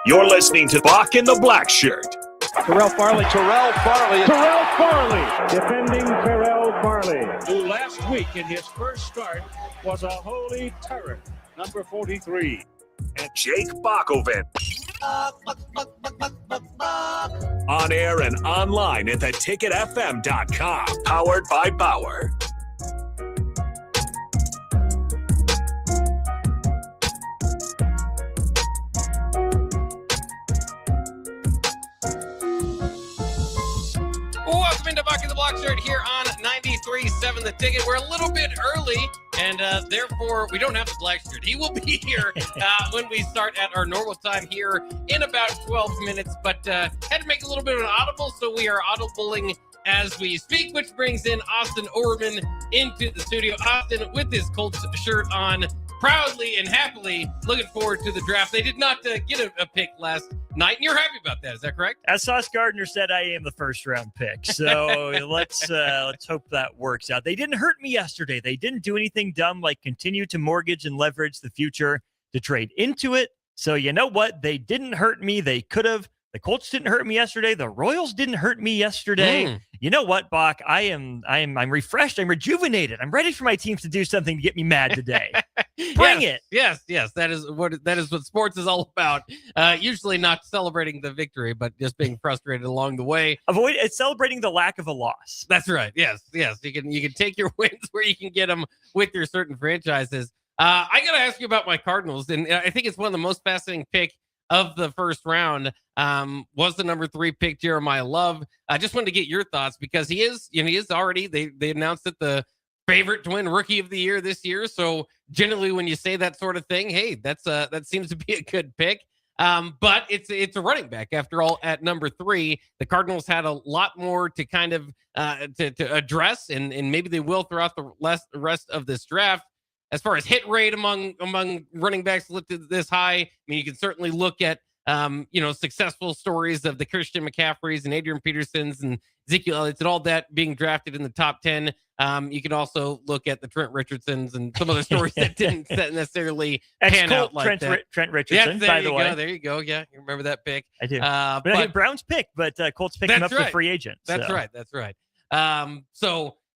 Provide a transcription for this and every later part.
You're listening to Bock and the Blackshirt. Terrell Farley. Defending Terrell Farley, Who last week in his first start was a holy terror. Number 43. And Jake Bockoven. On air and online at theticketfm.com. Powered by Bauer. Welcome into Bock and the Blackshirt here on 93.7 The Ticket. We're a little bit early, and therefore we don't have the Blackshirt. He will be here when we start at our normal time here in about 12 minutes, but had to make a little bit of an audible, so we are audibling as we speak, which brings in Austin Orman into the studio. Austin with his Colts shirt on, proudly and happily looking forward to the draft. They did not get a pick last night, and you're happy about that. Is that correct? As Sauce Gardner said, I am the first round pick. So let's hope that works out. They didn't hurt me yesterday. They didn't do anything dumb like continue to mortgage and leverage the future to trade into it. So you know what? They didn't hurt me. They could have. The Colts didn't hurt me yesterday. The Royals didn't hurt me yesterday. You know what, Bock? I'm refreshed. I'm rejuvenated. I'm ready for my teams to do something to get me mad today. Bring it. Yes. That is what sports is all about. Usually not celebrating the victory, but just being frustrated along the way. It's celebrating the lack of a loss. That's right. Yes. You can take your wins where you can get them with your certain franchises. I got to ask you about my Cardinals, and I think it's one of the most fascinating picks of the first round. Was the number 3 pick Jeremiah Love. I just wanted to get your thoughts because he is already, they announced that the favorite to win Rookie of the Year this year. So generally when you say that sort of thing, hey, that seems to be a good pick. But it's a running back after all at number 3. The Cardinals had a lot more to kind of to address, and maybe they will throughout the rest of this draft. As far as hit rate among running backs lifted this high, I mean, you can certainly look at, successful stories of the Christian McCaffreys and Adrian Petersons and Ezekiel Elliott's and all that being drafted in the top 10. You can also look at the Trent Richardsons and some other stories that didn't necessarily pan out like that. Trent Richardson, by the way. There you go. Yeah, you remember that pick. I do. But Browns pick, but Colts pick him up to free agent. That's right.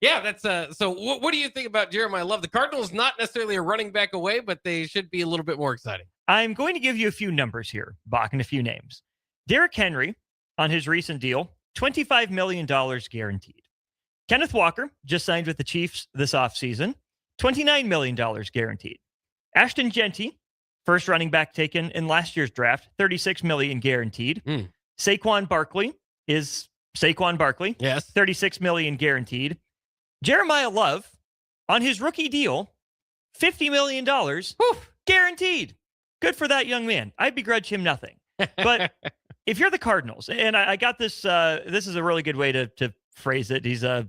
Yeah, so what do you think about Jeremiah Love? The Cardinals not necessarily a running back away, but they should be a little bit more exciting. I'm going to give you a few numbers here, Bock, and a few names. Derrick Henry, on his recent deal, $25 million guaranteed. Kenneth Walker just signed with the Chiefs this offseason, $29 million guaranteed. Ashton Genty, first running back taken in last year's draft, $36 million guaranteed. Saquon Barkley, yes, $36 million guaranteed. Jeremiah Love, on his rookie deal, $50 million guaranteed. Good for that young man. I begrudge him nothing. But if you're the Cardinals, and I got this, this is a really good way to phrase it. He's a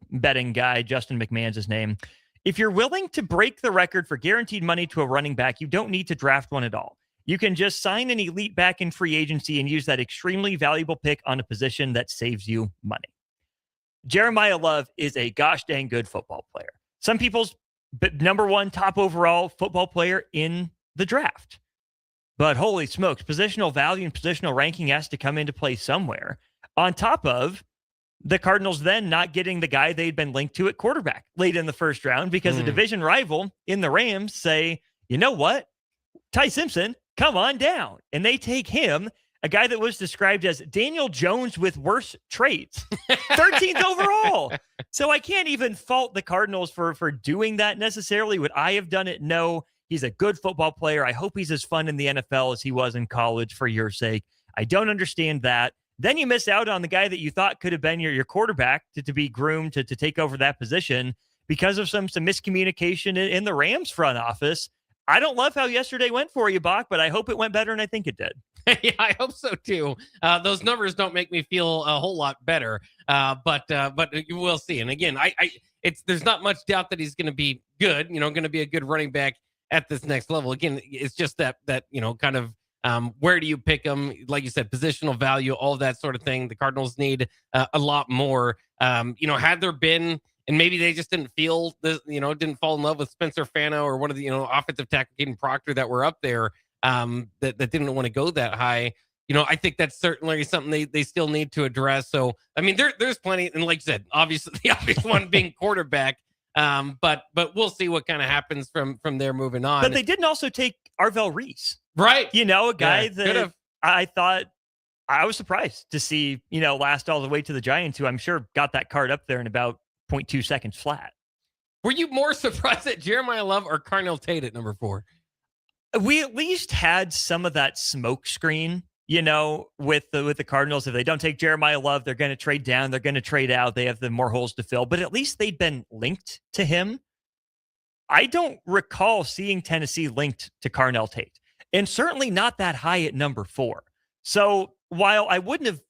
betting guy. Justin McMahon's his name. If you're willing to break the record for guaranteed money to a running back, you don't need to draft one at all. You can just sign an elite back in free agency and use that extremely valuable pick on a position that saves you money. Jeremiah Love is a gosh dang good football player. Some people's number 1 top overall football player in the draft. But holy smokes, positional value and positional ranking has to come into play somewhere. On top of the Cardinals then not getting the guy they'd been linked to at quarterback late in the first round because a division rival in the Rams say, you know what? Ty Simpson, come on down. And they take him, a guy that was described as Daniel Jones with worse traits, 13th overall. So I can't even fault the Cardinals for doing that necessarily. Would I have done it? No. He's a good football player. I hope he's as fun in the NFL as he was in college for your sake. I don't understand that. Then you miss out on the guy that you thought could have been your quarterback to be groomed to take over that position because of some miscommunication in the Rams front office. I don't love how yesterday went for you, Bock, but I hope it went better than I think it did. Yeah, I hope so too. Those numbers don't make me feel a whole lot better, but we'll see. And again, there's not much doubt that he's going to be good. Going to be a good running back at this next level. Again, it's just that kind of where do you pick them? Like you said, positional value, all of that sort of thing. The Cardinals need a lot more. Had there been, and maybe they just didn't feel this, didn't fall in love with Spencer Fano or one of the offensive tackle Caden Proctor that were up there. that didn't want to go that high. I think that's certainly something they still need to address. So, I mean, there's plenty. And like you said, obviously the obvious one being quarterback. But we'll see what kind of happens from there moving on. But they didn't also take Arvell Reese. Right. A guy that I thought I was surprised to see, last all the way to the Giants, who I'm sure got that card up there in about 0.2 seconds flat. Were you more surprised at Jeremiah Love or Carnell Tate at number 4? We at least had some of that smoke screen, with the Cardinals. If they don't take Jeremiah Love, they're going to trade down. They're going to trade out. They have the more holes to fill. But at least they'd been linked to him. I don't recall seeing Tennessee linked to Carnell Tate, and certainly not that high at number 4. So while I wouldn't have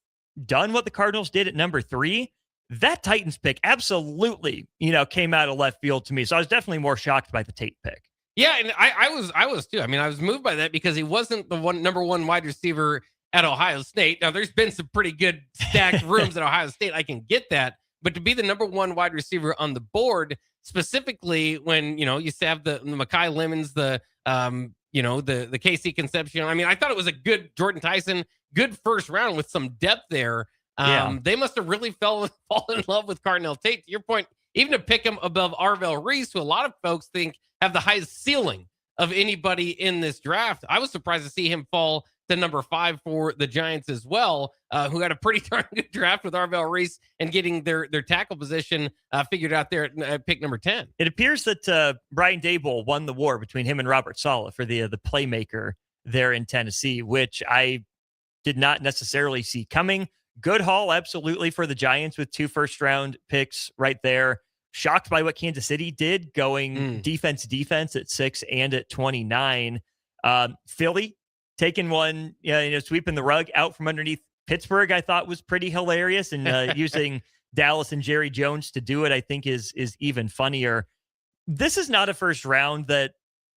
done what the Cardinals did at number 3, that Titans pick absolutely, came out of left field to me. So I was definitely more shocked by the Tate pick. Yeah, and I was too. I mean, I was moved by that because he wasn't the number one wide receiver at Ohio State. Now, there's been some pretty good stacked rooms at Ohio State. I can get that. But to be the number 1 wide receiver on the board, specifically when, you have the Mekhi Lemons, the KC Concepcion. I mean, I thought it was a good Jordan Tyson, good first round with some depth there. They must have really fallen in love with Carnell Tate. To your point, even to pick him above Arvell Reese, who a lot of folks think have the highest ceiling of anybody in this draft. I was surprised to see him fall to number 5 for the Giants as well, who had a pretty darn good draft with Arvell Reese and getting their tackle position figured out there at pick number 10. It appears that Brian Daboll won the war between him and Robert Saleh for the playmaker there in Tennessee, which I did not necessarily see coming. Good haul, absolutely, for the Giants with 2 first-round picks right there. Shocked by what Kansas City did, going defense at 6 and at 29. Philly taking one, sweeping the rug out from underneath Pittsburgh, I thought was pretty hilarious. And using Dallas and Jerry Jones to do it, I think is even funnier. This is not a first round that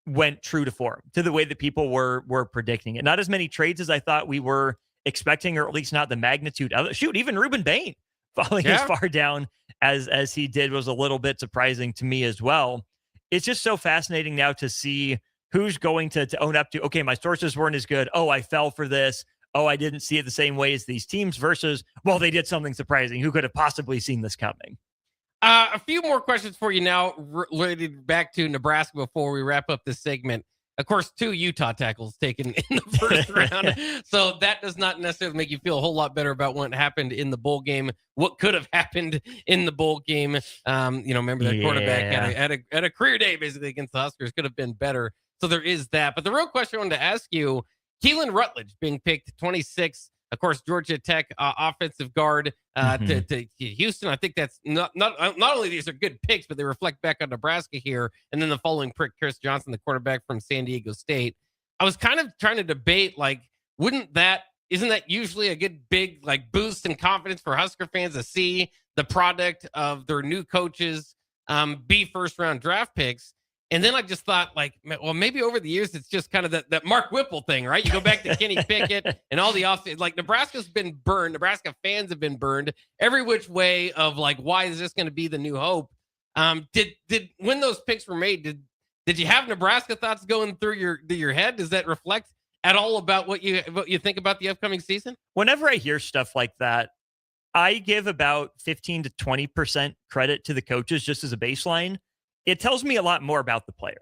went true to form, to the way that people were predicting it. Not as many trades as I thought we were expecting, or at least not the magnitude of it. Shoot, even Reuben Bain falling as far down as he did was a little bit surprising to me as well. It's just so fascinating now to see who's going to own up to, okay, my sources weren't as good. Oh, I fell for this. Oh, I didn't see it the same way as these teams, versus, well, they did something surprising. Who could have possibly seen this coming? A few more questions for you now related back to Nebraska before we wrap up this segment. Of course, 2 Utah tackles taken in the first round. So that does not necessarily make you feel a whole lot better about what happened in the bowl game, what could have happened in the bowl game. Remember that quarterback had a career day basically against the Huskers, could have been better. So there is that. But the real question I wanted to ask you, Keelan Rutledge being picked 26, of course, Georgia Tech offensive guard to Houston. I think that's not only these are good picks, but they reflect back on Nebraska here. And then the following pick, Chris Johnson, the quarterback from San Diego State. I was kind of trying to debate, like, isn't that usually a good big boost in confidence for Husker fans to see the product of their new coaches be first round draft picks? And then I just thought, well, maybe over the years, it's just kind of that Mark Whipple thing, right? You go back to Kenny Pickett and all the Nebraska's been burned. Nebraska fans have been burned every which way of why is this going to be the new hope? When those picks were made, did you have Nebraska thoughts going through your head? Does that reflect at all about what you think about the upcoming season? Whenever I hear stuff like that, I give about 15 to 20% credit to the coaches just as a baseline. It tells me a lot more about the player.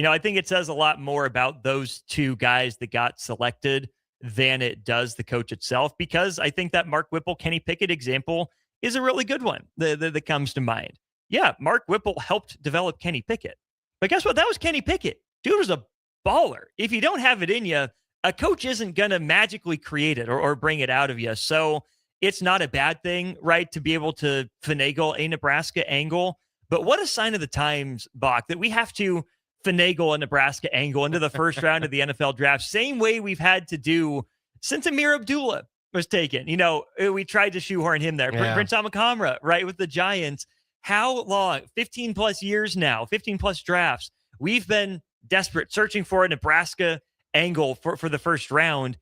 I think it says a lot more about those 2 guys that got selected than it does the coach itself, because I think that Mark Whipple, Kenny Pickett example is a really good one that comes to mind. Yeah, Mark Whipple helped develop Kenny Pickett. But guess what? That was Kenny Pickett. Dude was a baller. If you don't have it in you, a coach isn't going to magically create it or bring it out of you. So it's not a bad thing, right, to be able to finagle a Nebraska angle. But what a sign of the times, Bock, that we have to finagle a Nebraska angle into the first round of the NFL draft, same way we've had to do since Amir Abdullah was taken. We tried to shoehorn him there. Yeah. Prince Amakamra, right, with the Giants. How long? 15 plus years now, 15 plus drafts. We've been desperate, searching for a Nebraska angle for the first round.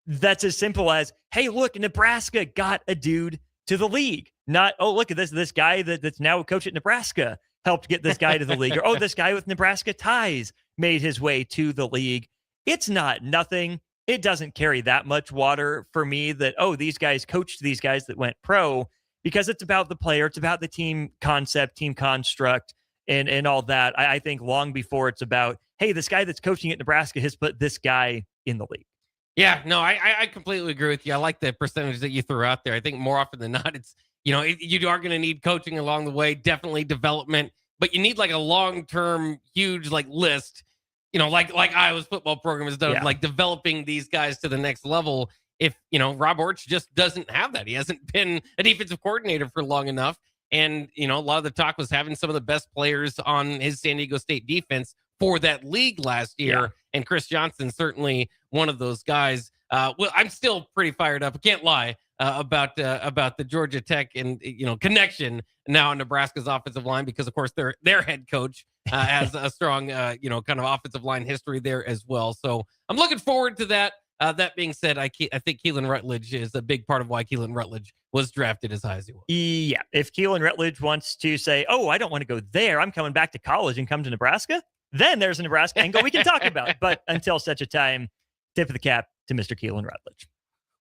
That's as simple as, hey, look, Nebraska got a dude to the league. Not, oh, look at this guy that's now a coach at Nebraska helped get this guy to the league. Or, oh, this guy with Nebraska ties made his way to the league. It's not nothing. It doesn't carry that much water for me that, oh, these guys coached these guys that went pro, because it's about the player. It's about the team concept, team construct, and all that. I think long before it's about, hey, this guy that's coaching at Nebraska has put this guy in the league. Yeah, no, I completely agree with you. I like the percentage that you threw out there. I think more often than not, it's, you are going to need coaching along the way, definitely development, but you need like a long-term, huge like list, like Iowa's football program has done, like developing these guys to the next level. If, Rob Orch just doesn't have that. He hasn't been a defensive coordinator for long enough. And, a lot of the talk was having some of the best players on his San Diego State defense for that league last year. Yeah. And Chris Johnson, certainly one of those guys. Well, I'm still pretty fired up. I can't lie about the Georgia Tech and, connection now in Nebraska's offensive line, because, of course, their head coach has a strong, kind of offensive line history there as well. So I'm looking forward to that. That being said, I think Keelan Rutledge is a big part of why Keelan Rutledge was drafted as high as he was. Yeah. If Keelan Rutledge wants to say, oh, I don't want to go there, I'm coming back to college and come to Nebraska, then there's a Nebraska angle we can talk about. But until such a time, tip of the cap to Mr. Keelan Rutledge.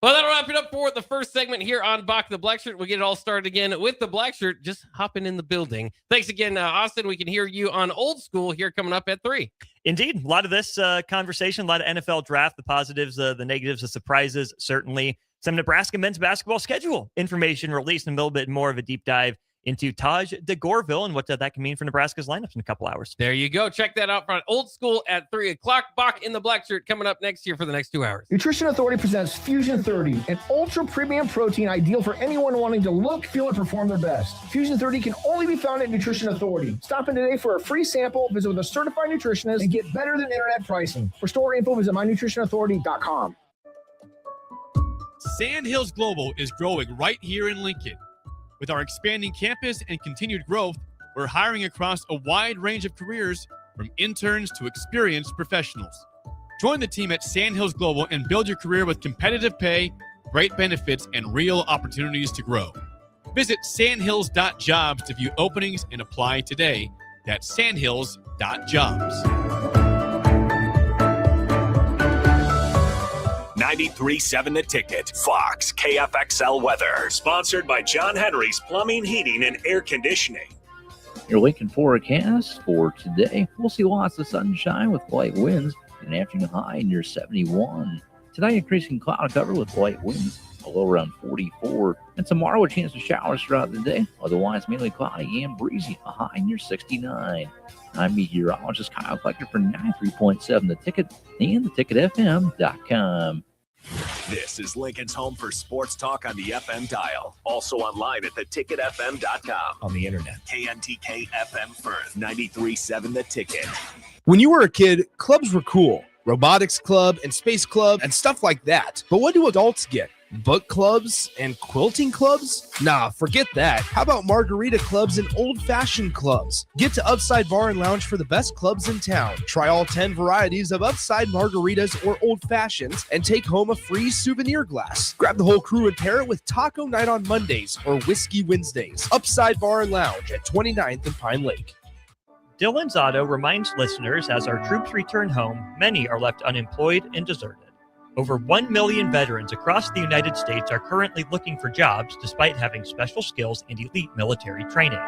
Well, that'll wrap it up for the first segment here on Bock the Blackshirt. We'll get it all started again with the Blackshirt just hopping in the building. Thanks again, Austin. We can hear you on Old School here coming up at 3. Indeed. A lot of this conversation, a lot of NFL draft, the positives, the negatives, the surprises, certainly. Some Nebraska men's basketball schedule information released, and a little bit more of a deep dive into Taj DeGorville and what that can mean for Nebraska's lineups in a couple hours. There you go. Check that out from Old School at 3 o'clock. Bock in the Blackshirt coming up next year for the next 2 hours. Nutrition Authority presents Fusion 30, an ultra premium protein ideal for anyone wanting to look, feel, and perform their best. Fusion 30 can only be found at Nutrition Authority. Stop in today for a free sample, visit with a certified nutritionist, and get better than internet pricing. For store info, visit mynutritionauthority.com. Sandhills Global is growing right here in Lincoln. With our expanding campus and continued growth, we're hiring across a wide range of careers, from interns to experienced professionals. Join the team at Sandhills Global and build your career with competitive pay, great benefits, and real opportunities to grow. Visit sandhills.jobs to view openings and apply today. That's sandhills.jobs. 93.7 The Ticket. Fox KFXL weather. Sponsored by John Henry's Plumbing, Heating, and Air Conditioning. Your Lincoln forecast for today. We'll see lots of sunshine with light winds. An afternoon high near 71. Tonight, increasing cloud cover with light winds. A low around 44. And tomorrow, a chance of showers throughout the day. Otherwise, mainly cloudy and breezy. A high near 69. I'm meteorologist Kyle Klecker for 93.7 The Ticket and theticketfm.com. This is Lincoln's home for sports talk on the FM dial. Also online at theticketfm.com. On the internet. KNTK FM Firth, 93.7 The Ticket. When you were a kid, clubs were cool. Robotics club and space club and stuff like that. But what do adults get? Book clubs and quilting clubs? Nah, forget that. How about margarita clubs and old-fashioned clubs? Get to Upside Bar and Lounge for the best clubs in town. Try all 10 varieties of Upside margaritas or old fashions and take home a free souvenir glass. Grab the whole crew and pair it with taco night on Mondays or whiskey Wednesdays. Upside Bar and Lounge at 29th and Pine Lake. Dillon's Auto reminds listeners, as our troops return home, many are left unemployed and deserted. Over 1 million veterans across the United States are currently looking for jobs despite having special skills and elite military training.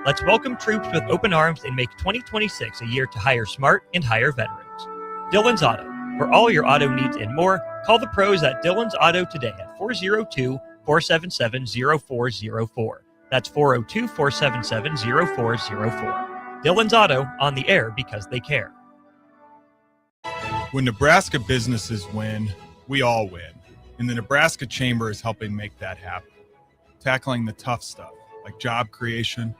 Let's welcome troops with open arms and make 2026 a year to hire smart and hire veterans. Dillon's Auto. For all your auto needs and more, call the pros at Dillon's Auto today at 402-477-0404. That's 402-477-0404. Dillon's Auto, on the air because they care. When Nebraska businesses win, we all win. And the Nebraska Chamber is helping make that happen. Tackling the tough stuff like job creation,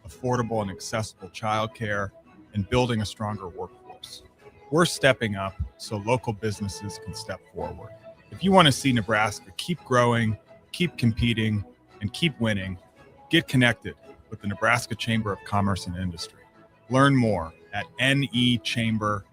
affordable and accessible childcare, and building a stronger workforce. We're stepping up so local businesses can step forward. If you want to see Nebraska keep growing, keep competing, and keep winning, get connected with the Nebraska Chamber of Commerce and Industry. Learn more at nechamber.com.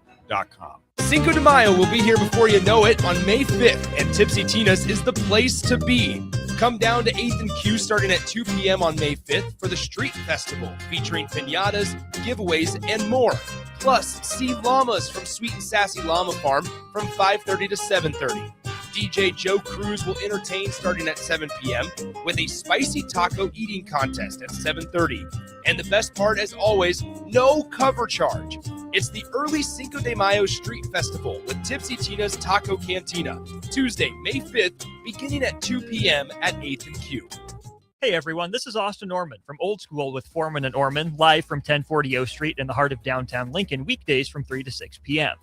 Cinco de Mayo will be here before you know it on May 5th, and Tipsy Tina's is the place to be. Come down to 8th and Q starting at 2 p.m. on May 5th for the Street Festival, featuring piñatas, giveaways, and more. Plus, see llamas from Sweet and Sassy Llama Farm from 5:30 to 7:30. DJ Joe Cruz will entertain starting at 7 p.m. with a spicy taco eating contest at 7:30. And the best part, as always, no cover charge. It's the early Cinco de Mayo Street Festival with Tipsy Tina's Taco Cantina, Tuesday, May 5th, beginning at 2 p.m. at 8th and Q. Hey everyone, this is Austin Orman from Old School with Foreman and Orman, live from 1040 O Street in the heart of downtown Lincoln, weekdays from 3 to 6 p.m.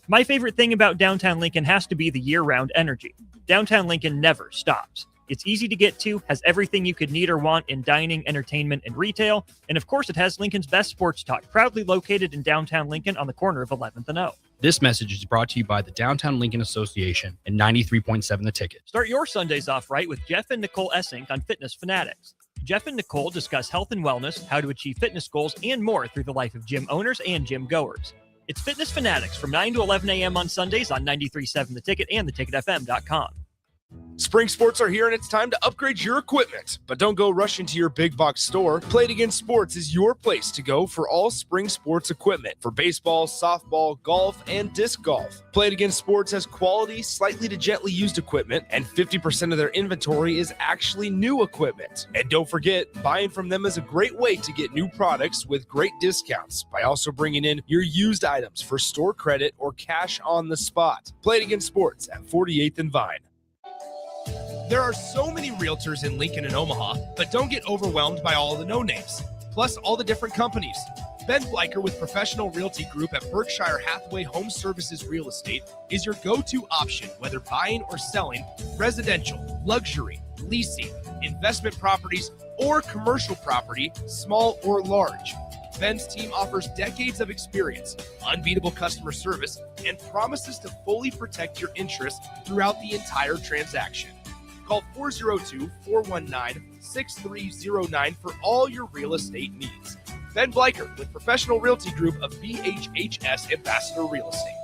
My favorite thing about downtown Lincoln has to be the year-round energy. Downtown Lincoln never stops. It's easy to get to, has everything you could need or want in dining, entertainment, and retail, and of course it has Lincoln's best sports talk, proudly located in downtown Lincoln on the corner of 11th and O. This message is brought to you by the Downtown Lincoln Association and 93.7 The Ticket. Start your Sundays off right with Jeff and Nicole Essink on Fitness Fanatics. Jeff and Nicole discuss health and wellness, how to achieve fitness goals, and more through the life of gym owners and gym goers. It's Fitness Fanatics from 9 to 11 a.m. on Sundays on 93.7 The Ticket and theticketfm.com. Spring sports are here and it's time to upgrade your equipment. But don't go rushing to your big box store. Play It Again Sports is your place to go for all spring sports equipment for baseball, softball, golf, and disc golf. Play It Again Sports has quality, slightly to gently used equipment, and 50% of their inventory is actually new equipment. And don't forget, buying from them is a great way to get new products with great discounts by also bringing in your used items for store credit or cash on the spot. Play It Again Sports at 48th and Vine. There are so many realtors in Lincoln and Omaha, but don't get overwhelmed by all the no-names, plus all the different companies. Ben Bleicher with Professional Realty Group at Berkshire Hathaway Home Services Real Estate is your go-to option, whether buying or selling residential, luxury, leasing, investment properties, or commercial property, small or large. Ben's team offers decades of experience, unbeatable customer service, and promises to fully protect your interests throughout the entire transaction. Call 402-419-6309 for all your real estate needs. Ben Bleicher with Professional Realty Group of BHHS Ambassador Real Estate.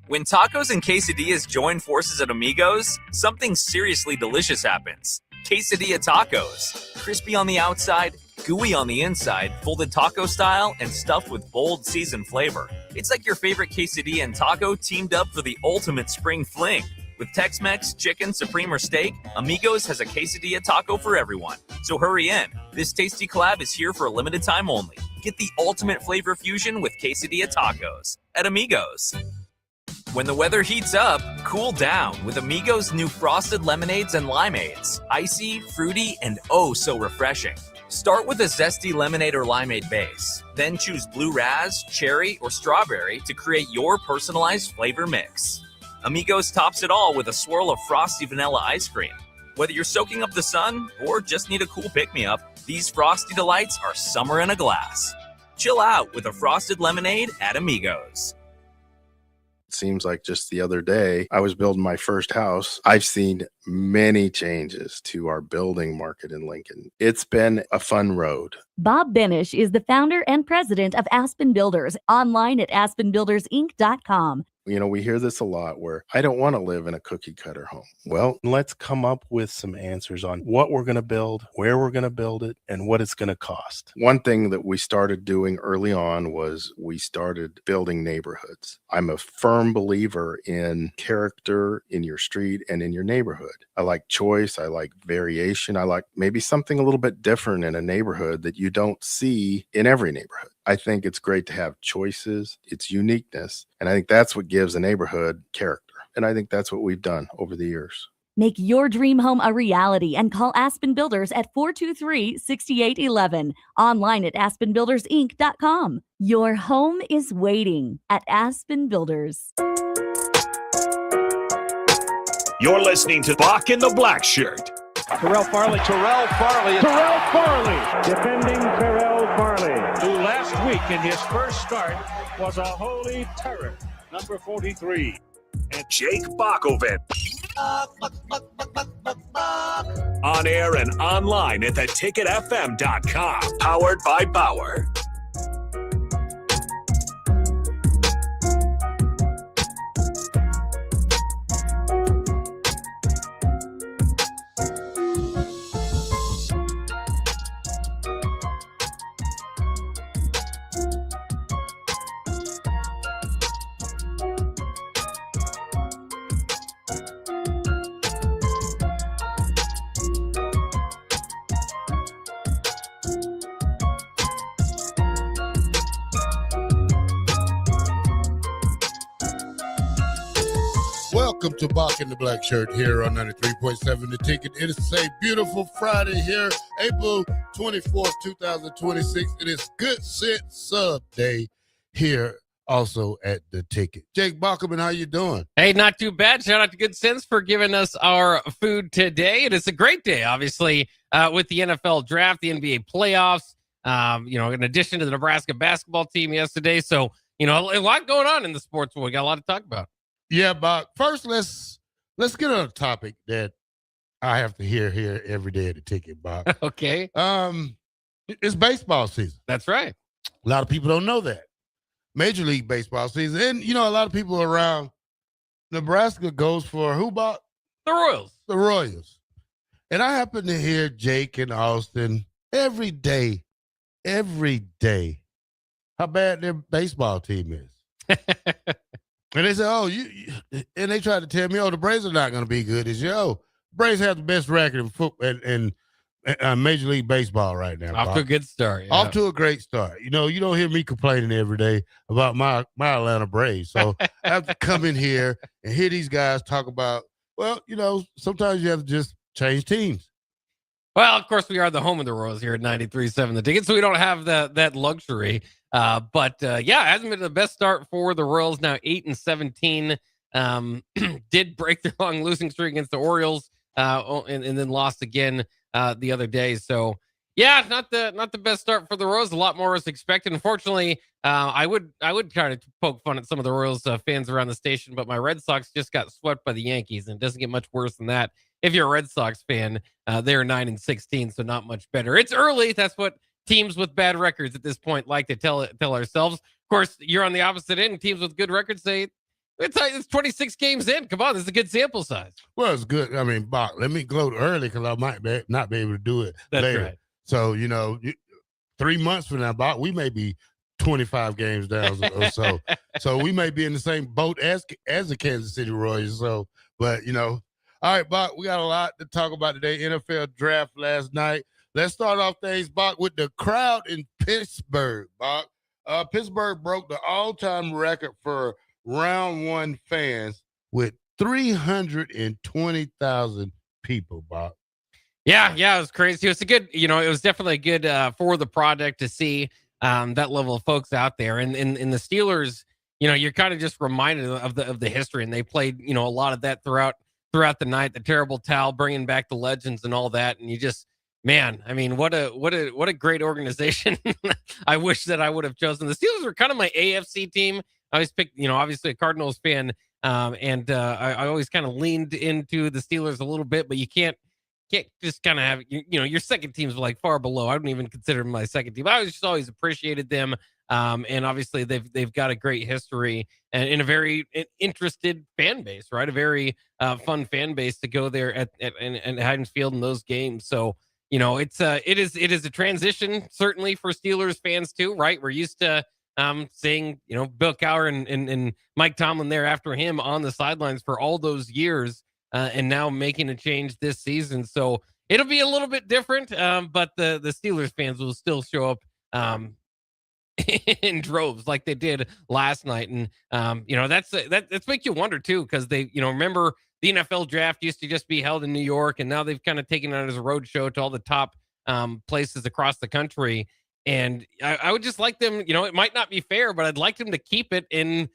When tacos and quesadillas join forces at Amigos, something seriously delicious happens. Quesadilla tacos. Crispy on the outside, gooey on the inside, folded taco style, and stuffed with bold seasoned flavor. It's like your favorite quesadilla and taco teamed up for the ultimate spring fling. With Tex-Mex, chicken, supreme, or steak, Amigos has a quesadilla taco for everyone. So hurry in. This tasty collab is here for a limited time only. Get the ultimate flavor fusion with quesadilla tacos at Amigos. When the weather heats up, cool down with Amigos' new frosted lemonades and limeades. Icy, fruity, and oh so refreshing. Start with a zesty lemonade or limeade base. Then choose blue raz, cherry, or strawberry to create your personalized flavor mix. Amigos tops it all with a swirl of frosty vanilla ice cream. Whether you're soaking up the sun or just need a cool pick-me-up, these frosty delights are summer in a glass. Chill out with a frosted lemonade at Amigos. It seems like just the other day, I was building my first house. I've seen many changes to our building market in Lincoln. It's been a fun road. Bob Benish is the founder and president of Aspen Builders, online at aspenbuildersinc.com. You know, we hear this a lot where I don't want to live in a cookie cutter home. Well, let's come up with some answers on what we're going to build, where we're going to build it, and what it's going to cost. One thing that we started doing early on was we started building neighborhoods. I'm a firm believer in character in your street and in your neighborhood. I like choice. I like variation. I like maybe something a little bit different in a neighborhood that you don't see in every neighborhood. I think it's great to have choices, its uniqueness, and I think that's what gives a neighborhood character. And I think that's what we've done over the years. Make your dream home a reality and call Aspen Builders at 423-6811. Online at aspenbuildersinc.com. Your home is waiting at Aspen Builders. You're listening to Bock and the Blackshirt. Terrell Farley. Defending Terrell Farley, who last week in his first start was a holy terror. Number 43. And Jake Bockovic. On air and online at theticketfm.com. Powered by Bauer. Welcome to Bock and the Blackshirt here on 93.7 The Ticket. It is a beautiful Friday here, April 24th, 2026. It is Good Sense Sub Day here also at The Ticket. Jake Bockerman, how you doing? Hey, not too bad. Shout out to Good Sense for giving us our food today. It is a great day, obviously, with the NFL draft, the NBA playoffs, in addition to the Nebraska basketball team yesterday. So, a lot going on in the sports world. We got a lot to talk about. Yeah, Bock. First, let's get on a topic that I have to hear here every day at The Ticket, Bock. Okay. It's baseball season. That's right. A lot of people don't know that. Major League Baseball season. And, a lot of people around Nebraska goes for who, Bock? The Royals. The Royals. And I happen to hear Jake and Austin every day, how bad their baseball team is. And they say, and they try to tell me, the Braves are not going to be good this year. Braves have the best record in football and Major League Baseball right now. Off to a good start. Yeah. Off to a great start. You don't hear me complaining every day about my Atlanta Braves. So I have to come in here and hear these guys talk about, sometimes you have to just change teams. Well, of course, we are the home of the Royals here at 93.7 The Ticket, so we don't have that luxury. But it hasn't been the best start for the Royals. Now 8-17. Did break their long losing streak against the Orioles, and then lost again the other day. So not the best start for the Royals. A lot more was expected. Unfortunately, I would try to poke fun at some of the Royals fans around the station, but my Red Sox just got swept by the Yankees, and it doesn't get much worse than that. If you're a Red Sox fan, they're 9-16, so not much better. It's early. That's what teams with bad records at this point like to tell ourselves. Of course, you're on the opposite end. Teams with good records say it's 26 games in. Come on, this is a good sample size. Well, it's good. I mean, Bock, let me gloat early because I might not be able to do it later. Right. So 3 months from now, Bock, we may be 25 games down or so. So we may be in the same boat as the Kansas City Royals. So, but all right, Bock, we got a lot to talk about today. NFL draft last night. Let's start off things, Bock, with the crowd in Pittsburgh, Bock. Pittsburgh broke the all-time record for round one fans with 320,000 people, Bock. Yeah, it was crazy. It was a good, it was definitely good for the product to see that level of folks out there. And in the Steelers, you're kind of just reminded of the history, and they played, a lot of that throughout the night. The terrible towel, bringing back the legends and all that, and you just. Man, I mean, what a great organization. I wish that I would have chosen. The Steelers were kind of my AFC team. I always picked, obviously a Cardinals fan, and I always kind of leaned into the Steelers a little bit, but you can't just kind of have, your second team's like far below. I wouldn't even consider them my second team. I just always appreciated them, and obviously they've got a great history and in a very interested fan base, right? A very fun fan base to go there at Heinz Field in those games. So. It is a transition certainly for Steelers fans too, right? We're used to seeing Bill Cowher and Mike Tomlin there after him on the sidelines for all those years, and now making a change this season. So it'll be a little bit different, but the Steelers fans will still show up in droves like they did last night, and that's make you wonder too, because they remember. The NFL draft used to just be held in New York, and now they've kind of taken it as a road show to all the top places across the country. And I would just like them, it might not be fair, but I'd like them to keep it in,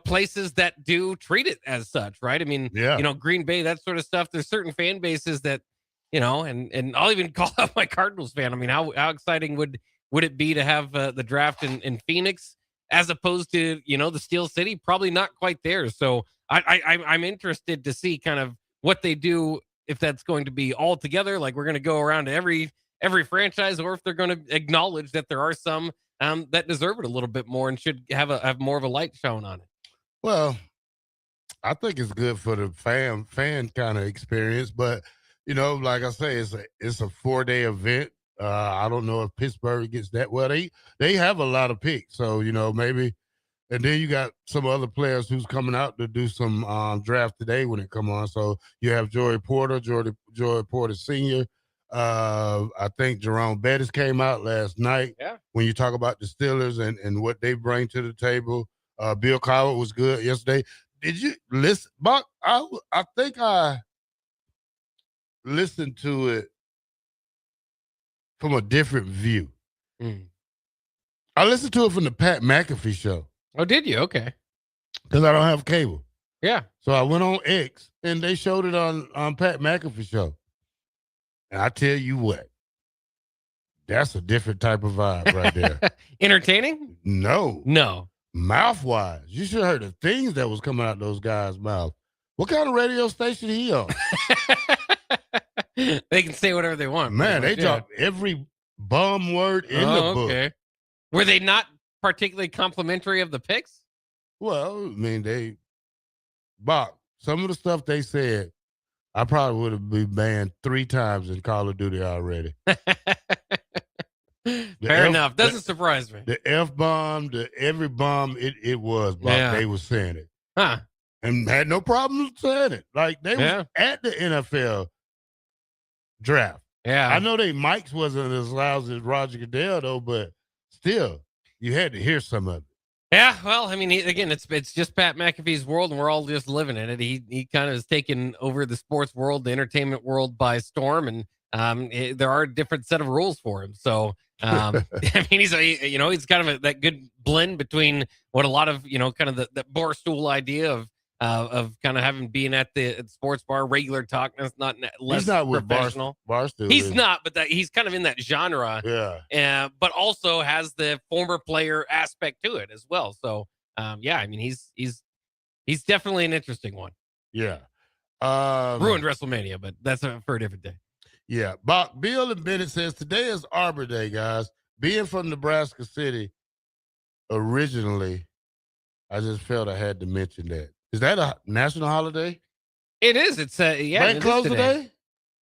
places that do treat it as such, right? I mean, Green Bay, that sort of stuff. There's certain fan bases that, and I'll even call out my Cardinals fan. I mean, how exciting would it be to have the draft in Phoenix as opposed to, the Steel City? Probably not quite there. So I'm interested to see kind of what they do, if that's going to be all together, like we're going to go around to every franchise, or if they're going to acknowledge that there are some that deserve it a little bit more and should have more of a light shown on it. Well, I think it's good for the fan kind of experience, but like I say, it's a 4-day event. I don't know if Pittsburgh gets that. Well, they have a lot of picks, so maybe. And then you got some other players who's coming out to do some draft today when it come on. So you have Joey Porter Sr. I think Jerome Bettis came out last night. Yeah. When you talk about the Steelers and what they bring to the table. Bill Cowher was good yesterday. did you listen, Buck? I think I listened to it from a different view. I listened to it from the Pat McAfee show. Oh, did you? Okay. Because I don't have cable. Yeah. So I went on X, and they showed it on Pat McAfee show. And I tell you what, that's a different type of vibe right there. Entertaining? No. Mouth-wise. You should have heard the things that was coming out those guys' mouth. What kind of radio station he on? They can say whatever they want. Man, they dropped every bum word in the book. Okay. Were they not particularly complimentary of the picks? Well, I mean, Bob, some of the stuff they said, I probably would have been banned 3 times in Call of Duty already. Fair enough. Doesn't surprise me. The F-bomb, every bomb it was, Bob, Yeah. they were saying it. Huh. And had no problem saying it. Like, they was at the NFL draft. Yeah. I know they mics wasn't as loud as Roger Goodell, though, but still, you had to hear some of it. Yeah, well, I mean, it's just Pat McAfee's world, and we're all just living in it. He kind of has taken over the sports world, the entertainment world by storm, and there are a different set of rules for him. So, I mean, he's kind of that good blend between what a lot of kind of the barstool idea of kind of having being at the sports bar, regular talk, that's not less He's not with professional. Barstool. He's not, but he's kind of in that genre. Yeah. But also has the former player aspect to it as well. So, yeah, I mean, he's definitely an interesting one. Yeah. Ruined WrestleMania, but that's for a different day. Yeah. Bill and Bennett says, today is Arbor Day, guys. Being from Nebraska City originally, I just felt I had to mention that. Is that a national holiday? It is. It's Bank closed today?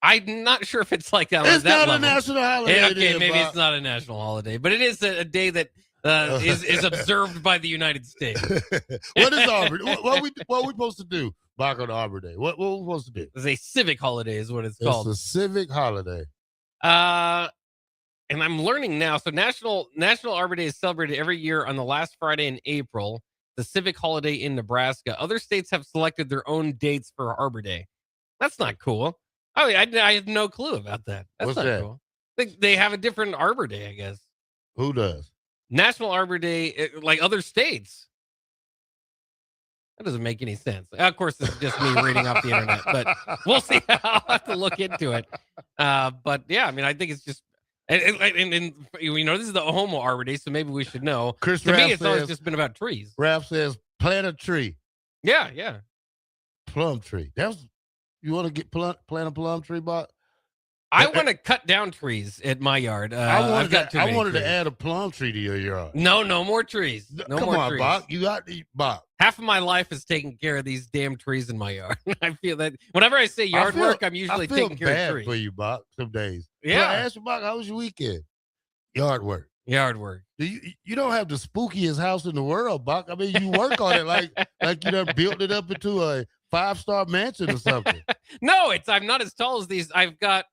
I'm not sure if it's like that. It's that not level. a national holiday. Yeah, okay, maybe it's not a national holiday, but it is a day that is observed by the United States. What is Arbor? What we supposed to do? Back on Arbor Day. What we supposed to do? It's a civic holiday, is what it's called. It's a civic holiday. And I'm learning now. So National Arbor Day is celebrated every year on the last Friday in April. The civic holiday in Nebraska. Other states have selected their own dates for Arbor Day. That's not cool. I mean, I have no clue about that. That's What's not that? cool. They have a different Arbor Day, I guess. Who does? National Arbor Day, like other states. That doesn't make any sense. Of course, this is just me reading off the internet, but we'll see. I'll have to look into it. But yeah, I mean, I think it's just, and this is the Homo Arbor Day, so maybe we should know. Chris to Raff me, it's always says- just been about trees. Ralph says, plant a tree. Yeah. Plum tree. You want to plant a plum tree, Bob? I want to cut down trees at my yard. I've got too many wanted trees. to add a plum tree to your yard. No more trees. No Come more on, trees. Bob. You got Bob. Half of my life is taking care of these damn trees in my yard. I feel that whenever I say yard work, I'm usually taking care bad of trees. for you, Bob. Some days. Yeah. So I asked you, Bob, how was your weekend? Yard work. Yard work. You don't have the spookiest house in the world, Bob. I mean, you work on it like you done built it up into a 5-star mansion or something. No, I'm not as tall as these. I've got,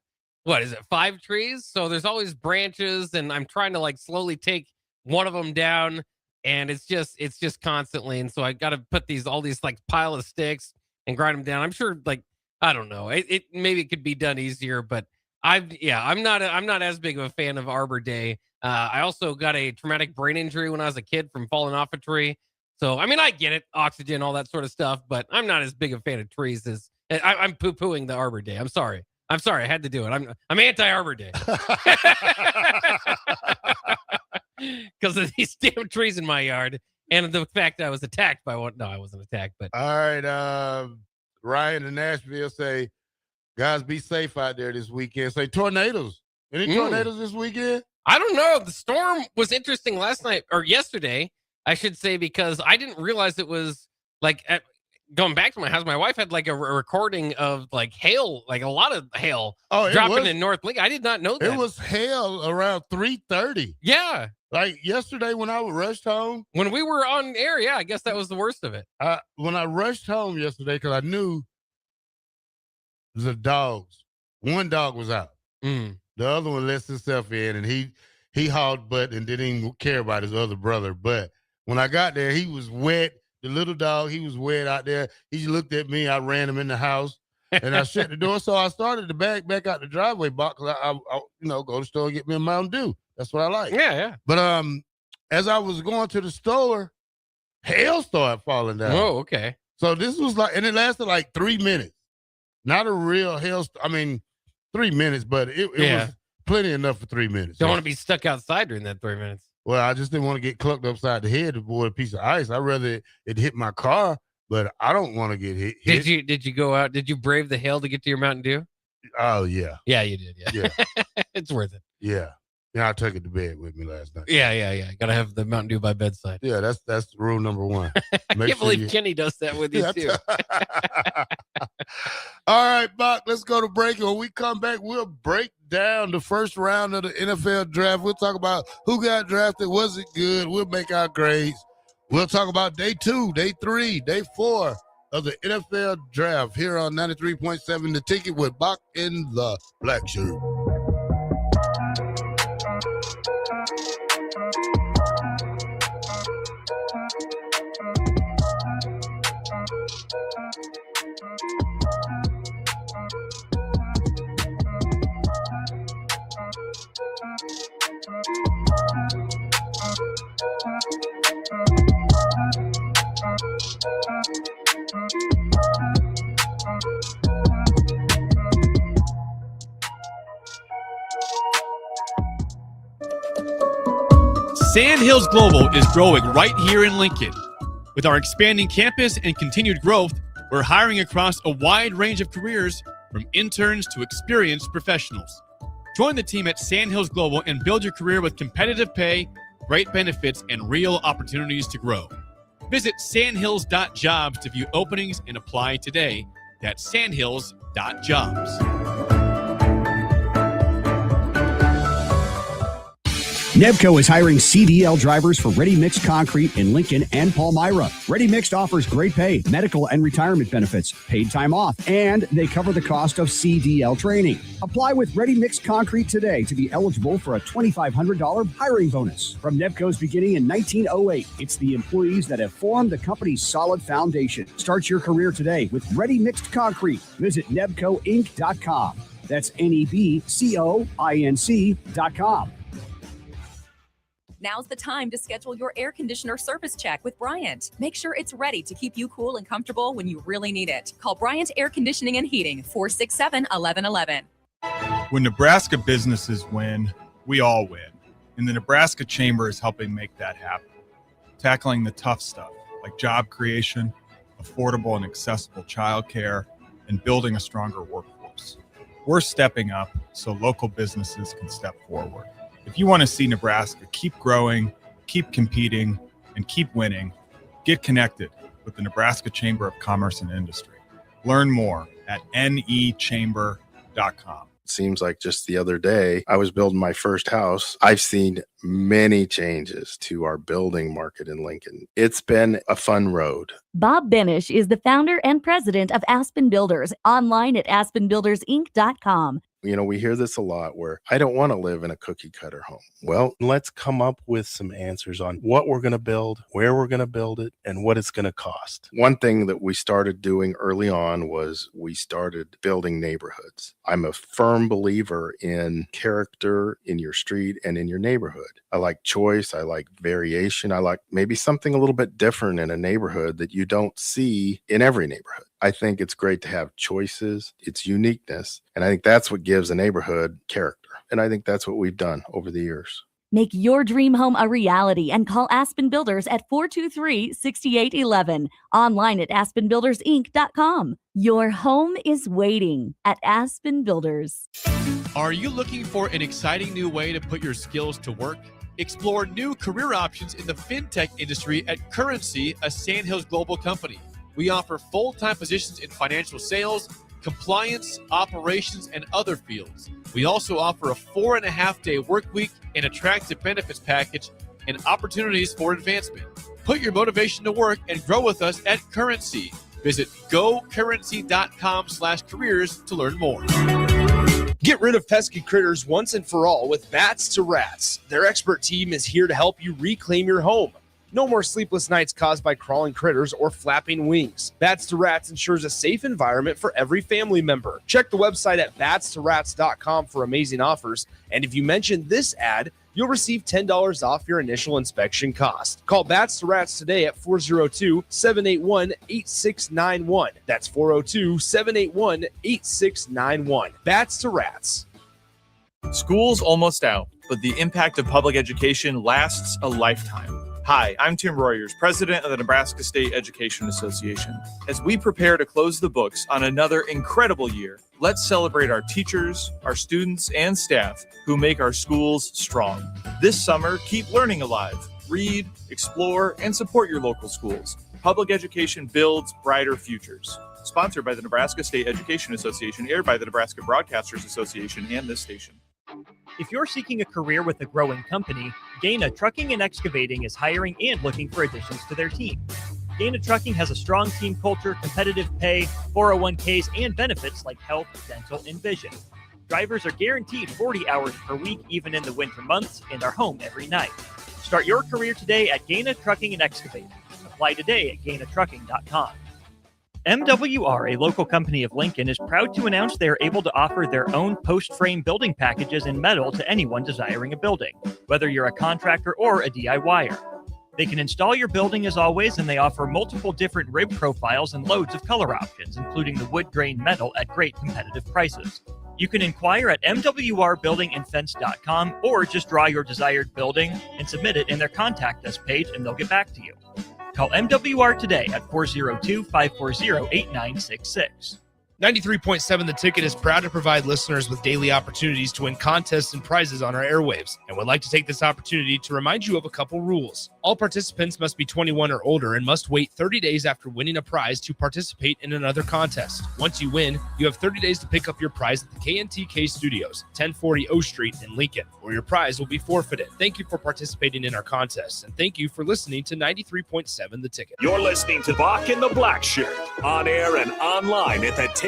what is it, 5 trees? So there's always branches, and I'm trying to like slowly take one of them down, and it's just constantly. And so I got to put all these like pile of sticks and grind them down. I'm sure, like, I don't know. It maybe it could be done easier, but I'm not as big of a fan of Arbor Day. I also got a traumatic brain injury when I was a kid from falling off a tree. So, I mean, I get it, oxygen, all that sort of stuff, but I'm not as big a fan of trees as I'm poo-pooing the Arbor Day. I'm sorry. I had to do it. I'm anti-Arbor Day. Because of these damn trees in my yard and the fact that I was attacked by one. No, I wasn't attacked, but. All right. Ryan in Nashville say, guys, be safe out there this weekend. Say tornadoes. Any tornadoes this weekend? I don't know. The storm was interesting last night or yesterday, I should say, because I didn't realize it was like going back to my house. My wife had like a recording of like hail, like a lot of hail dropping in North Lincoln. I did not know that. It was hail around 3:30. Yeah. Like yesterday when I rushed home. When we were on air, yeah, I guess that was the worst of it. When I rushed home yesterday, because I knew the dogs, one dog was out. The other one lets himself in, and he hauled butt and didn't even care about his other brother. But when I got there, he was wet, The little dog, he was wet out there. He just looked at me. I ran him in the house, and I shut the door. So I started to back out the driveway, Bock, because I go to the store and get me a Mountain Dew. That's what I like. Yeah. But as I was going to the store, hail started falling down. Oh, okay. So this was and it lasted like 3 minutes. Not a real hailstorm. I mean, 3 minutes, but it was plenty enough for 3 minutes. Don't want to be stuck outside during that 3 minutes. Well, I just didn't want to get clucked upside the head with a piece of ice. I'd rather it hit my car, but I don't want to get hit. Did you go out? Did you brave the hail to get to your Mountain Dew? Oh, yeah. Yeah, you did. Yeah. It's worth it. Yeah. Yeah, I took it to bed with me last night. Yeah. Got to have the Mountain Dew by bedside. Yeah, that's rule number one. I can't believe Kenny does that with you, too. All right, Bock, let's go to break. When we come back, we'll break down the first round of the NFL draft. We'll talk about who got drafted, was it good? We'll make our grades. We'll talk about day 2, day 3, day 4 of the NFL draft here on 93.7 The Ticket with Bock in the Blackshirt. Sandhills Global is growing right here in Lincoln. With our expanding campus and continued growth, we're hiring across a wide range of careers, from interns to experienced professionals. Join the team at Sandhills Global and build your career with competitive pay, great benefits, and real opportunities to grow. Visit sandhills.jobs to view openings and apply today. That's sandhills.jobs. Nebco is hiring CDL drivers for Ready Mixed Concrete in Lincoln and Palmyra. Ready Mixed offers great pay, medical and retirement benefits, paid time off, and they cover the cost of CDL training. Apply with Ready Mixed Concrete today to be eligible for a $2,500 hiring bonus. From Nebco's beginning in 1908, it's the employees that have formed the company's solid foundation. Start your career today with Ready Mixed Concrete. Visit nebcoinc.com. That's NEBCOINC.com. Now's the time to schedule your air conditioner service check with Bryant. Make sure it's ready to keep you cool and comfortable when you really need it. Call Bryant Air Conditioning and Heating, 467-1111. When Nebraska businesses win, we all win. And the Nebraska Chamber is helping make that happen. Tackling the tough stuff like job creation, affordable and accessible childcare, and building a stronger workforce. We're stepping up so local businesses can step forward. If you want to see Nebraska keep growing, keep competing, and keep winning, get connected with the Nebraska Chamber of Commerce and Industry. Learn more at nechamber.com. Seems like just the other day, I was building my first house. I've seen many changes to our building market in Lincoln. It's been a fun road. Bob Benish is the founder and president of Aspen Builders, online at aspenbuildersinc.com. You know, we hear this a lot where I don't want to live in a cookie cutter home. Well, let's come up with some answers on what we're going to build, where we're going to build it, and what it's going to cost. One thing that we started doing early on was we started building neighborhoods. I'm a firm believer in character in your street and in your neighborhood. I like choice. I like variation. I like maybe something a little bit different in a neighborhood that you don't see in every neighborhood. I think it's great to have choices, its uniqueness, and I think that's what gives a neighborhood character. And I think that's what we've done over the years. Make your dream home a reality and call Aspen Builders at 423-6811. Online at aspenbuildersinc.com. Your home is waiting at Aspen Builders. Are you looking for an exciting new way to put your skills to work? Explore new career options in the fintech industry at Currency, a Sandhills Global company. We offer full-time positions in financial sales, compliance, operations, and other fields. We also offer a 4.5-day work week, an attractive benefits package, and opportunities for advancement. Put your motivation to work and grow with us at Currency. Visit gocurrency.com/careers to learn more. Get rid of pesky critters once and for all with Bats to Rats. Their expert team is here to help you reclaim your home. No more sleepless nights caused by crawling critters or flapping wings. Bats to Rats ensures a safe environment for every family member. Check the website at batstorats.com for amazing offers. And if you mention this ad, you'll receive $10 off your initial inspection cost. Call Bats to Rats today at 402-781-8691. That's 402-781-8691. Bats to Rats. School's almost out, but the impact of public education lasts a lifetime. Hi, I'm Tim Royers, president of the Nebraska State Education Association. As we prepare to close the books on another incredible year, let's celebrate our teachers, our students, and staff who make our schools strong. This summer, keep learning alive. Read, explore, and support your local schools. Public education builds brighter futures. Sponsored by the Nebraska State Education Association, aired by the Nebraska Broadcasters Association and this station. If you're seeking a career with a growing company, Gaina Trucking and Excavating is hiring and looking for additions to their team. Gaina Trucking has a strong team culture, competitive pay, 401ks, and benefits like health, dental, and vision. Drivers are guaranteed 40 hours per week, even in the winter months, and are home every night. Start your career today at Gaina Trucking and Excavating. Apply today at gainatrucking.com. MWR, a local company of Lincoln, is proud to announce they are able to offer their own post-frame building packages in metal to anyone desiring a building, whether you're a contractor or a DIYer. They can install your building as always, and they offer multiple different rib profiles and loads of color options, including the wood grain metal at great competitive prices. You can inquire at mwrbuildingandfence.com or just draw your desired building and submit it in their Contact Us page, and they'll get back to you. Call MWR today at 402-540-8966. 93.7 The Ticket is proud to provide listeners with daily opportunities to win contests and prizes on our airwaves, and would like to take this opportunity to remind you of a couple rules. All participants must be 21 or older and must wait 30 days after winning a prize to participate in another contest. Once you win, you have 30 days to pick up your prize at the KNTK Studios, 1040 O Street in Lincoln, or your prize will be forfeited. Thank you for participating in our contests, and thank you for listening to 93.7 The Ticket. You're listening to Bock and the Blackshirt, on air and online at theticketfm.com.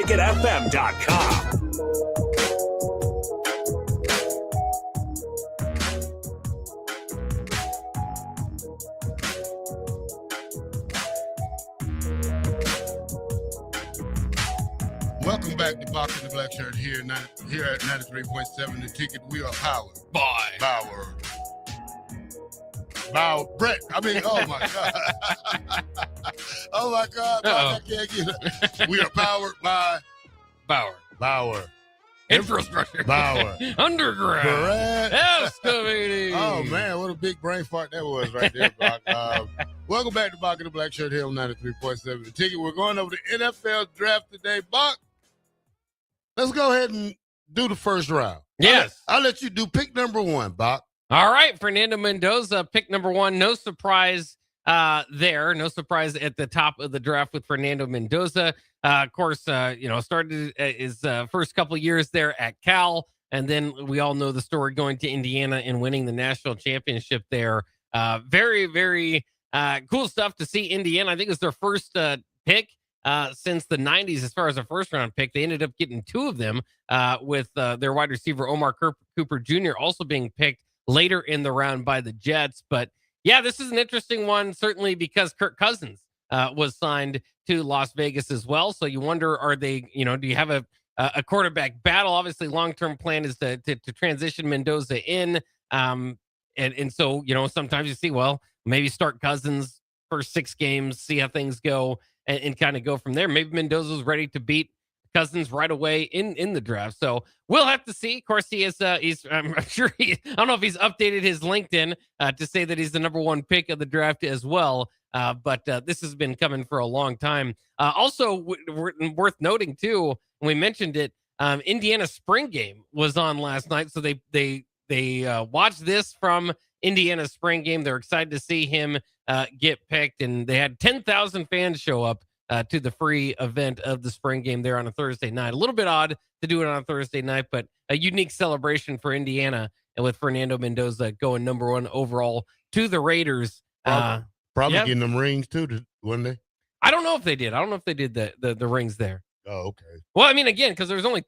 Welcome back to Bock and the Blackshirt here at 93.7 The Ticket. We are powered by Brett. I mean, oh my God. Oh my God. I can't get it. We are powered by Bauer. Infrastructure. Bauer. Underground. Brett. Excavating. Oh man, what a big brain fart that was right there, Bock. Welcome back to Bock and the Blackshirt here on 93.7 The Ticket. We're going over the NFL draft today. Bock, let's go ahead and do the first round. Yes. I'll let you do pick number one, Bock. All right, Fernando Mendoza, pick number one. No surprise there. No surprise at the top of the draft with Fernando Mendoza. Of course, started his first couple years there at Cal, and then we all know the story going to Indiana and winning the national championship there. Very, very cool stuff to see Indiana. I think it's their first pick since the 90s as far as a first-round pick. They ended up getting two of them with their wide receiver Omar Cooper Jr. also being picked later in the round by the Jets. But yeah, this is an interesting one, certainly because Kirk Cousins was signed to Las Vegas as well. So you wonder, are they, do you have a quarterback battle? Obviously, long-term plan is to transition Mendoza in. And so, sometimes you see, well, maybe start Cousins first 6 games, see how things go, and kind of go from there. Maybe Mendoza's ready to beat Cousins right away in the draft. So we'll have to see. Of course, he is. I'm sure I don't know if he's updated his LinkedIn to say that he's the number one pick of the draft as well. But this has been coming for a long time. Also, worth noting too, when we mentioned it, Indiana spring game was on last night, so they watched this from Indiana's spring game. They're excited to see him get picked, and they had 10,000 fans show up to the free event of the spring game there on a Thursday night. A little bit odd to do it on a Thursday night, but a unique celebration for Indiana, and with Fernando Mendoza going number one overall to the Raiders. Probably getting them rings too, wouldn't they? I don't know if they did. I don't know if they did the rings there. Oh, okay. Well, I mean, again, because there's only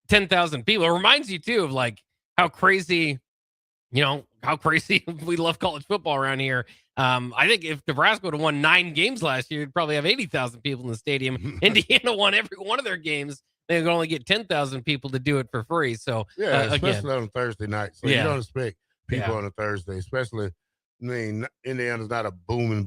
10,000 people. It reminds you too of like how crazy, how crazy we love college football around here. I think if Nebraska would have won 9 games last year, you'd probably have 80,000 people in the stadium. Indiana won every one of their games. They could only get 10,000 people to do it for free. So especially on a Thursday night. So you Yeah. don't expect people on a Thursday, especially. I mean, Indiana's not a booming.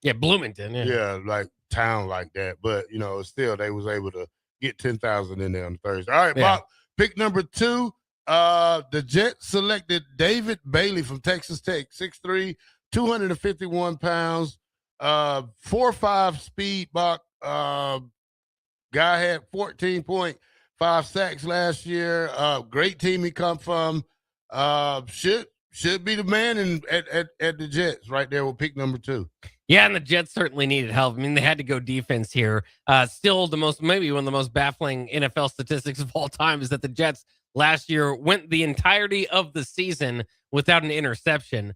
Yeah, Bloomington. Yeah, like town like that. But still they was able to get 10,000 in there on Thursday. All right, Bob. Pick number 2. The Jets selected David Bailey from Texas Tech, 6'3", 251 pounds, 4.5 speed. Bock. Guy had 14.5 sacks last year. Great team he come from. Should be the man at the Jets right there with pick number 2. Yeah, and the Jets certainly needed help. I mean, they had to go defense here. Still, maybe one of the most baffling NFL statistics of all time is that the Jets last year went the entirety of the season without an interception.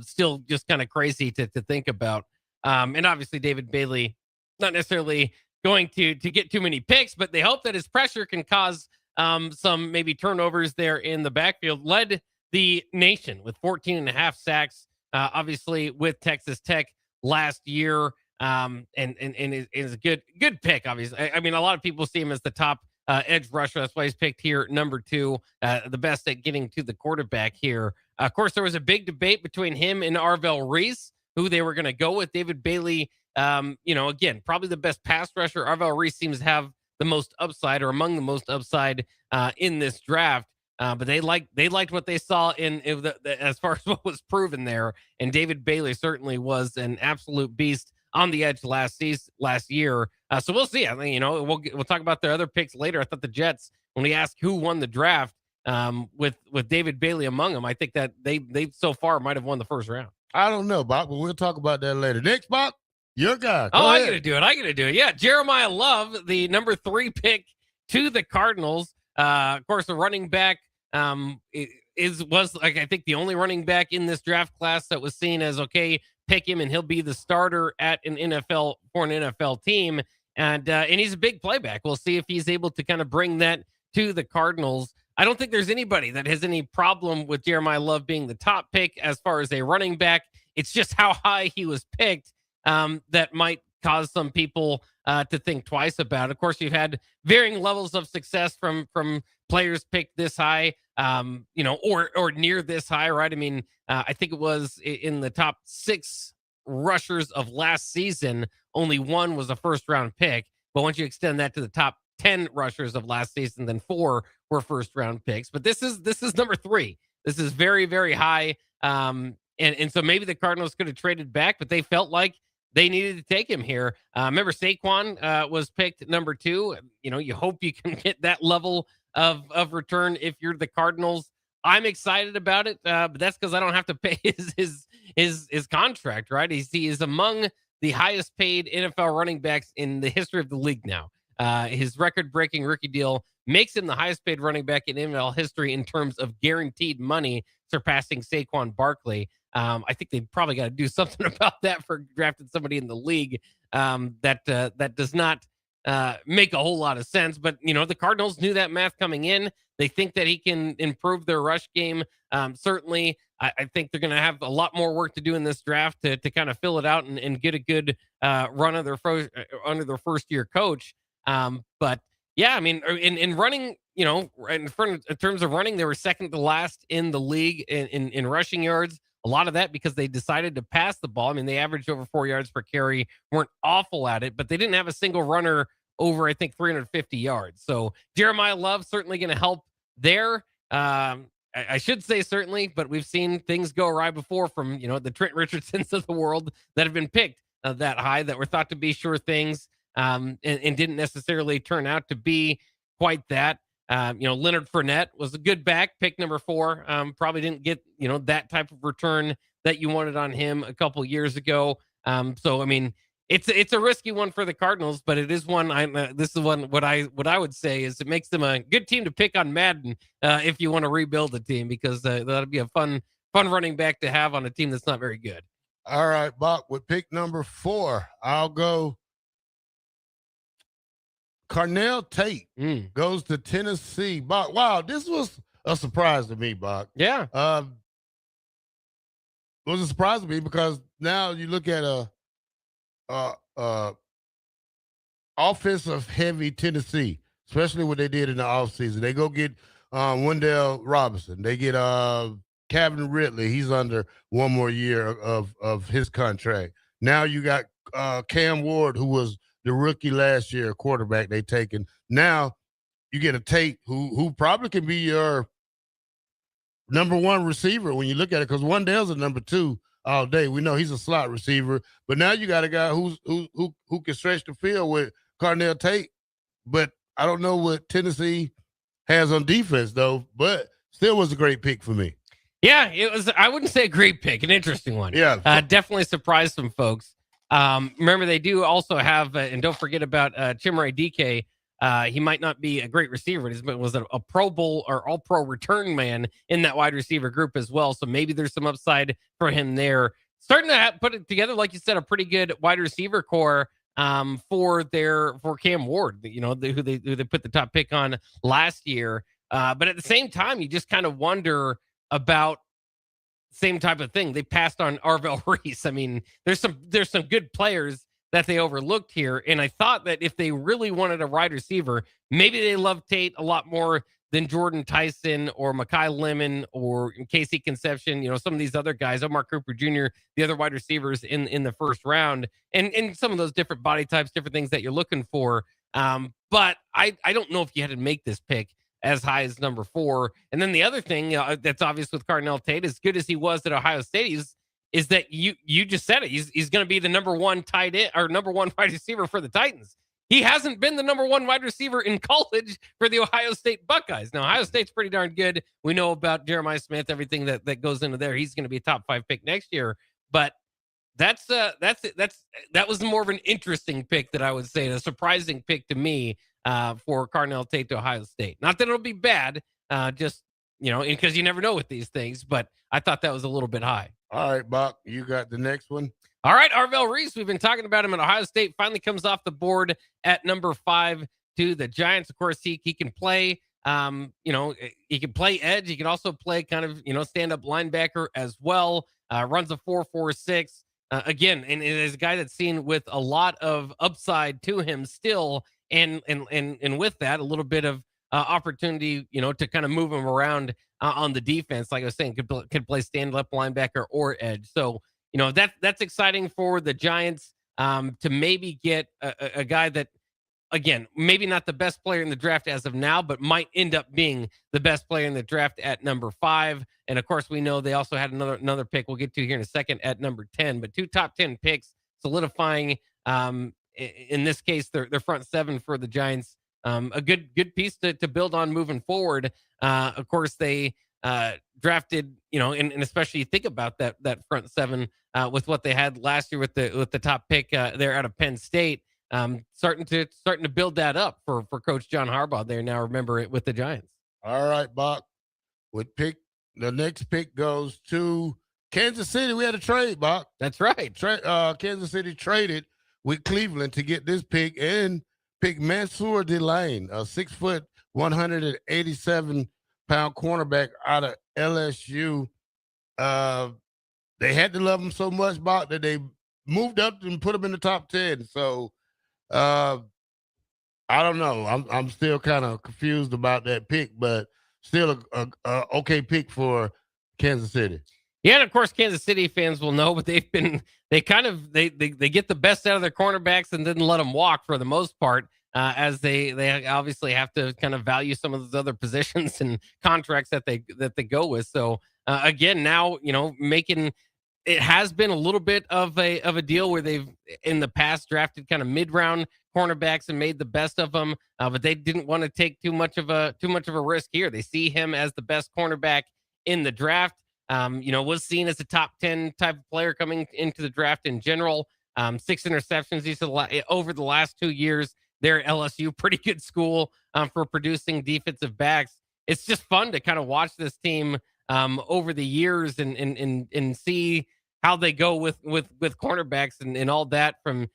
Still just kind of crazy to think about. And obviously, David Bailey, not necessarily going to get too many picks, but they hope that his pressure can cause some maybe turnovers there in the backfield. Led the nation with 14.5 sacks, obviously with Texas Tech last year, and is a good pick. Obviously, I mean, a lot of people see him as the top edge rusher. That's why he's picked here number 2, the best at getting to the quarterback here. Of course, there was a big debate between him and Arvell Reese, who they were going to go with. David Bailey, again, probably the best pass rusher. Arvell Reese seems to have the most upside, or among the most upside in this draft. But they liked what they saw in as far as what was proven there. And David Bailey certainly was an absolute beast on the edge last year. So we'll see. I mean, we'll talk about their other picks later. I thought the Jets, when we asked who won the draft, with David Bailey among them, I think that they so far might have won the first round. I don't know, Bob, but we'll talk about that later. Next, Bob, your guy. I got to do it. Yeah, Jeremiah Love, the number 3 pick to the Cardinals. Of course, the running back was like, I think, the only running back in this draft class that was seen as, okay, pick him and he'll be the starter at an NFL team. And he's a big playback. We'll see if he's able to kind of bring that to the Cardinals. I don't think there's anybody that has any problem with Jeremiah Love being the top pick as far as a running back. It's just how high he was picked that might cause some people to think twice about. Of course, you've had varying levels of success from players picked this high, or near this high, right? I mean, I think it was in the top 6 rushers of last season, only 1 was a first-round pick. But once you extend that to the top 10 rushers of last season, then 4 were first-round picks. But this is number 3. This is very, very high. And so maybe the Cardinals could have traded back, but they felt like they needed to take him here. Remember, Saquon was picked number 2. You hope you can get that level of return if you're the Cardinals. I'm excited about it, but that's because I don't have to pay his contract, right? He is among the highest paid NFL running backs in the history of the league now. His record-breaking rookie deal makes him the highest paid running back in NFL history in terms of guaranteed money, surpassing Saquon Barkley. I think they probably got to do something about that for drafting somebody in the league that does not make a whole lot of sense. But, the Cardinals knew that math coming in. They think that he can improve their rush game. Certainly, I think they're going to have a lot more work to do in this draft to kind of fill it out and get a good run of under their first-year coach. But, yeah, I mean, in running, in terms of running, they were second to last in the league in rushing yards. A lot of that because they decided to pass the ball. I mean, they averaged over 4 yards per carry, weren't awful at it, but they didn't have a single runner over, I think, 350 yards. So Jeremiah Love certainly going to help there. I should say certainly, but we've seen things go awry before from, the Trent Richardsons of the world that have been picked that high, that were thought to be sure things and didn't necessarily turn out to be quite that. Leonard Fournette was a good back, pick number 4. Probably didn't get, that type of return that you wanted on him a couple years ago. So, I mean, it's a risky one for the Cardinals, but it is one. This is one. What I would say is it makes them a good team to pick on Madden if you want to rebuild the team, because that'll be a fun running back to have on a team that's not very good. All right, Bock, with pick number 4, I'll go. Carnell Tate goes to Tennessee. Bock, wow, this was a surprise to me, Bock. Yeah. It was a surprise to me because now you look at a offensive heavy Tennessee, especially what they did in the offseason. They go get Wendell Robinson. They get Calvin Ridley. He's under one more year of his contract. Now you got Cam Ward, who was the rookie last year, quarterback they taken. Now you get a Tate who probably can be your number one receiver when you look at it, because Wendell's a number two all day. We know he's a slot receiver, but now you got a guy who can stretch the field with Carnell Tate. But I don't know what Tennessee has on defense, though, but still was a great pick for me. Yeah, it was. I wouldn't say a great pick, an interesting one. Yeah. Definitely surprised some folks. Remember, they do also have, and don't forget about Chimere DK. He might not be a great receiver, but was a Pro Bowl or All-Pro return man in that wide receiver group as well. So maybe there's some upside for him there. Starting to put it together, like you said, a pretty good wide receiver core for Cam Ward, who they put the top pick on last year. But at the same time, you just kind of wonder about same type of thing. They passed on Arvell Reese. I mean, there's some good players that they overlooked here. And I thought that if they really wanted a wide receiver, maybe they love Tate a lot more than Jordan Tyson or Mekhi Lemon or Casey Conception, some of these other guys, Omar Cooper Jr., the other wide receivers in the first round, and some of those different body types, different things that you're looking for. But I don't know if you had to make this pick as high as number 4. And then the other thing that's obvious with Carnell Tate, as good as he was at Ohio State, is that you just said it. He's going to be the number 1 tight end or number 1 wide receiver for the Titans. He hasn't been the number 1 wide receiver in college for the Ohio State Buckeyes. Now, Ohio State's pretty darn good. We know about Jeremiah Smith, everything that goes into there. He's going to be a top 5 pick next year. But that was more of an interesting pick that I would say, a surprising pick to me for Carnell Tate to Ohio State. Not that it'll be bad, just because you never know with these things. But I thought that was a little bit high. All right, Bock, you got the next one. All right, Arvell Reese, we've been talking about him at Ohio State, finally comes off the board at number 5 to the Giants. Of course, he can play, he can play edge. He can also play kind of, stand-up linebacker as well. Runs a 4.46. Again, and it is a guy that's seen with a lot of upside to him still, and with that, a little bit of opportunity, to kind of move him around on the defense. Like I was saying, could play stand-up linebacker or edge. So, that's exciting for the Giants to maybe get a guy that, again, maybe not the best player in the draft as of now, but might end up being the best player in the draft at number 5. And of course, we know they also had another pick we'll get to here in a second at number 10, but 2 top 10 picks, solidifying, in this case, their front 7 for the Giants. A good piece to build on moving forward. Of course, they drafted, and especially you think about that front 7 with what they had last year with the top pick there out of Penn State. Starting to build that up for Coach John Harbaugh there now. Remember it with the Giants. All right, Bock. The next pick goes to Kansas City. We had a trade, Bock. That's right. Kansas City traded with Cleveland to get this pick and pick Mansour Delane, a 6 foot, 187-pound cornerback out of LSU. They had to love him so much, Bock, that they moved up and put him in the top 10. So I don't know. I'm still kind of confused about that pick, but still a okay pick for Kansas City. Yeah, and of course, Kansas City fans will know, but they get the best out of their cornerbacks and didn't let them walk for the most part, as they obviously have to kind of value some of those other positions and contracts that they go with. So again, now making it has been a little bit of a deal where they've in the past drafted kind of mid-round cornerbacks and made the best of them, but they didn't want to take too much of a risk here. They see him as the best cornerback in the draft. Was seen as a top 10 type of player coming into the draft in general. 6 interceptions over the last 2 years. They're at LSU, pretty good school for producing defensive backs. It's just fun to kind of watch this team over the years and see how they go with cornerbacks and all that from,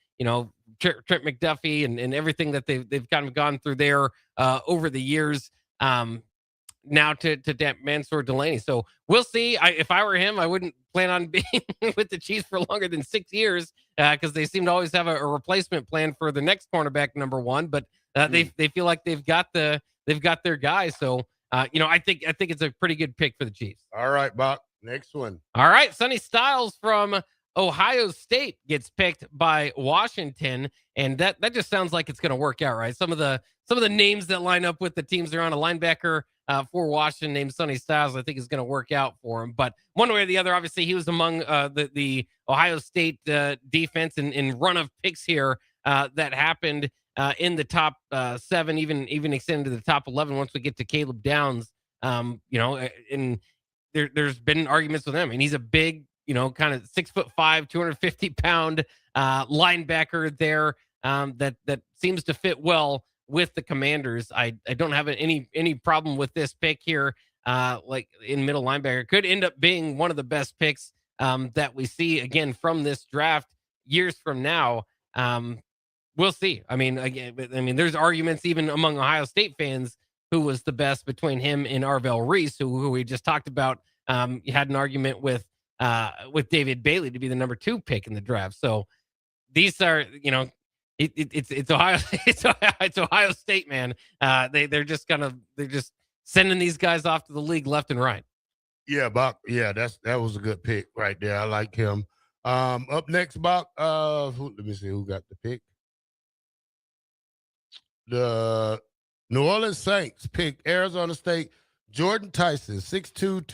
Trent McDuffie and everything that they've kind of gone through there over the years. now to Mansour Delaney. So we'll see. If I were him, I wouldn't plan on being with the Chiefs for longer than 6 years because they seem to always have a replacement plan for the next cornerback, number one. But they feel like they've got their guy. So I think it's a pretty good pick for the Chiefs. All right, Bock. Next one. All right, Sonny Styles from Ohio State gets picked by Washington, and that just sounds like it's going to work out, right? Some of the names that line up with the teams they're on, a linebacker for Washington named Sonny Styles, I think is going to work out for him. But one way or the other, obviously, he was among the Ohio State defense and run of picks here that happened in the top 7, even extended to the top 11 once we get to Caleb Downs. And there's been arguments with him, and he's a big, kind of 6'5", 250-pound linebacker there that seems to fit well with the Commanders. I don't have any problem with this pick here. Like in middle linebacker, could end up being one of the best picks that we see again from this draft years from now. We'll see. I mean, there's arguments even among Ohio State fans who was the best between him and Arvell Reese, who we just talked about. You had an argument with David Bailey to be the number 2 pick in the draft. So these are, it's Ohio, it's Ohio State, man. They're just sending these guys off to the league left and right. Yeah, Bock. Yeah, that was a good pick right there. I like him. Up next, Bock. Let me see who got the pick. The New Orleans Saints picked Arizona State Jordan Tyson, 6'2",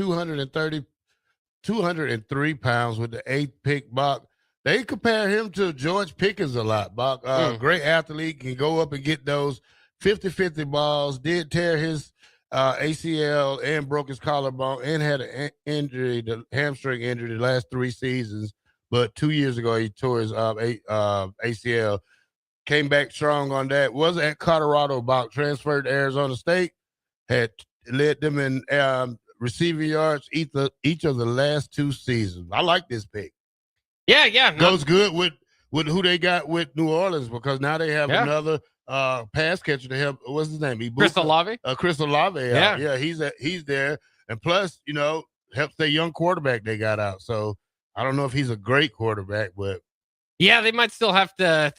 203 pounds with the 8th pick, Bock. They compare him to George Pickens a lot, Bock. Great athlete, can go up and get those 50-50 balls, did tear his ACL and broke his collarbone and had an injury, the hamstring injury the last 3 seasons. But 2 years ago, he tore his ACL. Came back strong on that. Was at Colorado, Bock. Transferred to Arizona State. Had led them in receiving yards each of the last 2 seasons. I like this pick. Yeah. Goes good with who they got with New Orleans because now they have another pass catcher to help. What's his name? Chris Olave. Chris Olave. Yeah. He's there, and plus, helps their young quarterback they got out. So I don't know if he's a great quarterback, but yeah, they might still have to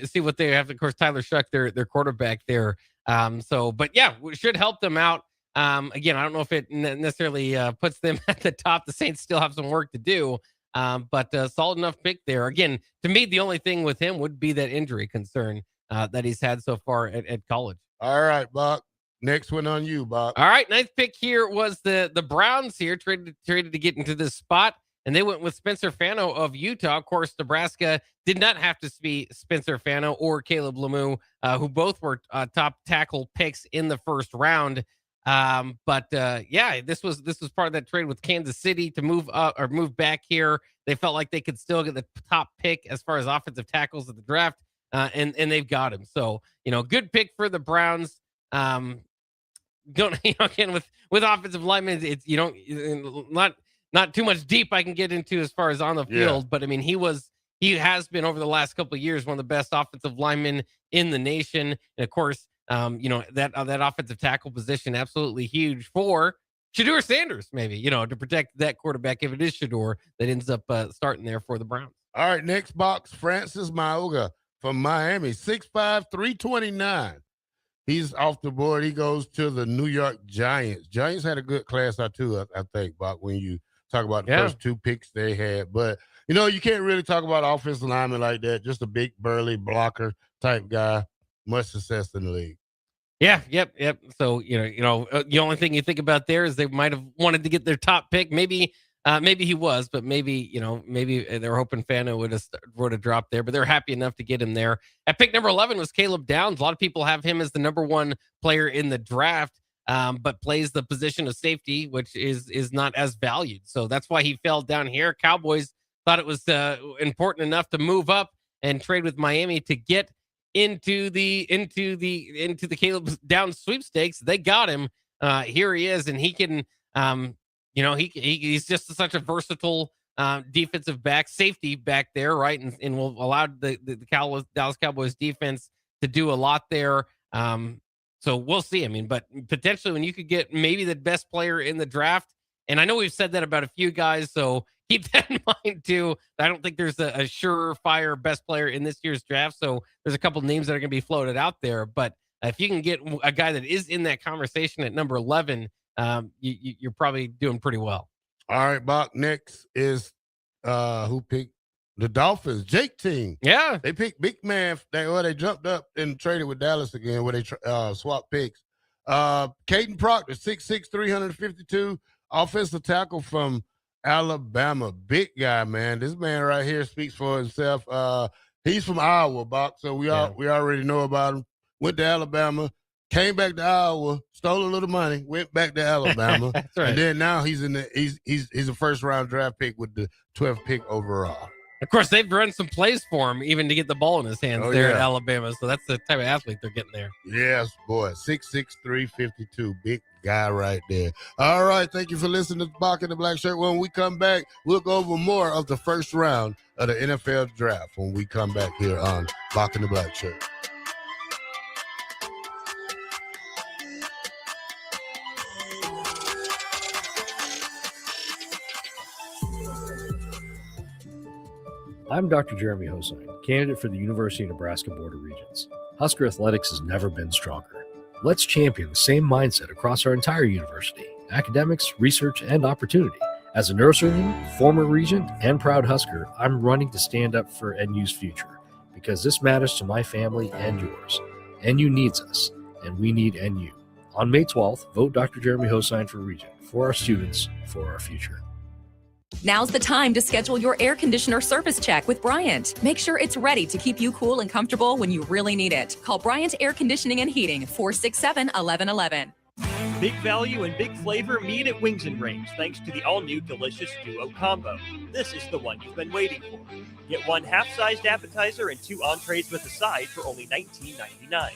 see what they have. Of course, Tyler Shuck, their quarterback there. But yeah, it should help them out. Again, I don't know if it necessarily puts them at the top. The Saints still have some work to do. But solid enough pick there. Again, to me, the only thing with him would be that injury concern that he's had so far at college. All right, Bock. Next one on you, Bock. All right, 9th pick here was the Browns here, traded to get into this spot, and they went with Spencer Fano of Utah. Of course, Nebraska did not have to be Spencer Fano or Caleb Lemieux, who both were top tackle picks in the first round. But this was part of that trade with Kansas City to move up or move back here. They felt like they could still get the top pick as far as offensive tackles at the draft, and they've got him. So good pick for the Browns. Again with offensive linemen, it's not too much deep I can get into as far as on the field, but I mean he has been over the last couple of years one of the best offensive linemen in the nation, and of course. That offensive tackle position absolutely huge for Shedeur Sanders, maybe, to protect that quarterback if it is Shedeur that ends up starting there for the Browns. All right, next box, Francis Mauga from Miami, 6'5", 329. He's off the board. He goes to the New York Giants. Giants had a good class, I think, Bob, when you talk about the first 2 picks they had. But, you can't really talk about offensive linemen like that. Just a big, burly blocker type guy. Much success in the league. Yeah, yep. So, the only thing you think about there is they might have wanted to get their top pick. Maybe he was, but maybe they were hoping Fano would have dropped there, but they're happy enough to get him there. At pick number 11 was Caleb Downs. A lot of people have him as the number 1 player in the draft, but plays the position of safety, which is not as valued. So that's why he fell down here. Cowboys thought it was important enough to move up and trade with Miami to get into the Caleb Downs sweepstakes. They got him. Here he is, and he can he's just such a versatile defensive back, safety back there, right? And will allow the Dallas Cowboys defense to do a lot there. So we'll see. I mean, but potentially when you could get maybe the best player in the draft, and I know we've said that about a few guys, so keep that in mind too. I don't think there's a surefire best player in this year's draft. So there's a couple names that are going to be floated out there. But if you can get a guy that is in that conversation at number 11, you're probably doing pretty well. All right, Bock. Next is who picked the Dolphins? Jake team. Yeah, they picked big man. They jumped up and traded with Dallas again, where they swapped picks. Caden Proctor, 6'6", 352, offensive tackle from Alabama. Big guy, man. This man right here speaks for himself. He's from Iowa, Bock, so we already know about him. Went to Alabama, came back to Iowa, stole a little money, went back to Alabama. That's right. And then now he's a first round draft pick with the 12th pick overall. Of course, they've run some plays for him, even to get the ball in his hands at Alabama. So that's the type of athlete they're getting there. Yes, boy. 6'6", 352. Big guy right there. All right. Thank you for listening to Bock and the Black Shirt. When we come back, we'll go over more of the first round of the NFL draft when we come back here on Bock and the Black Shirt. I'm Dr. Jeremy Hosine, candidate for the University of Nebraska Board of Regents. Husker athletics has never been stronger. Let's champion the same mindset across our entire university: academics, research, and opportunity. As a neurosurgeon, former regent, and proud Husker, I'm running to stand up for NU's future, because this matters to my family and yours. NU needs us, and we need NU. On May 12th, vote Dr. Jeremy Hosine for regent, for our students, for our future. Now's the time to schedule your air conditioner service check with Bryant. Make sure it's ready to keep you cool and comfortable when you really need it. Call Bryant Air Conditioning and Heating, 467-1111. Big value and big flavor meet at Wings and Rings, thanks to the all-new delicious Duo Combo. This is the one you've been waiting for. Get one half-sized appetizer and 2 entrees with a side for only $19.99.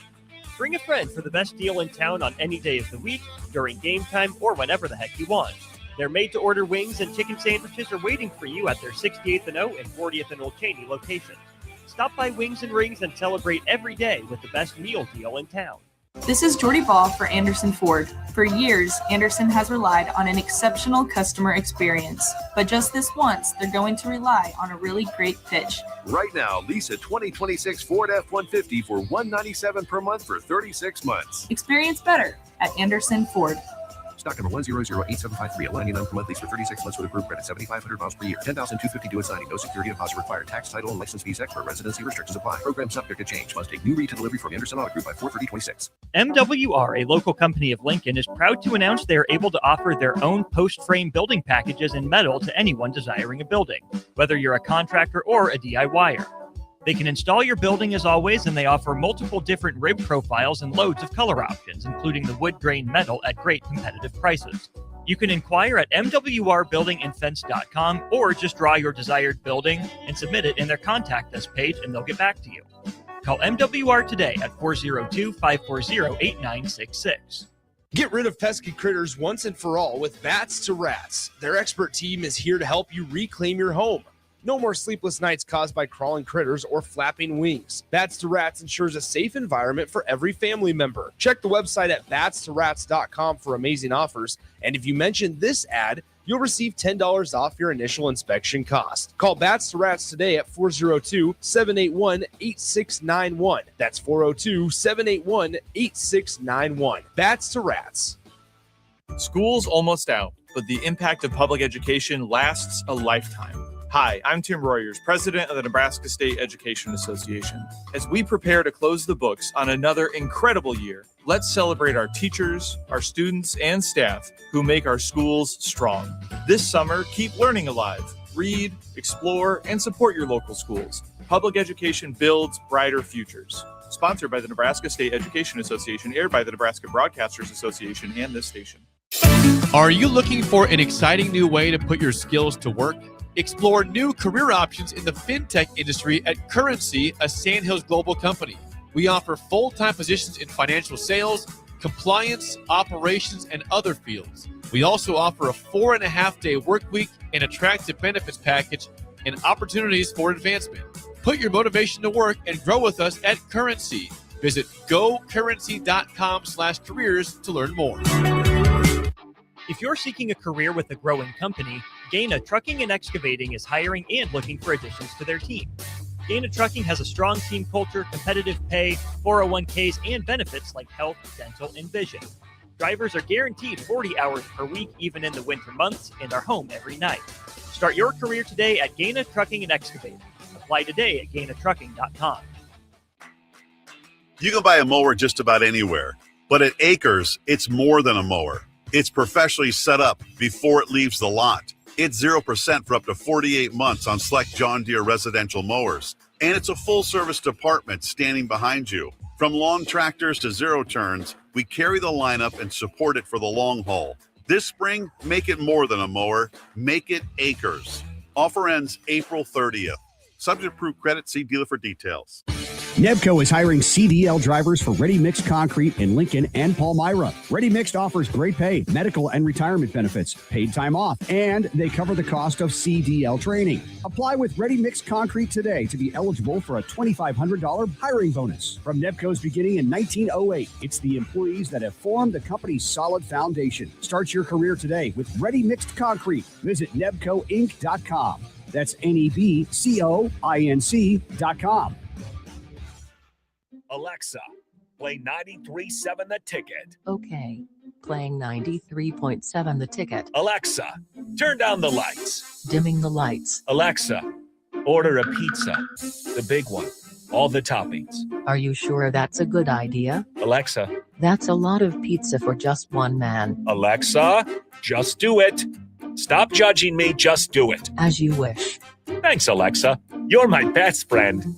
Bring a friend for the best deal in town on any day of the week, during game time, or whenever the heck you want. Their made-to-order wings and chicken sandwiches are waiting for you at their 68th and O and 40th and Old Cheney locations. Stop by Wings and Rings and celebrate every day with the best meal deal in town. This is Jordy Ball for Anderson Ford. For years, Anderson has relied on an exceptional customer experience. But just this once, they're going to rely on a really great pitch. Right now, lease a 2026 Ford F-150 for $197 per month for 36 months. Experience better at Anderson Ford. Stock number 1008753, $199 per month, lease for 36 months with approved credit, 7,500 miles per year, $10,250 due at signing. No security deposit required. Tax, title, and license fees extra. Residency restrictions apply. Program subject to change. Must take new retail delivery from Anderson Auto Group by 4/30/26. MWR, a local company of Lincoln, is proud to announce they are able to offer their own post-frame building packages in metal to anyone desiring a building, whether you're a contractor or a DIYer. They can install your building as always, and they offer multiple different rib profiles and loads of color options, including the wood grain metal at great competitive prices. You can inquire at mwrbuildingandfence.com or just draw your desired building and submit it in their contact us page, and they'll get back to you. Call MWR today at 402-540-8966. Get rid of pesky critters once and for all with Bats to Rats. Their expert team is here to help you reclaim your home. No more sleepless nights caused by crawling critters or flapping wings. Bats to Rats ensures a safe environment for every family member. Check the website at batstorats.com for amazing offers. And if you mention this ad, you'll receive $10 off your initial inspection cost. Call Bats to Rats today at 402-781-8691. That's 402-781-8691. Bats to Rats. School's almost out, but the impact of public education lasts a lifetime. Hi, I'm Tim Royers, president of the Nebraska State Education Association. As we prepare to close the books on another incredible year, let's celebrate our teachers, our students, and staff who make our schools strong. This summer, keep learning alive. Read, explore, and support your local schools. Public education builds brighter futures. Sponsored by the Nebraska State Education Association, aired by the Nebraska Broadcasters Association and this station. Are you looking for an exciting new way to put your skills to work? Explore new career options in the fintech industry at Currency, a Sandhills global company. We offer full-time positions in financial sales, compliance, operations, and other fields. We also offer a 4.5-day work week, an attractive benefits package, and opportunities for advancement. Put your motivation to work and grow with us at Currency. Visit gocurrency.com/careers to learn more. If you're seeking a career with a growing company, Gaina Trucking and Excavating is hiring and looking for additions to their team. Gaina Trucking has a strong team culture, competitive pay, 401ks, and benefits like health, dental, and vision. Drivers are guaranteed 40 hours per week, even in the winter months, and are home every night. Start your career today at Gaina Trucking and Excavating. Apply today at gainatrucking.com. You can buy a mower just about anywhere, but at Acres, it's more than a mower. It's professionally set up before it leaves the lot. It's 0% for up to 48 months on select John Deere residential mowers. And it's a full-service department standing behind you. From lawn tractors to zero turns, we carry the lineup and support it for the long haul. This spring, make it more than a mower. Make it Acres. Offer ends April 30th. Subject to approved credit. See dealer for details. Nebco is hiring CDL drivers for Ready Mixed Concrete in Lincoln and Palmyra. Ready Mixed offers great pay, medical and retirement benefits, paid time off, and they cover the cost of CDL training. Apply with Ready Mixed Concrete today to be eligible for a $2,500 hiring bonus. From Nebco's beginning in 1908, it's the employees that have formed the company's solid foundation. Start your career today with Ready Mixed Concrete. Visit nebcoinc.com. That's NEBCOINC.com. Alexa, play 93.7 The Ticket. Okay, playing 93.7 The Ticket. Alexa, turn down the lights. Dimming the lights. Alexa, order a pizza. The big one. All the toppings. Are you sure that's a good idea? Alexa. That's a lot of pizza for just one man. Alexa, just do it. Stop judging me, just do it. As you wish. Thanks, Alexa. You're my best friend.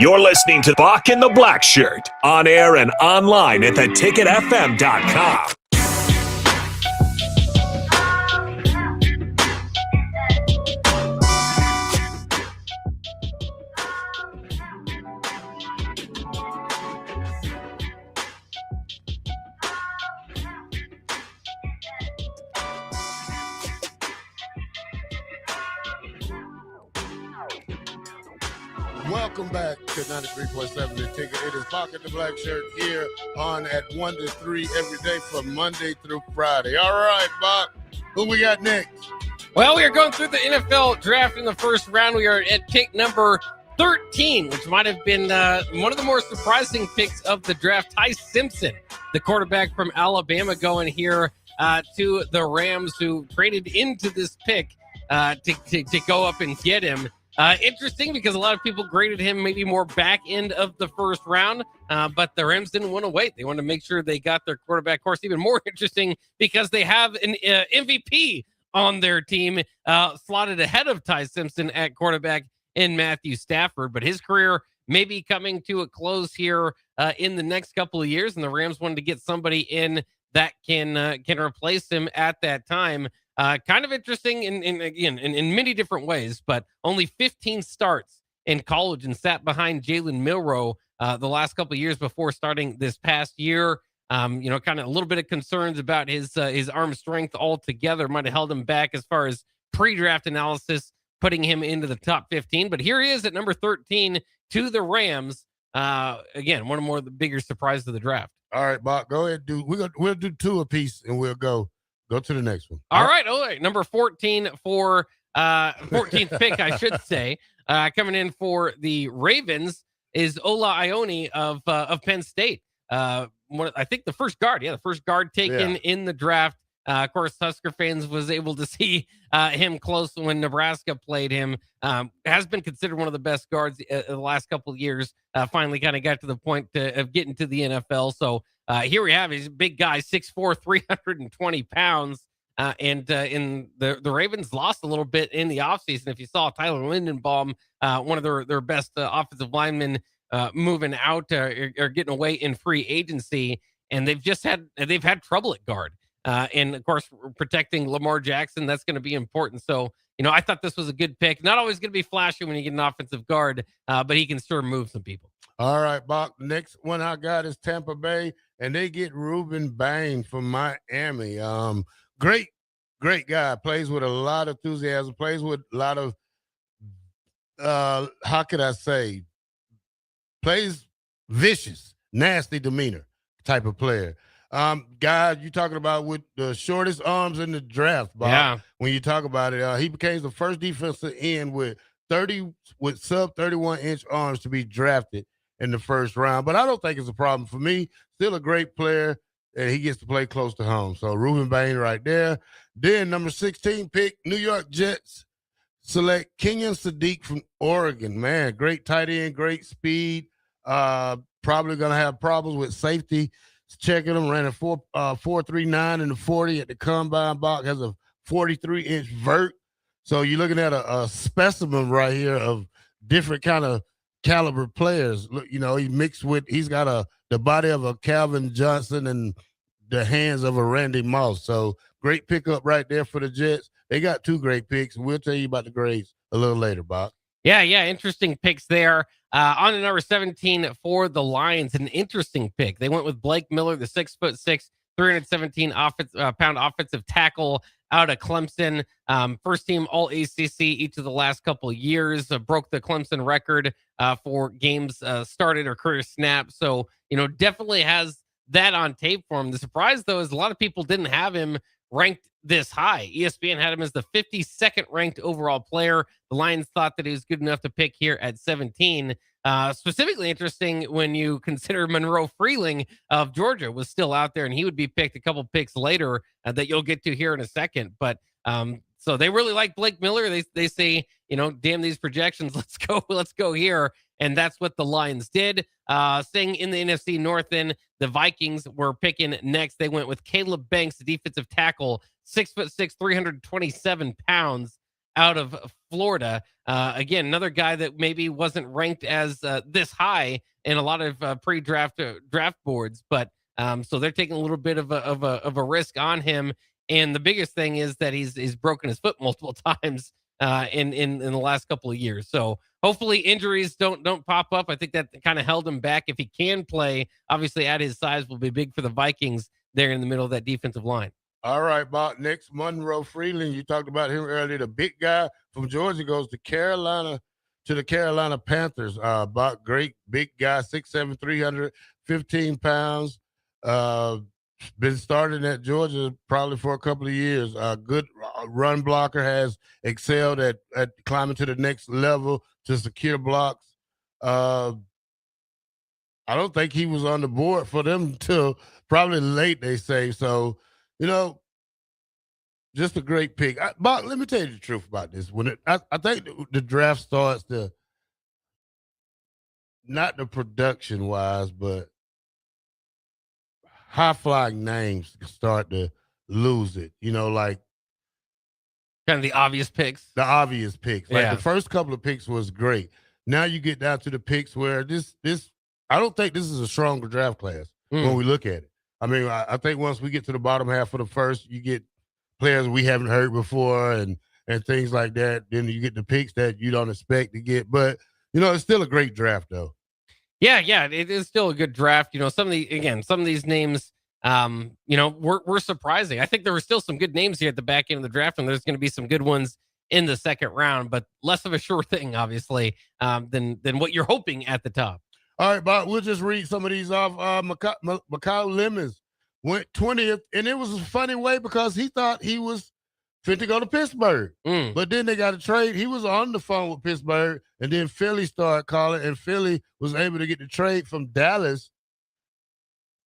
You're listening to Bock and the Blackshirt, on air and online at theticketfm.com. Welcome back to 93.7 The Ticket. It is Bock and the Blackshirt here on at 1 to 3 every day from Monday through Friday. All right, Bock, who we got next? Well, we are going through the NFL draft in the first round. We are at pick number 13, which might have been one of the more surprising picks of the draft. Ty Simpson, the quarterback from Alabama, going here to the Rams, who traded into this pick to go up and get him. Interesting because a lot of people graded him maybe more back end of the first round, but the Rams didn't want to wait. They wanted to make sure they got their quarterback. Of course, even more interesting because they have an MVP on their team slotted ahead of Ty Simpson at quarterback in Matthew Stafford. But his career may be coming to a close here in the next couple of years, and the Rams wanted to get somebody in that can replace him at that time. Kind of interesting in many different ways, but only 15 starts in college and sat behind Jalen Milroe the last couple of years before starting this past year. Kind of a little bit of concerns about his arm strength altogether might have held him back as far as pre-draft analysis, putting him into the top 15. But here he is at number 13 to the Rams. Again, one of more of the bigger surprises of the draft. All right, Bob, go ahead. We'll do two apiece, and we'll go to the next one. All right. Number 14 for 14th pick, I should say, coming in for the Ravens is Ola Ione of Penn State. I think the first guard taken in the draft. Of course, Husker fans was able to see him close when Nebraska played him. Has been considered one of the best guards the last couple of years. Finally kind of got to the point of getting to the NFL. So here we have, he's a big guy, 6'4", 320 pounds. And the Ravens lost a little bit in the offseason. If you saw Tyler Lindenbaum, one of their best offensive linemen moving out or getting away in free agency, and they've had trouble at guard. And of course, protecting Lamar Jackson, that's going to be important. So, I thought this was a good pick. Not always going to be flashy when you get an offensive guard, but he can sure move some people. All right, Bob. Next one I got is Tampa Bay, and they get Ruben Bain from Miami. Great guy. Plays with a lot of enthusiasm. Plays with a lot of, how could I say, plays vicious, nasty demeanor type of player. Guy, you talking about with the shortest arms in the draft, Bob. Yeah. When you talk about it, he became the first defensive end with sub 31-inch arms to be drafted in the first round. But I don't think it's a problem for me. Still a great player, and he gets to play close to home. So Reuben Bain right there. Then number 16 pick, New York Jets select Kenyon Sadiq from Oregon. Man, great tight end, great speed. Probably going to have problems with safety. Checking him, ran a 4.39 in the 40 at the combine. Bock has a 43-inch vert. So you're looking at a specimen right here of different kind of caliber players. Look, he's got the body of a Calvin Johnson and the hands of a Randy Moss. So great pickup right there for the Jets. They got 2 great picks. We'll tell you about the grades a little later, Bob. Yeah, interesting picks there. On to number 17 for the Lions, an interesting pick. They went with Blake Miller, the 6'6", 317 pound offensive tackle out of Clemson. First team All ACC each of the last couple of years. Broke the Clemson record for games started or career snaps. So, definitely has that on tape for him. The surprise, though, is a lot of people didn't have him ranked this high. ESPN had him as the 52nd ranked overall player. The Lions thought that he was good enough to pick here at 17. Specifically interesting when you consider Monroe Freeling of Georgia was still out there, and he would be picked a couple picks later that you'll get to here in a second. But so they really like Blake Miller. They say, damn these projections, let's go here. And that's what the Lions did. Staying in the NFC North, then the Vikings were picking next. They went with Caleb Banks, the defensive tackle, 6'6", 327 pounds out of Florida. Again, another guy that maybe wasn't ranked as this high in a lot of pre-draft draft boards, but so they're taking a little bit of a risk on him. And the biggest thing is that he's broken his foot multiple times in the last couple of years. So hopefully injuries don't pop up. I think that kind of held him back. If he can play, obviously at his size will be big for the Vikings there in the middle of that defensive line. All right, Bob. Next, Monroe Freeling. You talked about him earlier. The big guy from Georgia goes to the Carolina Panthers. Bob, great big guy, 6'7", 315 pounds. Been starting at Georgia probably for a couple of years. Good run blocker, has excelled at climbing to the next level to secure blocks. I don't think he was on the board for them until probably late, they say. So, just a great pick. Bob, let me tell you the truth about this. I think the draft starts not the production-wise, but high-flying names start to lose it. Like kind of the obvious picks. The obvious picks. Like the first couple of picks was great. Now you get down to the picks where this I don't think this is a stronger draft class when we look at it. I mean, I think once we get to the bottom half of the first, you get players we haven't heard before and things like that. Then you get the picks that you don't expect to get. But, it's still a great draft, though. Yeah, it is still a good draft. Some of these names, were surprising. I think there were still some good names here at the back end of the draft, and there's going to be some good ones in the second round, but less of a sure thing, obviously, than what you're hoping at the top. All right, Bob, we'll just read some of these off. Mikal Lemons went 20th, and it was a funny way because he thought he was fit to go to Pittsburgh. But then they got a trade. He was on the phone with Pittsburgh, and then Philly started calling, and Philly was able to get the trade from Dallas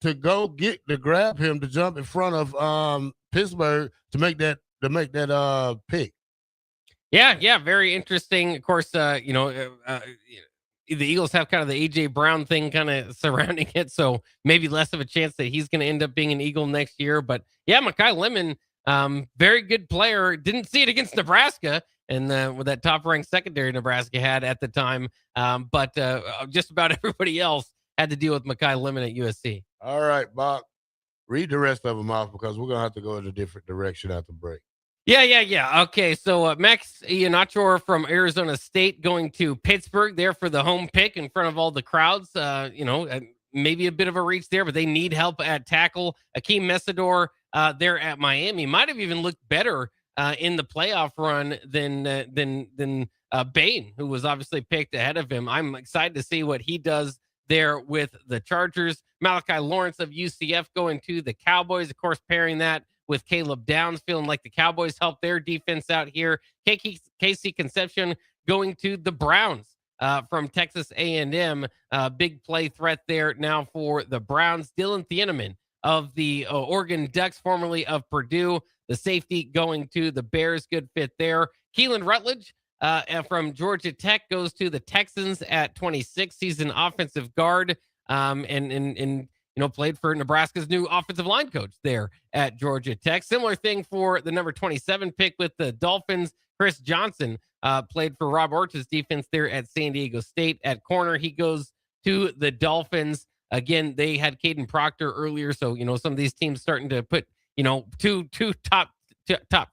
to grab him to jump in front of Pittsburgh to make that pick. Yeah, very interesting. Of course, the Eagles have kind of the A.J. Brown thing kind of surrounding it, so maybe less of a chance that he's going to end up being an Eagle next year. But yeah, Mikal Lemon, very good player. Didn't see it against Nebraska, and with that top-ranked secondary Nebraska had at the time. But just about everybody else had to deal with Mikal Lemon at USC. All right, Bob, read the rest of them off because we're going to have to go in a different direction after break. Yeah. Okay, so Max Iheanacho from Arizona State going to Pittsburgh there for the home pick in front of all the crowds. Maybe a bit of a reach there, but they need help at tackle. Akeem Mesidor there at Miami might have even looked better in the playoff run than Bain, who was obviously picked ahead of him. I'm excited to see what he does there with the Chargers. Malachi Lawrence of UCF going to the Cowboys, of course, pairing that with Caleb Downs, feeling like the Cowboys helped their defense out here. Casey Concepcion going to the Browns from Texas A&M. Big play threat there now for the Browns. Dylan Thieneman of the Oregon Ducks, formerly of Purdue, the safety going to the Bears. Good fit there. Keelan Rutledge from Georgia Tech goes to the Texans at 26. He's an offensive guard and played for Nebraska's new offensive line coach there at Georgia Tech. Similar thing for the number 27 pick with the Dolphins. Chris Johnson played for Rob Orch's defense there at San Diego State. At corner, he goes to the Dolphins. Again, they had Caden Proctor earlier, so some of these teams starting to put two top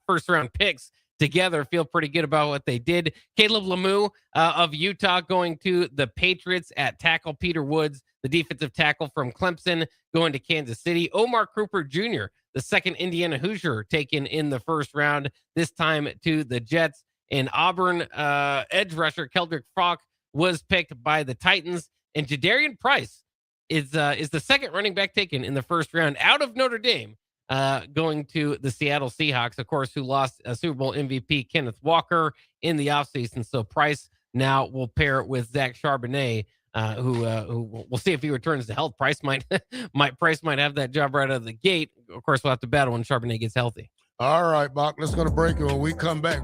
first round picks together. Feel pretty good about what they did. Caleb Lemieux of Utah going to the Patriots. At tackle, Peter Woods, the defensive tackle from Clemson, going to Kansas City. Omar Cooper Jr., the second Indiana Hoosier, taken in the first round, this time to the Jets. And Auburn edge rusher Keldrick Falk was picked by the Titans. And Jadarian Price is the second running back taken in the first round out of Notre Dame, going to the Seattle Seahawks, of course, who lost a Super Bowl MVP Kenneth Walker in the offseason. So Price now will pair with Zach Charbonnet, who we'll see if he returns to health. Price might have that job right out of the gate. Of course, we'll have to battle when Charbonnet gets healthy. All right, Bock, let's go to break, and when we come back,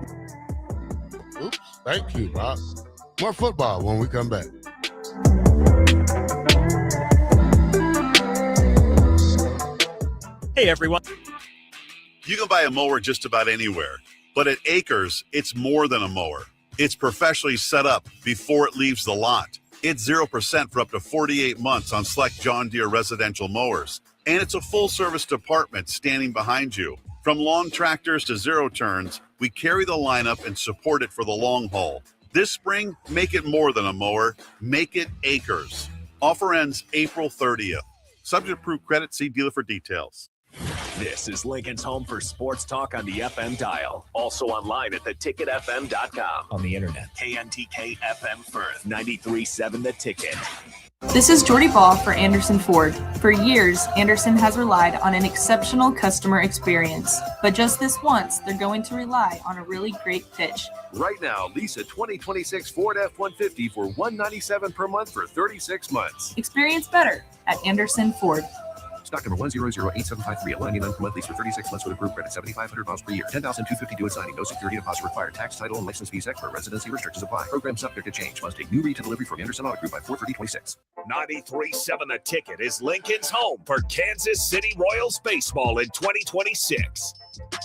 oops, thank you, Bock. More football when we come back. Hey, everyone. You can buy a mower just about anywhere, but at Acres, it's more than a mower. It's professionally set up before it leaves the lot. It's 0% for up to 48 months on select John Deere residential mowers. And it's a full-service department standing behind you. From lawn tractors to zero turns, we carry the lineup and support it for the long haul. This spring, make it more than a mower. Make it Acres. Offer ends April 30th. Subject to approved credit. See dealer for details. This is Lincoln's home for sports talk on the FM dial. Also online at theticketfm.com. On the internet. KNTK FM Firth, 93.7 The Ticket. This is Jordy Ball for Anderson Ford. For years, Anderson has relied on an exceptional customer experience. But just this once, they're going to rely on a really great pitch. Right now, lease a 2026 Ford F-150 for $197 per month for 36 months. Experience better at Anderson Ford. Stock number 1008753 at $199 per month, lease for 36 months with approved credit, 7,500 miles per year, 10,250 due at signing, no security deposit required, tax, title, and license fees extra, residency restrictions apply. Program subject to change. Must take new retail delivery from Anderson Auto Group by 4/30/26. 93.7 The Ticket is Lincoln's home for Kansas City Royals baseball in 2026.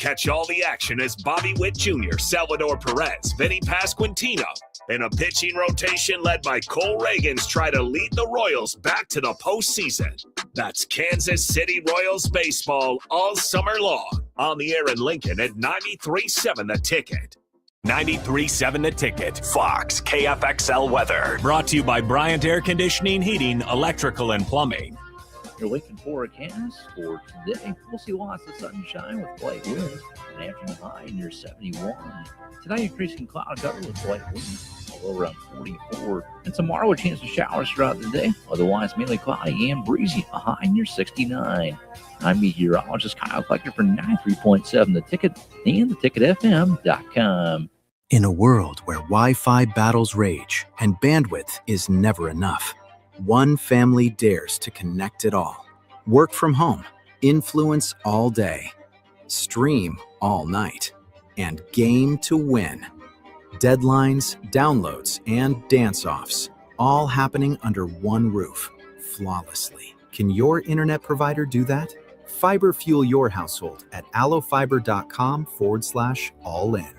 Catch all the action as Bobby Witt Jr., Salvador Perez, Vinny Pasquantino, and a pitching rotation led by Cole Reagans try to lead the Royals back to the postseason. That's Kansas City Royals baseball all summer long. On the air in Lincoln at 93.7 The Ticket. 93.7 The Ticket, Fox, KFXL weather. Brought to you by Bryant Air Conditioning, Heating, Electrical, and Plumbing. Your Lincoln forecast for today. We'll see lots of sunshine with light winds. An afternoon high near 71. Tonight, increasing cloud cover with light winds, all around 44. And tomorrow, a chance of showers throughout the day. Otherwise, mainly cloudy and breezy, a high near 69. I'm meteorologist Kyle Flecker for 93.7 The Ticket and theticketfm.com. In a world where Wi-Fi battles rage and bandwidth is never enough, one family dares to connect it all. Work from home, influence all day, stream all night, and game to win. Deadlines, downloads, and dance-offs, all happening under one roof, flawlessly. Can your internet provider do that? Fiber fuel your household at allofiber.com/all-in.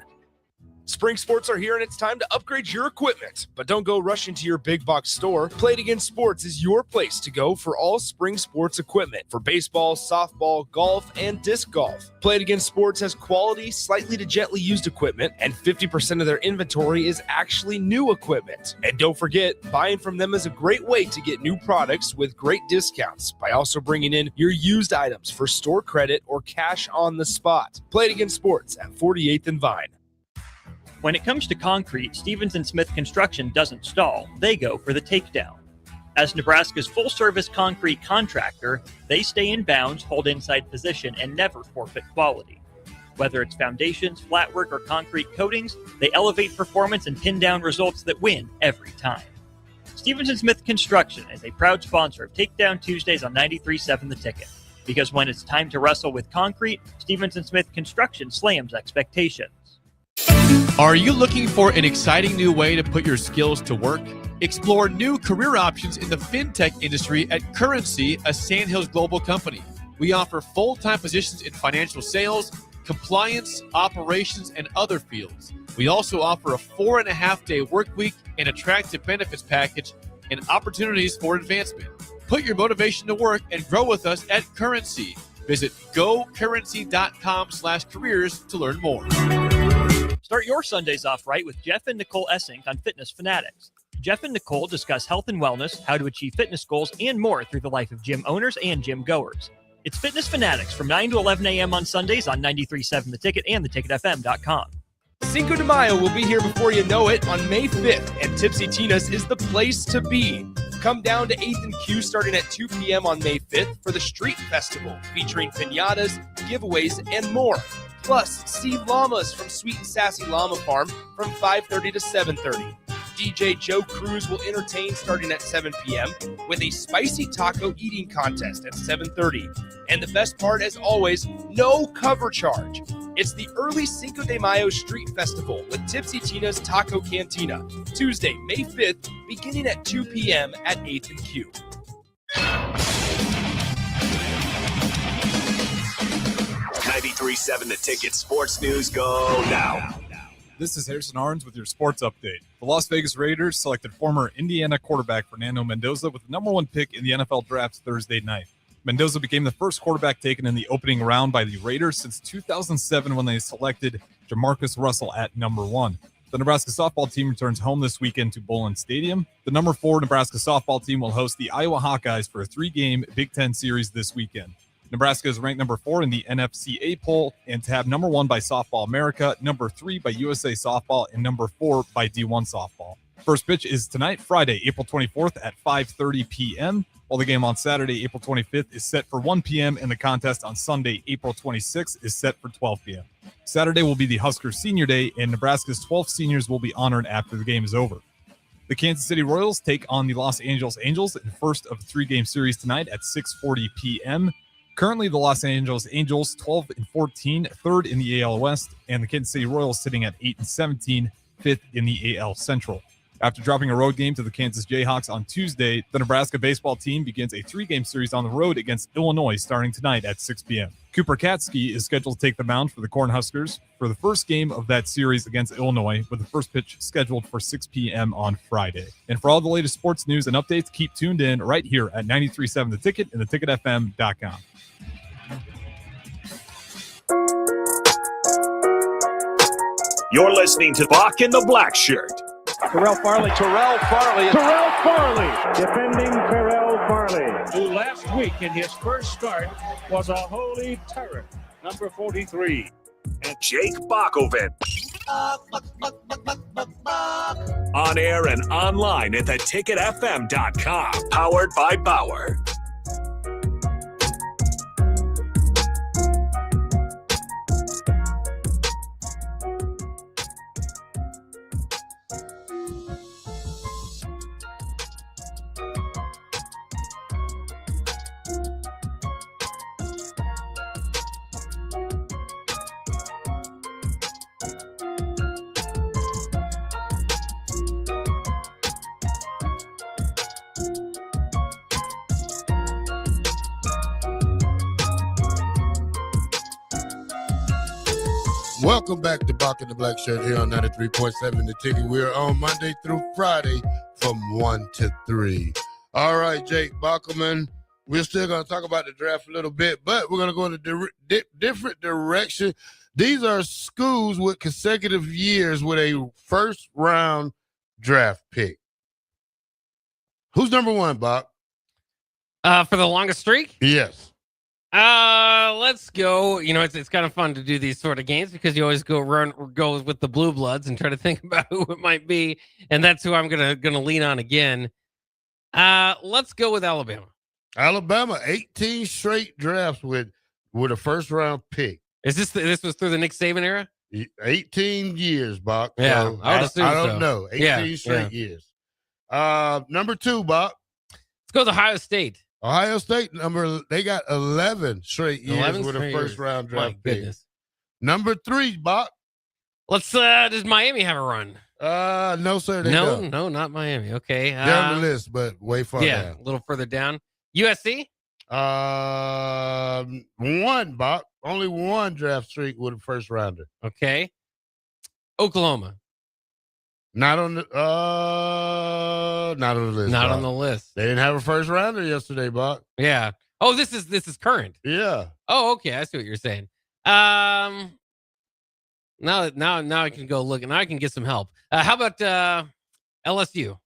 Spring sports are here and it's time to upgrade your equipment. But don't go rushing to your big box store. Play It Again Sports is your place to go for all spring sports equipment for baseball, softball, golf, and disc golf. Play It Again Sports has quality, slightly to gently used equipment, and 50% of their inventory is actually new equipment. And don't forget, buying from them is a great way to get new products with great discounts by also bringing in your used items for store credit or cash on the spot. Play It Again Sports at 48th and Vine. When it comes to concrete, Stevens & Smith Construction doesn't stall. They go for the takedown. As Nebraska's full-service concrete contractor, they stay in bounds, hold inside position, and never forfeit quality. Whether it's foundations, flatwork, or concrete coatings, they elevate performance and pin down results that win every time. Stevenson Smith Construction is a proud sponsor of Takedown Tuesdays on 93.7 The Ticket. Because when it's time to wrestle with concrete, Stevenson Smith Construction slams expectations. Are you looking for an exciting new way to put your skills to work? Explore new career options in the fintech industry at Currency, a Sandhills global company. We offer full-time positions in financial sales, compliance, operations, and other fields. We also offer a 4.5-day work week, an attractive benefits package, and opportunities for advancement. Put your motivation to work and grow with us at Currency. Visit gocurrency.com/careers to learn more. Start your Sundays off right with Jeff and Nicole Essink on Fitness Fanatics. Jeff and Nicole discuss health and wellness, how to achieve fitness goals, and more through the life of gym owners and gym goers. It's Fitness Fanatics from 9 to 11 a.m. on Sundays on 93.7 The Ticket and theticketfm.com. Cinco de Mayo will be here before you know it on May 5th, and Tipsy Tina's is the place to be. Come down to 8th and Q starting at 2 p.m. on May 5th for the Street Festival, featuring piñatas, giveaways, and more. Plus, see llamas from Sweet and Sassy Llama Farm from 5:30 to 7:30. DJ Joe Cruz will entertain starting at 7 p.m. with a spicy taco eating contest at 7:30. And the best part, as always, no cover charge. It's the early Cinco de Mayo Street Festival with Tipsy Tina's Taco Cantina, Tuesday, May 5th, beginning at 2 p.m. at 8th and Q. 93.7 The Ticket Sports News go now. This is Harrison Arns with your sports update. The Las Vegas Raiders selected former Indiana quarterback Fernando Mendoza with the number 1 pick in the NFL draft Thursday night. Mendoza became the first quarterback taken in the opening round by the Raiders since 2007 when they selected Jamarcus Russell at number 1. The Nebraska softball team returns home this weekend to Bowlin Stadium. The number 4 Nebraska softball team will host the Iowa Hawkeyes for a 3-game Big Ten series this weekend. Nebraska is ranked number 4 in the NFCA poll and tabbed number 1 by Softball America, number 3 by USA Softball, and number 4 by D1 Softball. First pitch is tonight, Friday, April 24th at 5:30 p.m., while the game on Saturday, April 25th is set for 1 p.m., and the contest on Sunday, April 26th is set for 12 p.m. Saturday will be the Huskers Senior Day, and Nebraska's 12 seniors will be honored after the game is over. The Kansas City Royals take on the Los Angeles Angels in first of a 3-game series tonight at 6:40 p.m. Currently, the Los Angeles Angels 12-14, third in the AL West, and the Kansas City Royals sitting at 8-17, fifth in the AL Central. After dropping a road game to the Kansas Jayhawks on Tuesday, the Nebraska baseball team begins a 3-game series on the road against Illinois starting tonight at 6 p.m. Cooper Katsky is scheduled to take the mound for the Cornhuskers for the first game of that series against Illinois, with the first pitch scheduled for 6 p.m. on Friday. And for all the latest sports news and updates, keep tuned in right here at 93.7 The Ticket and theticketfm.com. You're listening to Bock and the Blackshirt. Terrell Farley, defending Terrell Farley, who last week in his first start was a holy terror, number 43. And Jake Bockoven. On air and online at theticketfm.com. Powered by Bauer. Welcome back to Bock and the Blackshirt here on 93.7 The Ticket. We're on Monday through Friday from 1 to 3. All right, Jake Bockelman, we're still going to talk about the draft a little bit, but we're going to go in a different direction. These are schools with consecutive years with a first-round draft pick. Who's number 1, Bock? For the longest streak? Yes. Let's go. You know, it's kind of fun to do these sort of games because you always go with the blue bloods and try to think about who it might be, and that's who I'm gonna lean on again. Let's go with Alabama. Alabama, 18 straight drafts with a first round pick. Is this was through the Nick Saban era? 18 years, Buck. Yeah, So I would assume I don't so. know. 18 straight years. Number 2, Buck. Let's go with Ohio State. Ohio State they got 11 straight years with a first round draft pick. Goodness. Number 3, Buck. Let's does Miami have a run? No, sir. They don't. No, not Miami. Okay. They're on the list, but way far down. A little further down. USC? 1, Buck. Only 1 draft streak with a first rounder. Okay. Oklahoma. Not on the list. Not Buck. on the list. They didn't have a first rounder yesterday, Buck. Yeah. Oh, this is current. Yeah. Oh, okay. I see what you're saying. Now I can go look and I can get some help. How about LSU?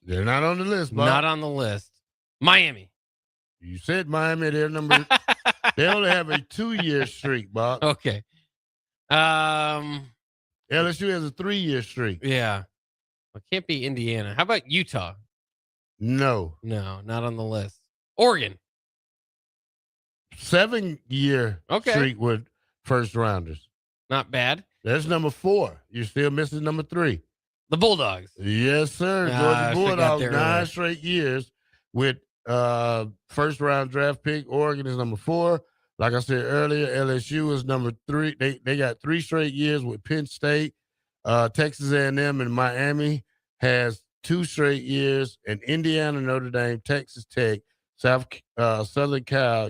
They're not on the list, Buck. Not on the list. Miami. You said Miami. They're number. They only have a 2-year streak, Buck. Okay. LSU has a 3-year streak. Yeah. It can't be Indiana. How about Utah? No, not on the list. Oregon. 7-year streak with first rounders. Not bad. That's number 4. You're still missing number 3. The Bulldogs. Yes, sir. Georgia Bulldogs, 9 straight years with first round draft pick. Oregon is number 4. Like I said earlier, LSU is number 3. They got 3 straight years with Penn State. Texas A&M and Miami has 2 straight years, and Indiana, Notre Dame, Texas Tech, Southern Cal,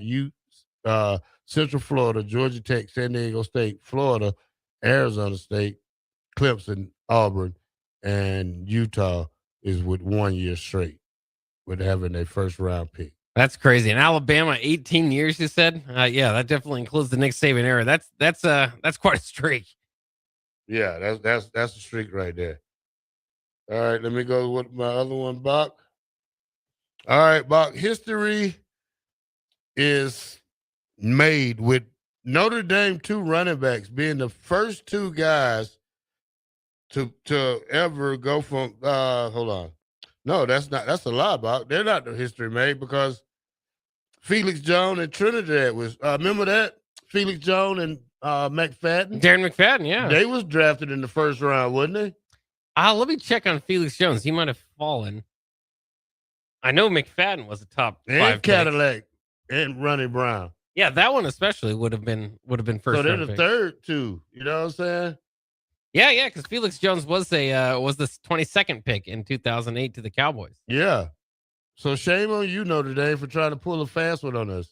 Central Florida, Georgia Tech, San Diego State, Florida, Arizona State, Clemson, Auburn, and Utah is with 1 year straight with having a first round pick. That's crazy. And Alabama, 18 years, you said? Yeah, that definitely includes the Nick Saban era. That's quite a streak. Yeah, that's a streak right there. All right, let me go with my other one, Bock. All right, Bock. History is made with Notre Dame 2 running backs being the first 2 guys to ever go from hold on. No, that's a lie, Bock. They're not the history made because Felix Jones and Trinidad was remember that? Felix Jones and McFadden? Darren McFadden, yeah. They was drafted in the first round, wasn't they? Let me check on Felix Jones. He might have fallen. I know McFadden was a top 5 and Cadillac and Ronnie Brown. Yeah, that one especially would have been first. So they're the third 2. You know what I'm saying? Yeah, because Felix Jones was the 22nd pick in 2008 to the Cowboys. Yeah. So shame on you, Notre Dame, for trying to pull a fast one on us,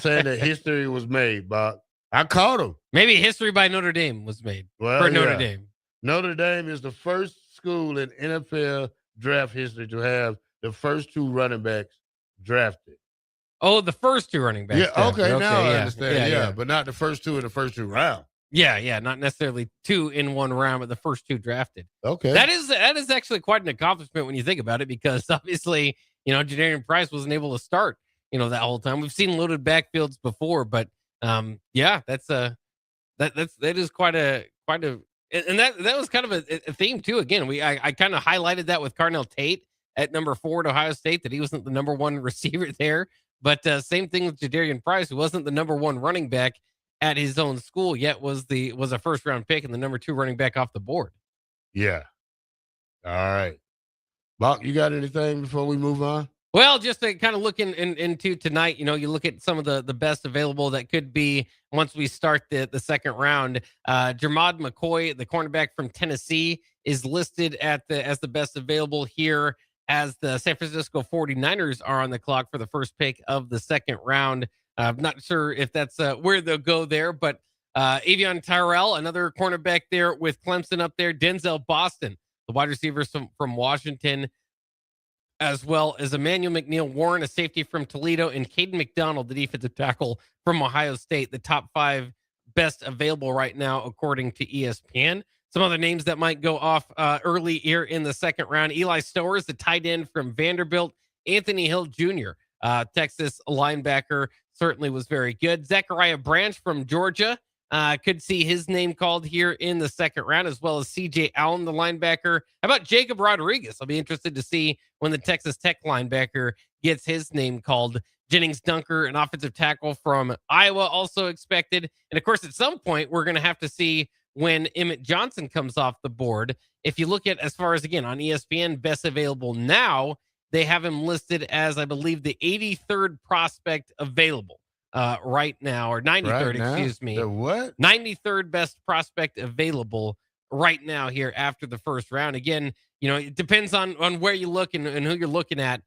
saying that history was made, Bob. I caught him. Maybe history by Notre Dame was made for Notre Dame. Notre Dame is the first school in NFL draft history to have the first 2 running backs drafted. Oh, the first 2 running backs. Yeah, okay, now I yeah, understand. yeah, But not the first 2 in the first 2 rounds. Yeah, not necessarily 2 in one round, but the first 2 drafted. Okay. That is actually quite an accomplishment when you think about it, because obviously, Jadarian Price wasn't able to start, that whole time. We've seen loaded backfields before, but yeah, that is quite a and that was kind of a theme too. Again, I kind of highlighted that with Carnell Tate at number 4 at Ohio State, that he wasn't the number 1 receiver there. But same thing with Jadarian Price, who wasn't the number 1 running back at his own school, yet was a first round pick and the number 2 running back off the board. Yeah. All right. Bock, you got anything before we move on? Well, just to kind of look into tonight, you look at some of the best available that could be once we start the second round. Jermod McCoy, the cornerback from Tennessee, is listed as the best available here, as the San Francisco 49ers are on the clock for the first pick of the second round. I'm not sure if that's where they'll go there, but Avion Tyrell, another cornerback there with Clemson up there. Denzel Boston, the wide receivers from Washington, as well as Emmanuel McNeil Warren, a safety from Toledo, and Caden McDonald, the defensive tackle from Ohio State, the top 5 best available right now, according to ESPN. Some other names that might go off early here in the second round: Eli Stowers, the tight end from Vanderbilt; Anthony Hill Jr., Texas linebacker, certainly was very good. Zachariah Branch from Georgia, could see his name called here in the second round, as well as CJ Allen, the linebacker. How about Jacob Rodriguez? I'll be interested to see when the Texas Tech linebacker gets his name called. Jennings Dunker, an offensive tackle from Iowa, also expected. And of course, at some point, we're going to have to see when Emmett Johnson comes off the board. If you look at, as far as, again, on ESPN, best available now, they have him listed as, I believe, the 83rd prospect available right now, or 93rd, excuse me. The what? 93rd best prospect available right now here after the first round. Again, it depends on where you look and who you're looking at.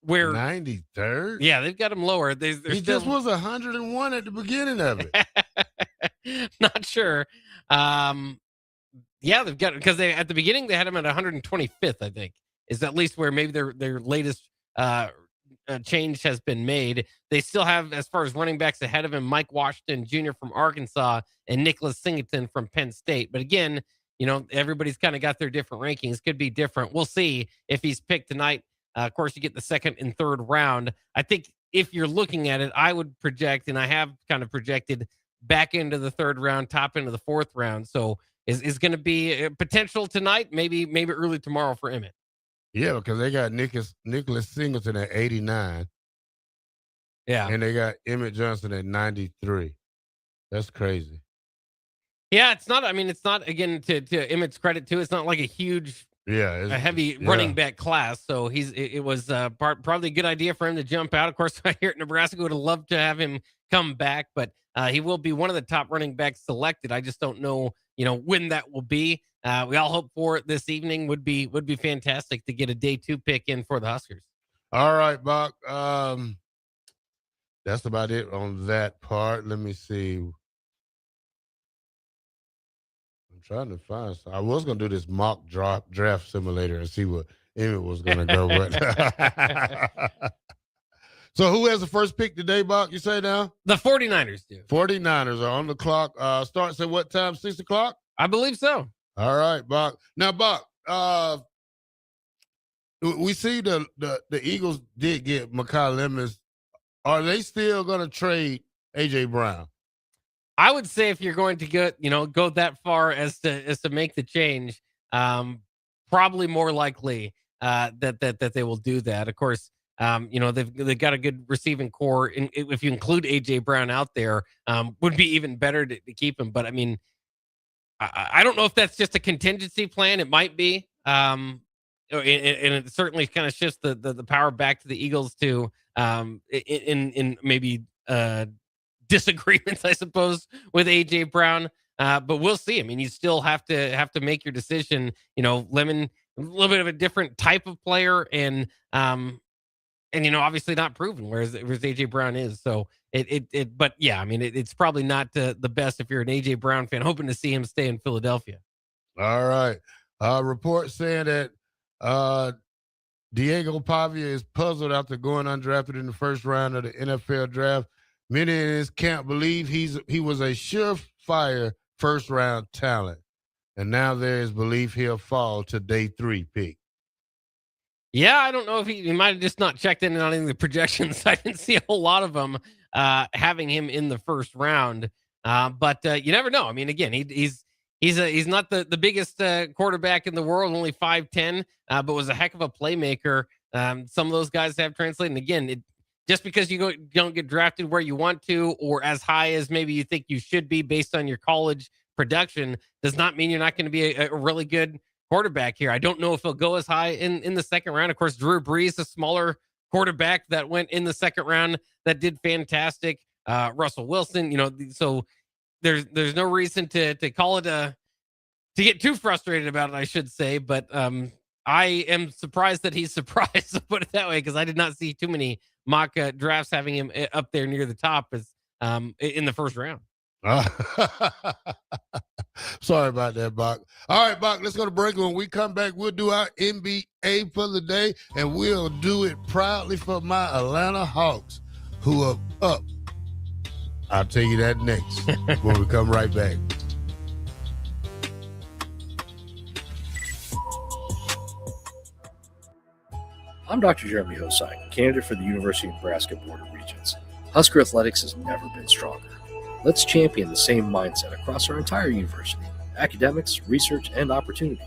Where 93rd? Yeah, they've got him lower. He just was 101 at the beginning of it. Not sure. Yeah, they've got, because at the beginning they had him at 125th, I think, is at least where maybe their latest change has been made. They still have, as far as running backs ahead of him, Mike Washington Jr. from Arkansas and Nicholas Singleton from Penn State. But again, everybody's kind of got their different rankings. Could be different. We'll see if he's picked tonight. Of course, you get the second and third round. I think if you're looking at it, I would project, and I have kind of projected, back into the third round, top into the fourth round. So is going to be a potential tonight, maybe early tomorrow for Emmett. Yeah, because they got Nicholas Singleton at 89. Yeah. And they got Emmett Johnson at 93. That's crazy. Yeah, it's not, again, to Emmett's credit too, it's not like a huge, a heavy running back class. So it was probably a good idea for him to jump out. Of course, here at Nebraska would have loved to have him come back, but he will be one of the top running backs selected. I just don't know, when that will be. We all hope for it this evening. Would be fantastic to get a day 2 pick in for the Huskers. All right, Bock. That's about it on that part. Let me see. I'm trying to find. I was going to do this mock draft simulator and see what Emmett was going to go with. So who has the first pick today, Bock, you say now? The 49ers do. 49ers are on the clock. Starts at what time? 6 o'clock? I believe so. All right, Bock. Now, Bock, we see the Eagles did get Mekhi Lemons. Are they still going to trade A.J. Brown? I would say if you're going to go that far as to make the change, probably more likely that they will do that. Of course, they've got a good receiving core, and if you include A.J. Brown out there, would be even better to keep him. But I don't know if that's just a contingency plan. It might be, and it certainly kind of shifts the power back to the Eagles to in maybe disagreements, I suppose, with A.J. Brown. But we'll see. You still have to make your decision. Lemon, a little bit of a different type of player, and obviously not proven, whereas A.J. Brown is. So but yeah, it's probably not the best if you're an A.J. Brown fan, hoping to see him stay in Philadelphia. All right. Report saying that Diego Pavia is puzzled after going undrafted in the first round of the NFL draft. Many in his camp believe he was a surefire first-round talent, and now there is belief he'll fall to day 3 pick. Yeah, I don't know if he might have just not checked in on any of the projections. I didn't see a whole lot of them having him in the first round, but you never know. Again, he's not the biggest quarterback in the world, only 5'10", but was a heck of a playmaker. Some of those guys have translated. And again, just because you don't get drafted where you want to, or as high as maybe you think you should be based on your college production, does not mean you're not going to be a really good quarterback here. I don't know if he'll go as high in the second round. Of course, Drew Brees, a smaller quarterback that went in the second round that did fantastic. Russell Wilson, so there's no reason to call it to get too frustrated about it, I should say. But I am surprised that he's surprised, to put it that way, because I did not see too many mock drafts having him up there near the top as in the first round. Sorry about that, Bock. All right, Bock, let's go to break. When we come back, we'll do our NBA for the day, and we'll do it proudly for my Atlanta Hawks, who are up. I'll tell you that next when we come right back. I'm Dr. Jeremy Hosine, candidate for the University of Nebraska Board of Regents. Husker athletics has never been stronger. Let's champion the same mindset across our entire university: academics, research, and opportunity.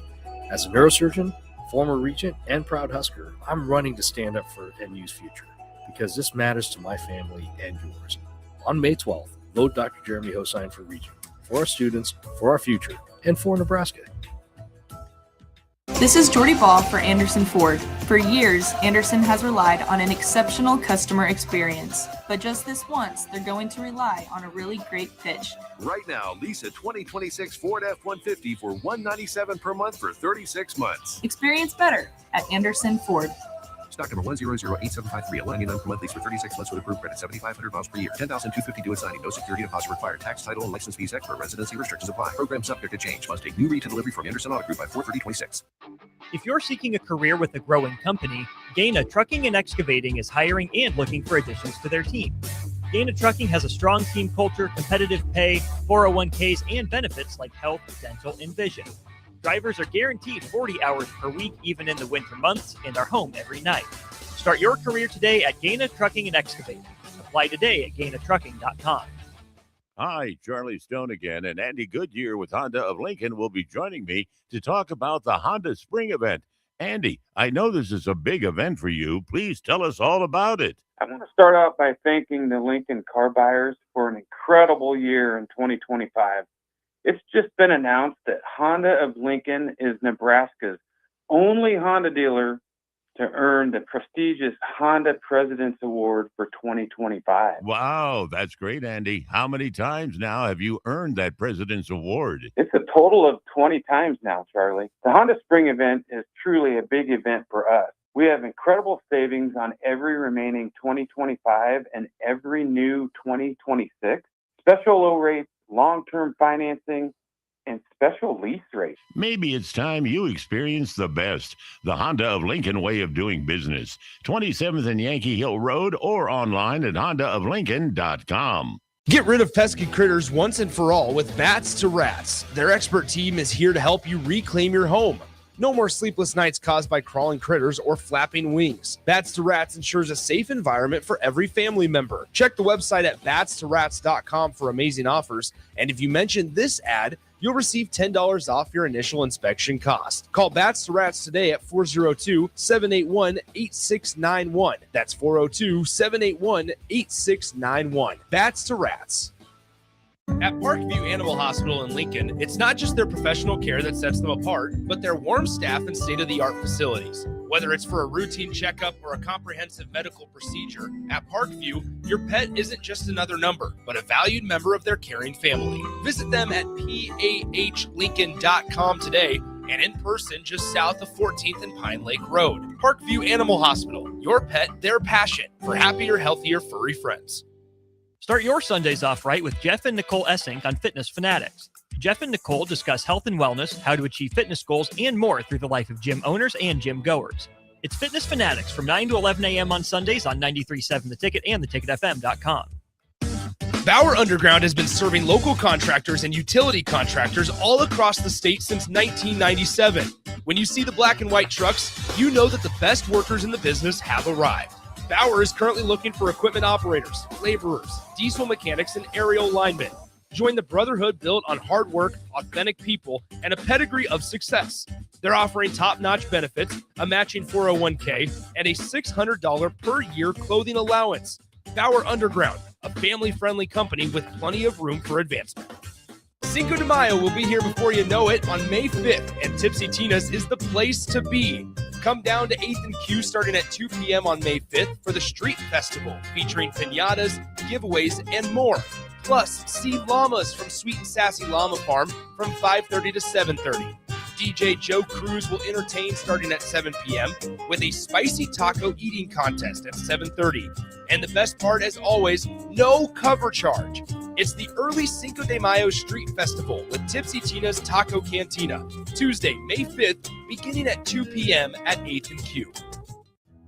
As a neurosurgeon, former regent, and proud Husker, I'm running to stand up for NU's future because this matters to my family and yours. On May 12th, vote Dr. Jeremy Hosein for regent, for our students, for our future, and for Nebraska. This is Jordy Ball for Anderson Ford. For years, Anderson has relied on an exceptional customer experience. But just this once, they're going to rely on a really great pitch. Right now, lease a 2026 Ford F-150 for $197 per month for 36 months. Experience better at Anderson Ford. Stock number 1008753. A 99 per month lease for 36 months with approved credit. 7,500 miles per year. 10,250 due at signing. No security deposit required. Tax, title, and license fees extra. Residency restrictions apply. Program subject to change. Must take new retail delivery from Anderson Auto Group by 4/30/26. If you're seeking a career with a growing company, Gaina Trucking and Excavating is hiring and looking for additions to their team. Gaina Trucking has a strong team culture, competitive pay, 401ks, and benefits like health, dental, and vision. Drivers are guaranteed 40 hours per week, even in the winter months, and are home every night. Start your career today at Gaina Trucking and Excavating. Apply today at gainatrucking.com. Hi, Charlie Stone again, and Andy Goodyear with Honda of Lincoln will be joining me to talk about the Honda Spring event. Andy, I know this is a big event for you. Please tell us all about it. I want to start out by thanking the Lincoln car buyers for an incredible year in 2025. It's just been announced that Honda of Lincoln is Nebraska's only Honda dealer to earn the prestigious Honda President's Award for 2025. Wow, that's great, Andy. How many times now have you earned that President's Award? It's a total of 20 times now, Charlie. The Honda Spring event is truly a big event for us. We have incredible savings on every remaining 2025 and every new 2026. Special low rates, long-term financing, and special lease rates. Maybe it's time you experience the best, the Honda of Lincoln way of doing business. 27th and Yankee Hill Road or online at hondaoflincoln.com. Get rid of pesky critters once and for all with Bats to Rats. Their expert team is here to help you reclaim your home. No more sleepless nights caused by crawling critters or flapping wings. Bats to Rats ensures a safe environment for every family member. Check the website at batstorats.com for amazing offers. And if you mention this ad, you'll receive $10 off your initial inspection cost. Call Bats to Rats today at 402-781-8691. That's 402-781-8691. Bats to Rats. At Parkview Animal Hospital in Lincoln, it's not just their professional care that sets them apart, but their warm staff and state-of-the-art facilities. Whether it's for a routine checkup or a comprehensive medical procedure, at Parkview, your pet isn't just another number, but a valued member of their caring family. Visit them at pahlincoln.com today and in person just south of 14th and Pine Lake Road. Parkview Animal Hospital, your pet, their passion, for happier, healthier, furry friends. Start your Sundays off right with Jeff and Nicole Essink on Fitness Fanatics. Jeff and Nicole discuss health and wellness, how to achieve fitness goals, and more through the life of gym owners and gym goers. It's Fitness Fanatics from 9 to 11 a.m. on Sundays on 93.7 The Ticket and theticketfm.com. Bauer Underground has been serving local contractors and utility contractors all across the state since 1997. When you see the black and white trucks, you know that the best workers in the business have arrived. Bauer is currently looking for equipment operators, laborers, diesel mechanics, and aerial linemen. Join the brotherhood built on hard work, authentic people, and a pedigree of success. They're offering top-notch benefits, a matching 401k, and a $600 per year clothing allowance. Bauer Underground, a family-friendly company with plenty of room for advancement. Cinco de Mayo will be here before you know it on May 5th, and Tipsy Tina's is the place to be. Come down to 8th and Q starting at 2 p.m. on May 5th for the Street Festival, featuring piñatas, giveaways, and more. Plus, see llamas from Sweet and Sassy Llama Farm from 5:30 to 7:30. DJ Joe Cruz will entertain starting at 7 p.m. with a spicy taco eating contest at 7:30. And the best part, as always, no cover charge. It's the early Cinco de Mayo Street Festival with Tipsy Tina's Taco Cantina, Tuesday, May 5th, beginning at 2 p.m. at 8th and Q.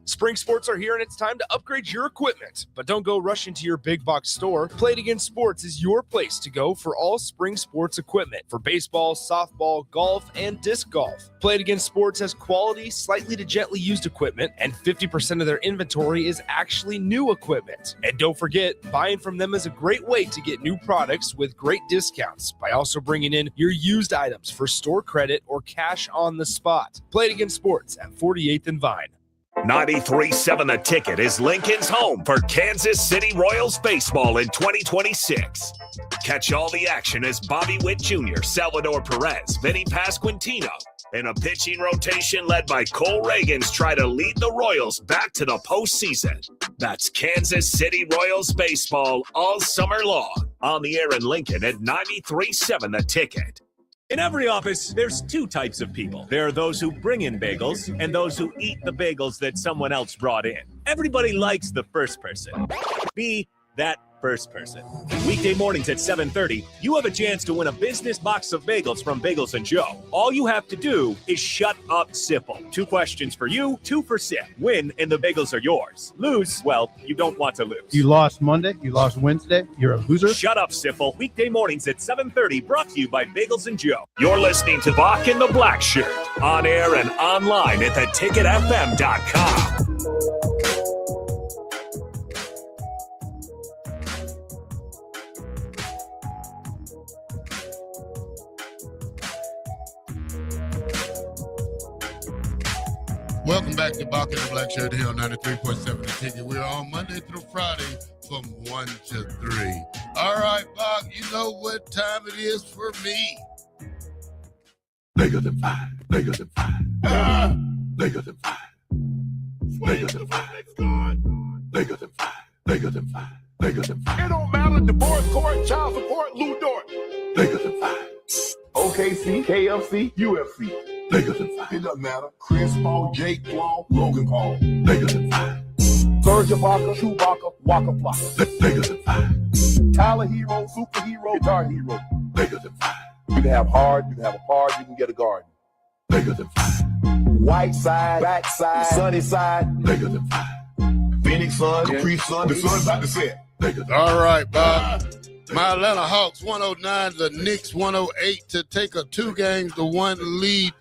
Spring sports are here and it's time to upgrade your equipment. But don't go rushing to your big box store. Play It Again Sports is your place to go for all spring sports equipment for baseball, softball, golf, and disc golf. Play It Again Sports has quality, slightly to gently used equipment, and 50% of their inventory is actually new equipment. And don't forget, buying from them is a great way to get new products with great discounts by also bringing in your used items for store credit or cash on the spot. Play It Again Sports at 48th and Vine. 93.7 The Ticket is Lincoln's home for Kansas City Royals baseball in 2026. Catch all the action as Bobby Witt Jr., Salvador Perez, Vinny Pasquantino, and a pitching rotation led by Cole Reagans try to lead the Royals back to the postseason. That's Kansas City Royals baseball all summer long. On the air in Lincoln at 93.7 The Ticket. In every office, there's two types of people. There are those who bring in bagels and those who eat the bagels that someone else brought in. Everybody likes the first person. Be that first person. Weekday mornings at 7:30, you have a chance to win a business box of bagels from Bagels & Joe. All you have to do is shut up, Sipple. 2 questions for you, 2 for Sip. Win, and the bagels are yours. Lose, well, you don't want to lose. You lost Monday, you lost Wednesday, you're a loser. Shut up, Sipple. Weekday mornings at 7:30, brought to you by Bagels & Joe. You're listening to Bock and the Blackshirt, on air and online at theticketfm.com. Welcome back to Bock and the Blackshirt here on 93.7 The Ticket. We're on Monday through Friday from 1 to 3. All right, Bock, you know what time it is for me. Bigger than 5. Bigger than 5. Bigger than 5. Bigger than 5. Bigger than 5. Bigger than 5. Bigger than 5. It don't matter. Divorce court, child support, Lou Dort. Bigger than 5. OKC, KFC, UFC. Bigger than 5. It doesn't matter. Chris Paul, Jake Paul, Logan Paul. Bigger than 5. Serge Ibaka, Chewbacca, Waka Flocka. Bigger than 5. Tyler Hero, superhero, guitar hero. Bigger than 5. You can have hard, you can have a hard, you can get a garden. Bigger than 5. White side, back side, sunny side. Bigger than 5. Phoenix sun, Capri sun, the sun's about to set. All right, Bob. My Atlanta Hawks 109, the Knicks 108 to take a 2-1 lead.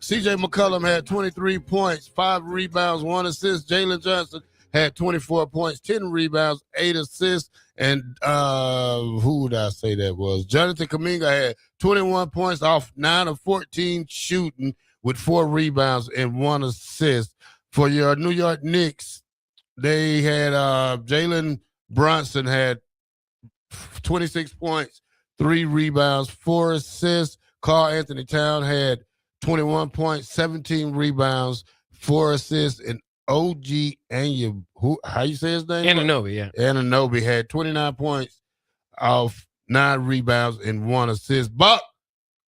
CJ McCollum had 23 points, 5 rebounds, 1 assist. Jalen Johnson had 24 points, 10 rebounds, 8 assists. And who would I say that was? Jonathan Kuminga had 21 points off 9 of 14 shooting with 4 rebounds and 1 assist. For your New York Knicks, they had Jalen Brunson had 26 points, 3 rebounds, 4 assists. Karl Anthony Towns had 21 points, 17 rebounds, 4 assists, and OG how you say his name? Anunoby, yeah. Anunoby had 29 points off 9 rebounds and 1 assist. But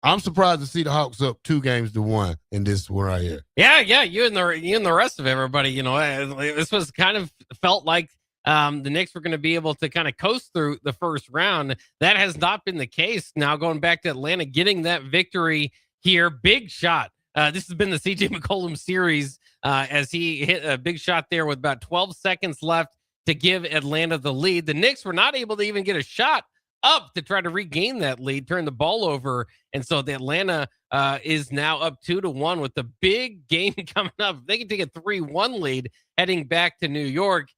I'm surprised to see the Hawks up 2-1 in this one right here. Yeah, you and the rest of everybody, you know, this was kind of felt like the Knicks were going to be able to kind of coast through the first round. That has not been the case. Now going back to Atlanta, getting that victory here, big shot. This has been the CJ McCollum series as he hit a big shot there with about 12 seconds left to give Atlanta the lead. The Knicks were not able to even get a shot up to try to regain that lead, turn the ball over. And so the Atlanta is now up 2-1 with the big game coming up. They can take a 3-1 lead heading back to New York.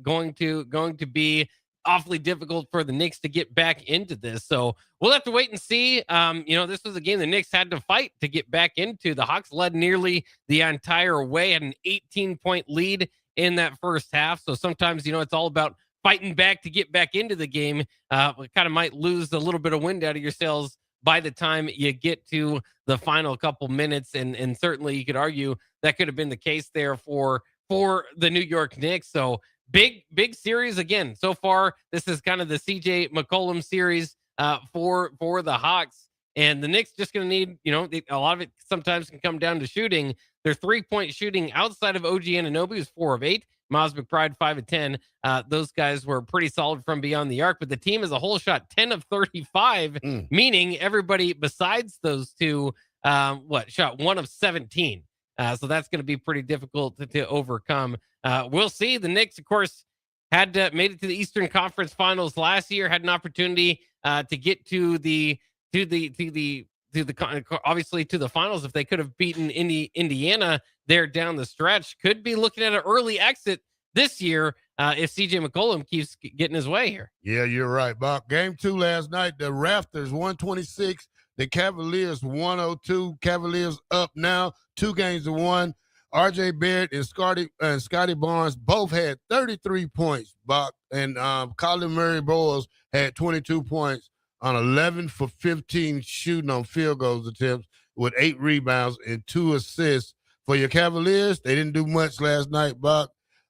Going to be awfully difficult for the Knicks to get back into this. So we'll have to wait and see. This was a game the Knicks had to fight to get back into. The Hawks led nearly the entire way, had an 18-point lead in that first half. So sometimes, it's all about fighting back to get back into the game. Kind of might lose a little bit of wind out of your sails by the time you get to the final couple minutes. And certainly you could argue that could have been the case there for the New York Knicks. So big series again. So far, this is kind of the CJ McCollum series for the Hawks. And the Knicks just going to need, a lot of it sometimes can come down to shooting. Their 3-point shooting outside of OG Anunoby was 4 of 8. Miles McBride 5 of 10. Those guys were pretty solid from beyond the arc, but the team as a whole shot 10 of 35, meaning everybody besides those two shot 1 of 17. So that's going to be pretty difficult to overcome. We'll see. The Knicks, of course, had made it to the Eastern Conference Finals last year. Had an opportunity to get to the obviously to the finals if they could have beaten Indiana there down the stretch. Could be looking at an early exit this year if CJ McCollum keeps getting his way here. Yeah, you're right, Bob. Game 2 last night, the Raptors 126, the Cavaliers 102. Cavaliers up now, 2-1. R.J. Barrett and Scotty Barnes both had 33 points, Bob, and Colin Murray Boyles had 22 points on 11 for 15 shooting on field goals attempts with 8 rebounds and 2 assists. For your Cavaliers, they didn't do much last night, Bob.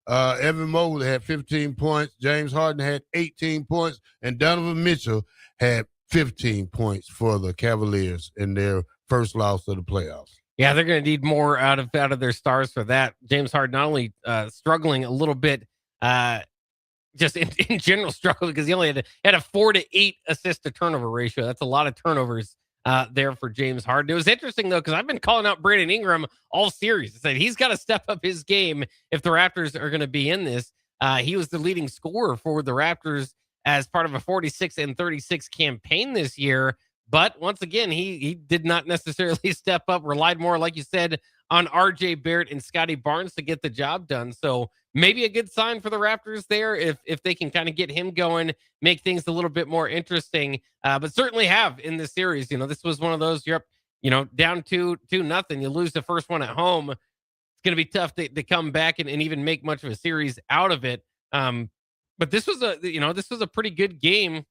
Evan Mobley had 15 points. James Harden had 18 points. And Donovan Mitchell had 15 points for the Cavaliers in their first loss of the playoffs. Yeah, they're going to need more out of their stars for that. James Harden not only struggling a little bit, just in general struggling because he only had a 4 to 8 assist to turnover ratio. That's a lot of turnovers there for James Harden. It was interesting, though, because I've been calling out Brandon Ingram all series. I said he's got to step up his game if the Raptors are going to be in this. He was the leading scorer for the Raptors as part of a 46-36 campaign this year. But once again, he did not necessarily step up, relied more, like you said, on R.J. Barrett and Scotty Barnes to get the job done. So maybe a good sign for the Raptors there if they can kind of get him going, make things a little bit more interesting. But certainly have in this series. This was one of those, you're up, down 2-0. You lose the first one at home. It's going to be tough to come back and even make much of a series out of it. But this was a pretty good game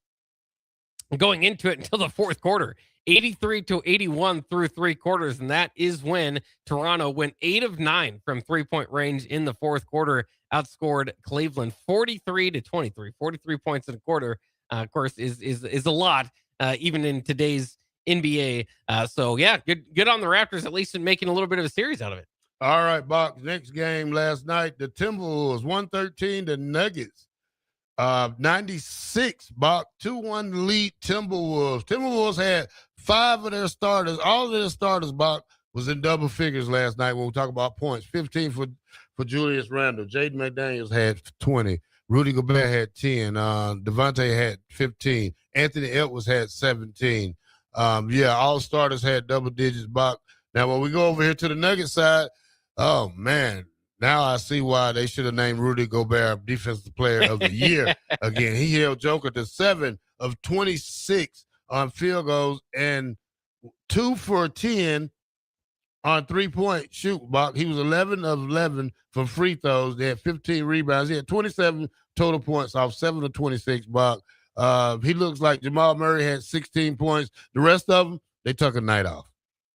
going into it until the fourth quarter. 83-81 through 3 quarters, and that is when Toronto went 8 of 9 from 3-point range in the fourth quarter, outscored Cleveland 43-23. 43 points in a quarter, of course, is a lot, even in today's NBA. So yeah, good on the Raptors, at least in making a little bit of a series out of it. All right, Box. Next game last night, the Timberwolves 113, the Nuggets 96, Box, 2-1 lead Timberwolves. Timberwolves had 5 of their starters. All of their starters, Box, was in double figures last night when we talk about points. 15 for Julius Randle. Jaden McDaniels had 20. Rudy Gobert had 10. Devontae had 15. Anthony Edwards had 17. All starters had double digits, Box. Now, when we go over here to the Nuggets side, oh, man, now I see why they should have named Rudy Gobert Defensive Player of the Year again. He held Joker to 7 of 26 on field goals and 2 for 10 on 3-point shoot, Box. He was 11 of 11 from free throws. They had 15 rebounds. He had 27 total points off 7 of 26, Box. He looks like Jamal Murray had 16 points. The rest of them, they took a night off.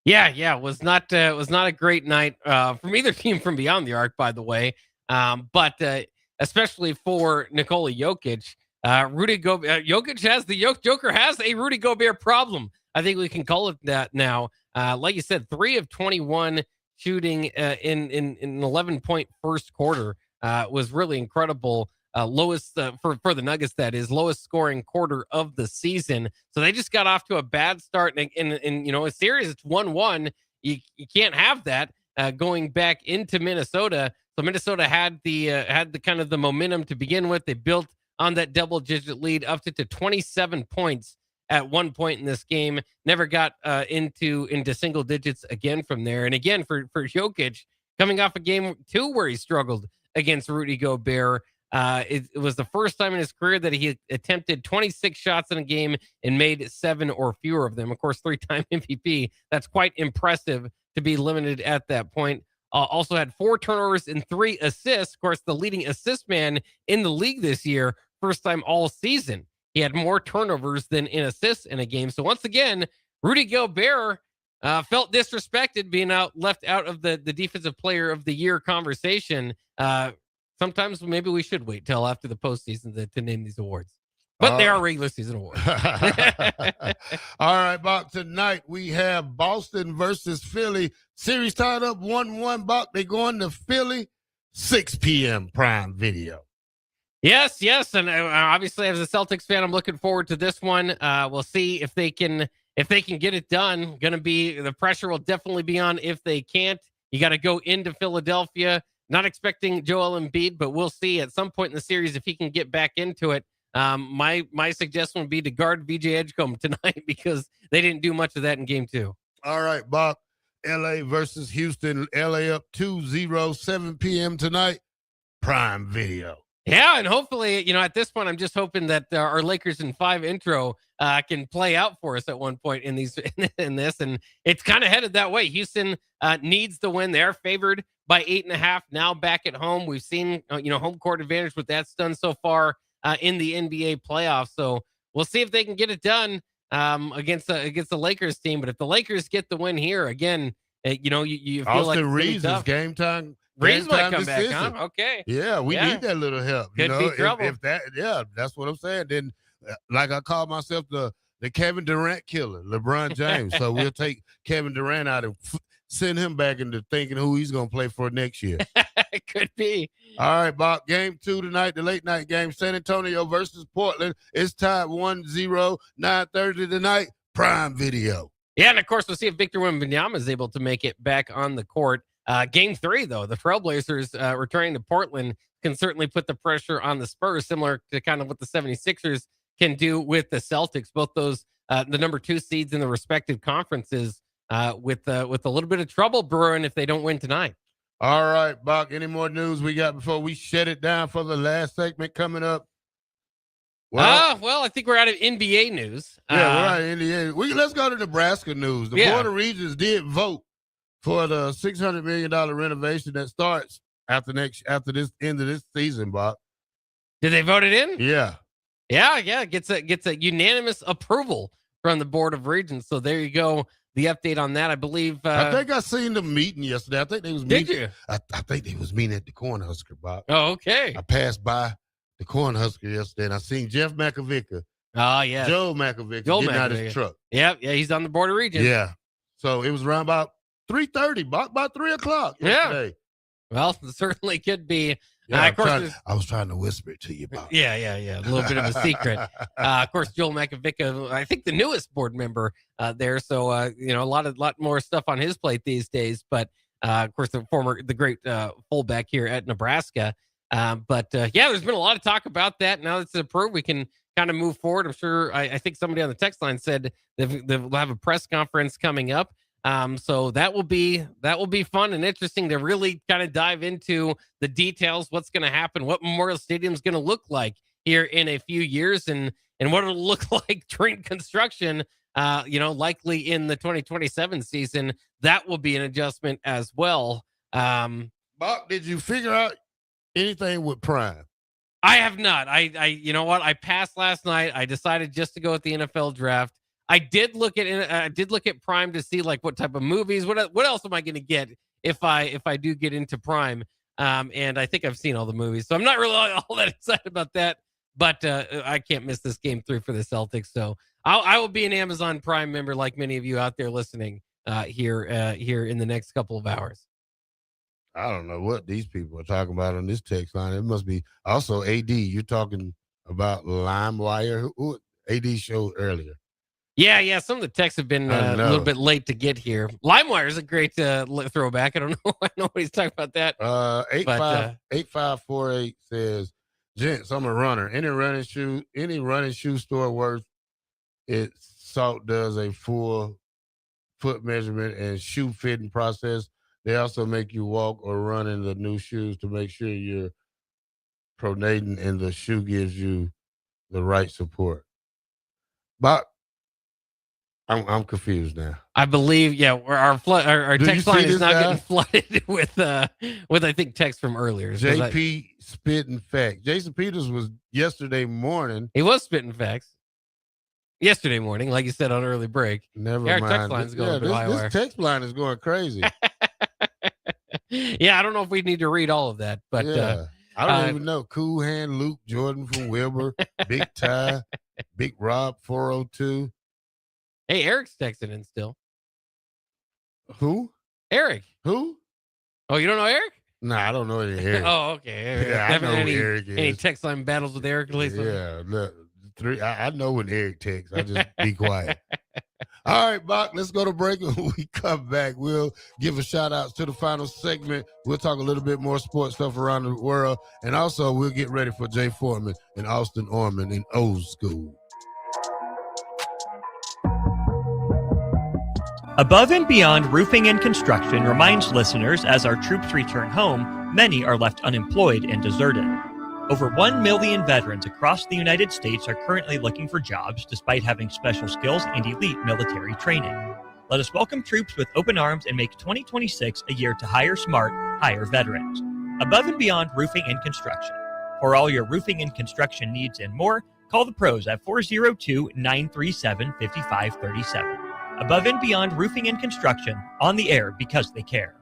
Yeah, was not a great night from either team from beyond the arc, by the way. But especially for Nikola Jokic, Jokic has Joker has a Rudy Gobert problem. I think we can call it that now. Like you said, 3 of 21 shooting in an 11-point first quarter was really incredible. Lowest for the Nuggets, that is lowest scoring quarter of the season. So they just got off to a bad start. And in a series, it's 1-1. You can't have that going back into Minnesota. So Minnesota had the kind of the momentum to begin with. They built on that double-digit lead up to 27 points at one point in this game. Never got into single digits again from there. And again, for Jokic, coming off a game 2 where he struggled against Rudy Gobert. It was the first time in his career that he attempted 26 shots in a game and made 7 or fewer of them. Of course, 3-time MVP. That's quite impressive to be limited at that point. Also had 4 turnovers and 3 assists. Of course, the leading assist man in the league this year, first time all season. He had more turnovers than in assists in a game. So once again, Rudy Gobert felt disrespected being left out of the defensive player of the year conversation. Sometimes maybe we should wait till after the postseason to name these awards. But they are regular season awards. All right, Bob. Tonight we have Boston versus Philly. Series tied up 1-1, Bob. They going to Philly, 6 p.m. Prime Video. Yes. And obviously, as a Celtics fan, I'm looking forward to this one. We'll see if they can get it done. The pressure will definitely be on if they can't. You got to go into Philadelphia. Not expecting Joel Embiid, but we'll see at some point in the series if he can get back into it. My suggestion would be to guard VJ Edgecombe tonight because they didn't do much of that in game 2. All right, Bob. LA versus Houston. LA up 2-0, 7 p.m. tonight. Prime Video. Yeah, and hopefully, at this point, I'm just hoping that our Lakers in 5 intro can play out for us at one point in this, and it's kind of headed that way. Houston needs the win. They're favored by 8.5 now back at home. We've seen, home court advantage, what that's done so far in the NBA playoffs. So we'll see if they can get it done against the Lakers team. But if the Lakers get the win here again, you feel Austin like Reeves is game time. Reeves might come decision. back, huh? Okay. Yeah, we need that little help. Could be trouble. If that, that's what I'm saying. Then, like I call myself the Kevin Durant killer, LeBron James. So we'll take Kevin Durant out and send him back into thinking who he's going to play for next year. It could be. All right, Bob. Game 2 tonight, the late night game, San Antonio versus Portland. It's tied 1-0, 9:30 tonight. Prime Video. Yeah, and of course, we'll see if Victor Wembanyama is able to make it back on the court. Game 3, though, the Trailblazers returning to Portland can certainly put the pressure on the Spurs, similar to kind of what the 76ers can do with the Celtics. Both those, the number 2 seeds in the respective conferences, with a little bit of trouble brewing if they don't win tonight. All right, Bock, any more news we got before we shut it down for the last segment coming up? Well, I think we're out of NBA news. Yeah, we're out of NBA. Let's go to Nebraska news. The Board of Regents did vote for the $600 million renovation that starts after this end of this season, Bob. Did they vote it in? Yeah. Yeah. Gets a unanimous approval from the Board of Regents. So there you go. The update on that, I believe. I think I seen them meeting yesterday. I think they was meeting. Did you? I think they was meeting at the Cornhusker, Bob. Oh, okay. I passed by the Cornhusker yesterday, and I seen Jeff McAvicker. Oh, yeah. Joe McAvicker getting out his truck. Yeah, he's on the Board of Regents. Yeah. So it was around about 3:30, about 3 o'clock yesterday. Well, it certainly could be. Yeah, of course, I was trying to whisper it to you, Bob. Yeah. A little bit of a secret. Of course, Joel McAvicker, I think the newest board member there. So, a lot more stuff on his plate these days. But, of course, the great fullback here at Nebraska. There's been a lot of talk about that. Now that it's approved, we can kind of move forward. I'm sure, I think somebody on the text line said they'll have a press conference coming up. So that will be fun and interesting to really kind of dive into the details, what's going to happen, what Memorial Stadium is going to look like here in a few years, and what it'll look like during construction, likely in the 2027 season. That will be an adjustment as well. Bob, did you figure out anything with Prime? I have not. I passed last night. I decided just to go with the NFL draft. I did look at Prime to see like what type of movies, what else am I going to get if I do get into Prime, and I think I've seen all the movies, so I'm not really all that excited about that. But I can't miss this game 3 for the Celtics, so I will be an Amazon Prime member like many of you out there listening here in the next couple of hours. I don't know what these people are talking about on this text line. It must be also AD. You're talking about LimeWire, who AD showed earlier. Yeah. Some of the texts have been a little bit late to get here. LimeWire is a great throwback. I don't know. I know what he's talking about that. 8548 says, "Gents, I'm a runner. Any running shoe store worth its salt does a full foot measurement and shoe fitting process. They also make you walk or run in the new shoes to make sure you're pronating and the shoe gives you the right support." But I'm confused now. I believe, our text line is now getting flooded with I think text from earlier. JP spitting facts. Jason Peters was yesterday morning. He was spitting facts yesterday morning, like you said on early break. Never our mind. Text line's going this text line is going crazy. Yeah, I don't know if we need to read all of that, but I don't even know. Cool Hand Luke Jordan from Wilbur, Big Ty, Big Rob 402. Hey, Eric's texting in still. Who? Eric. Who? Oh, you don't know Eric? No, I don't know any Eric. Oh, okay. Yeah, I know who Eric is. Any text line battles with Eric lately? Yeah, look, I know when Eric texts. I just be quiet. All right, Bock, let's go to break. When we come back, we'll give a shout out to the final segment. We'll talk a little bit more sports stuff around the world. And also, we'll get ready for Jay Foreman and Austin Orman in Old School. Above and Beyond Roofing and Construction reminds listeners as our troops return home, many are left unemployed and deserted. Over 1 million veterans across the United States are currently looking for jobs despite having special skills and elite military training. Let us welcome troops with open arms and make 2026 a year to hire smart, hire veterans. Above and Beyond Roofing and Construction. For all your roofing and construction needs and more, call the pros at 402-937-5537. Above and Beyond Roofing and Construction, on the air because they care.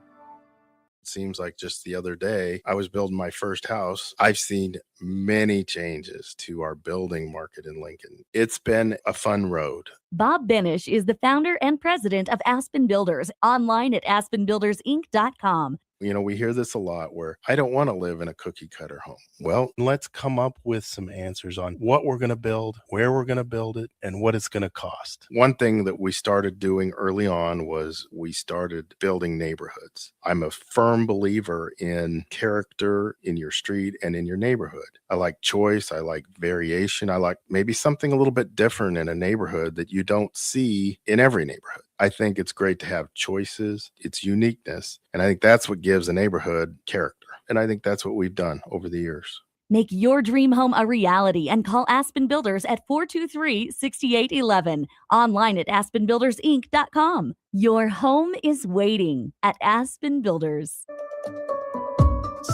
Seems like just the other day, I was building my first house. I've seen many changes to our building market in Lincoln. It's been a fun road. Bob Benish is the founder and president of Aspen Builders, online at aspenbuildersinc.com. You know, we hear this a lot where I don't want to live in a cookie cutter home. Well, let's come up with some answers on what we're going to build, where we're going to build it, and what it's going to cost. One thing that we started doing early on was we started building neighborhoods. I'm a firm believer in character in your street and in your neighborhood. I like choice. I like variation. I like maybe something a little bit different in a neighborhood that you don't see in every neighborhood. I think it's great to have choices, its uniqueness, and I think that's what gives a neighborhood character. And I think that's what we've done over the years. Make your dream home a reality and call Aspen Builders at 423-6811. Online at aspenbuildersinc.com. Your home is waiting at Aspen Builders.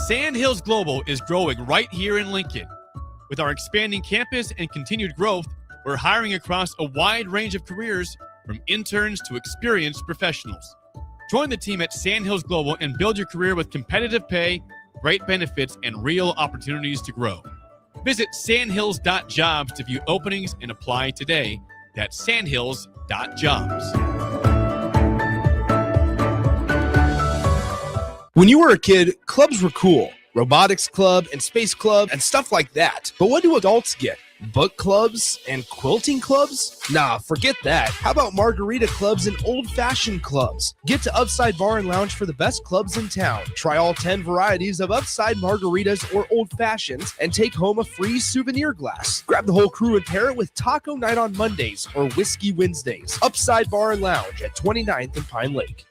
Sandhills Global is growing right here in Lincoln. With our expanding campus and continued growth, we're hiring across a wide range of careers from interns to experienced professionals. Join the team at Sandhills Global and build your career with competitive pay, great benefits, and real opportunities to grow. Visit sandhills.jobs to view openings and apply today. That's sandhills.jobs. When you were a kid, clubs were cool. Robotics club and space club and stuff like that. But what do adults get? Book clubs and quilting clubs? Nah, forget that. How about margarita clubs and old-fashioned clubs? Get to Upside Bar and Lounge for the best clubs in town. Try all 10 varieties of Upside margaritas or old-fashions and take home a free souvenir glass. Grab the whole crew and pair it with Taco Night on Mondays or Whiskey Wednesdays. Upside Bar and Lounge at 29th and Pine Lake.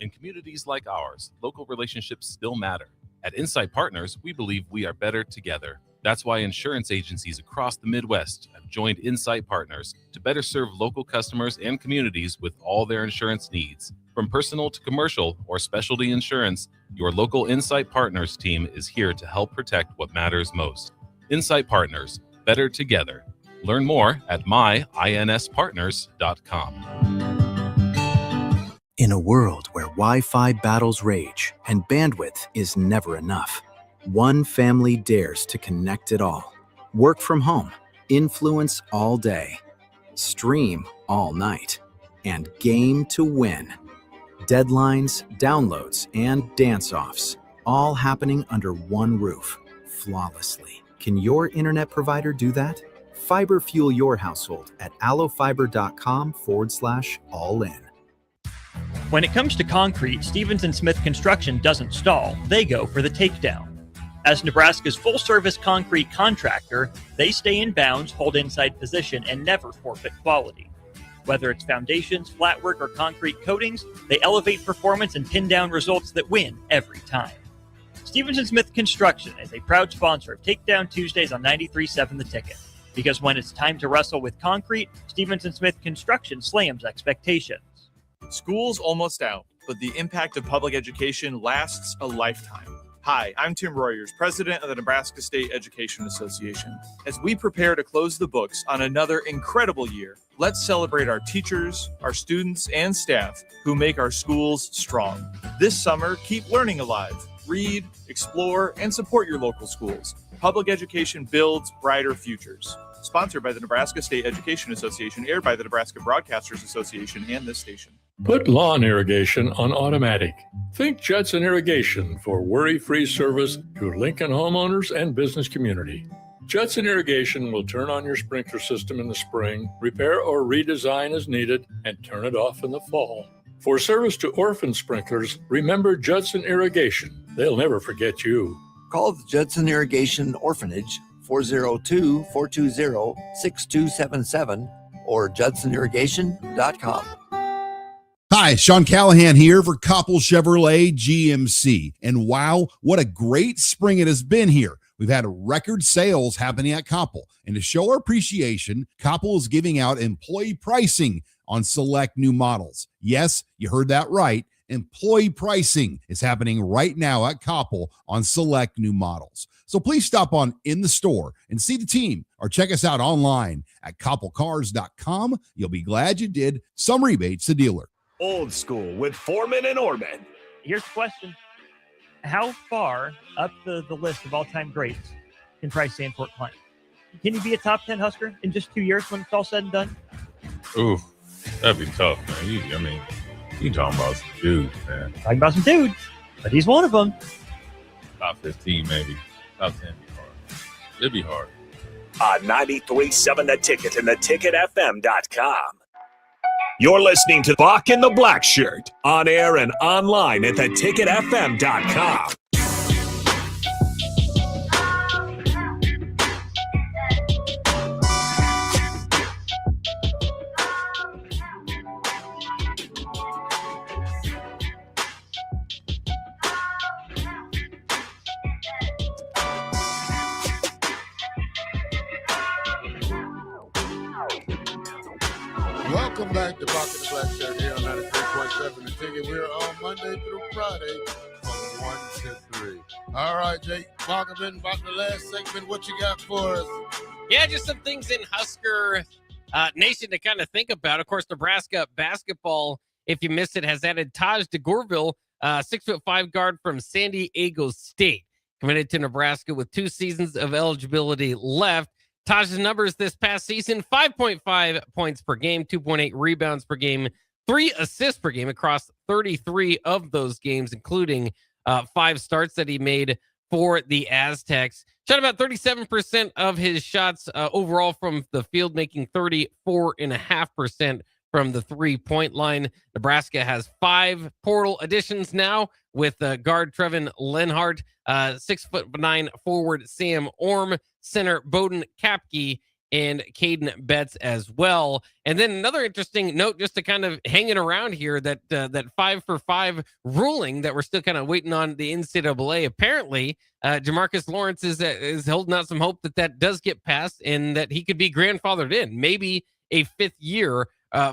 In communities like ours, local relationships still matter. At Insight Partners, we believe we are better together. That's why insurance agencies across the Midwest have joined Insight Partners to better serve local customers and communities with all their insurance needs. From personal to commercial or specialty insurance, your local Insight Partners team is here to help protect what matters most. Insight Partners, better together. Learn more at myinspartners.com. In a world where Wi-Fi battles rage and bandwidth is never enough, one family dares to connect it all. Work from home, influence all day, stream all night, and game to win. Deadlines, downloads, and dance-offs, all happening under one roof, flawlessly. Can your internet provider do that? Fiber fuel your household at allofiber.com/all-in. When it comes to concrete, Stevens & Smith Construction doesn't stall. They go for the takedown. As Nebraska's full-service concrete contractor, they stay in bounds, hold inside position, and never forfeit quality. Whether it's foundations, flatwork, or concrete coatings, they elevate performance and pin down results that win every time. Stevens & Smith Construction is a proud sponsor of Takedown Tuesdays on 93.7 The Ticket. Because when it's time to wrestle with concrete, Stevens & Smith Construction slams expectations. School's almost out, but the impact of public education lasts a lifetime. Hi, I'm Tim Royers, president of the Nebraska State Education Association. As we prepare to close the books on another incredible year, let's celebrate our teachers, our students, and staff who make our schools strong. This summer, keep learning alive. Read, explore, and support your local schools. Public education builds brighter futures. Sponsored by the Nebraska State Education Association, aired by the Nebraska Broadcasters Association and this station. Put lawn irrigation on automatic. Think Judson Irrigation for worry-free service to Lincoln homeowners and business community. Judson Irrigation will turn on your sprinkler system in the spring, repair or redesign as needed, and turn it off in the fall. For service to orphan sprinklers, remember Judson Irrigation. They'll never forget you. Call the Judson Irrigation Orphanage 402-420-6277 or judsonirrigation.com. Hi, Sean Callahan here for Koppel Chevrolet GMC. And wow, what a great spring it has been here. We've had record sales happening at Koppel. And to show our appreciation, Koppel is giving out employee pricing on select new models. Yes, you heard that right. Employee pricing is happening right now at Koppel on select new models. So please stop on in the store and see the team or check us out online at koppelcars.com. You'll be glad you did. Some rebates to dealer. Old School with Foreman and Orman. Here's the question. How far up the list of all-time greats can Price Sandport climb? Can he be a top 10 Husker in just 2 years when it's all said and done? Ooh, that'd be tough, man. You talking about some dudes, man. Talking about some dudes, but he's one of them. Top 15, maybe. Top 10 be hard. It'd be hard. On 93.7 The Ticket and theticketfm.com. You're listening to Bock and the Blackshirt on air and online at theticketfm.com. Welcome back to Bock and the Blackshirt here on 93.7 The Ticket. We're on Monday through Friday from 1 to 3. All right, Jake, Bockerman, about the last segment. What you got for us? Yeah, just some things in Husker Nation to kind of think about. Of course, Nebraska basketball, if you missed it, has added Taj DeGorville, 6'5" guard from San Diego State, committed to Nebraska with 2 seasons of eligibility left. Taj's numbers this past season, 5.5 points per game, 2.8 rebounds per game, 3 assists per game across 33 of those games, including 5 starts that he made for the Aztecs. Shot about 37% of his shots overall from the field, making 34.5% from the three-point line. Nebraska has 5 portal additions now with guard Trevin Lenhart, 6'9" forward Sam Orm, center Bowden Kapke, and Caden Betts as well. And then another interesting note, just to kind of hanging around here, that 5-for-5 ruling that we're still kind of waiting on the NCAA. Apparently, Jamarcus Lawrence is holding out some hope that does get passed and that he could be grandfathered in. Maybe a 5th year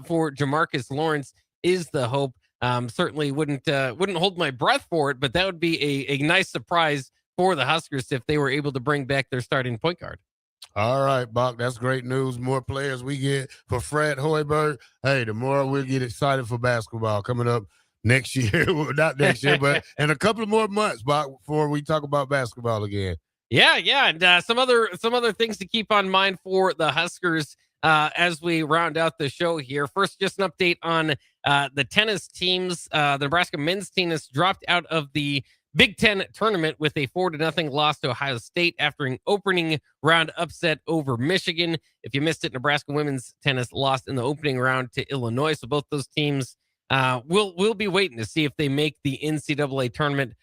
for Jamarcus Lawrence is the hope. Certainly wouldn't hold my breath for it, but that would be a nice surprise for the Huskers if they were able to bring back their starting point guard. All right, Bock, that's great news. More players we get for Fred Hoiberg. Hey, the more we'll get excited for basketball coming up next year. Well, not next year, but in a couple of more months, Bock, before we talk about basketball again. Yeah, and some other things to keep on mind for the Huskers as we round out the show here. First, just an update on the tennis teams. The Nebraska men's tennis dropped out of the Big Ten tournament with a 4-0 loss to Ohio State after an opening round upset over Michigan. If you missed it, Nebraska women's tennis lost in the opening round to Illinois. So both those teams will be waiting to see if they make the NCAA tournament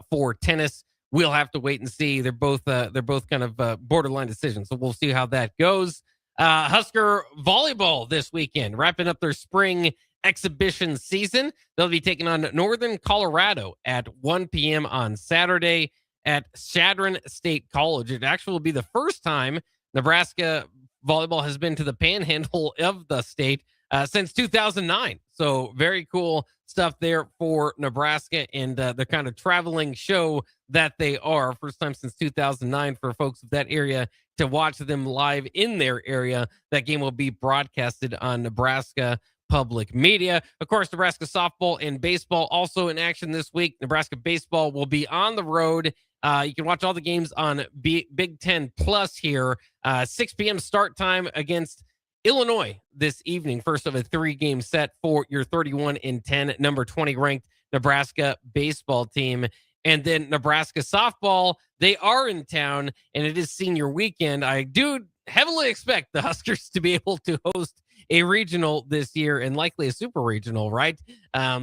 for tennis. We'll have to wait and see. They're both kind of borderline decisions. So we'll see how that goes. Husker volleyball this weekend, wrapping up their spring exhibition season. They'll be taking on Northern Colorado at 1 p.m. on Saturday at Chadron State College. It actually will be the first time Nebraska volleyball has been to the panhandle of the state since 2009. So very cool stuff there for Nebraska and the kind of traveling show that they are. First time since 2009 for folks of that area to watch them live in their area. That game will be broadcasted on Nebraska Public Media. Of course, Nebraska softball and baseball also in action this week. Nebraska baseball will be on the road. You can watch all the games on Big Ten Plus here. 6 p.m. start time against Illinois this evening. First of a 3-game set for your 31-10, number 20 ranked Nebraska baseball team. And then Nebraska softball, they are in town, and it is senior weekend. I do heavily expect the Huskers to be able to host a regional this year and likely a super regional, right?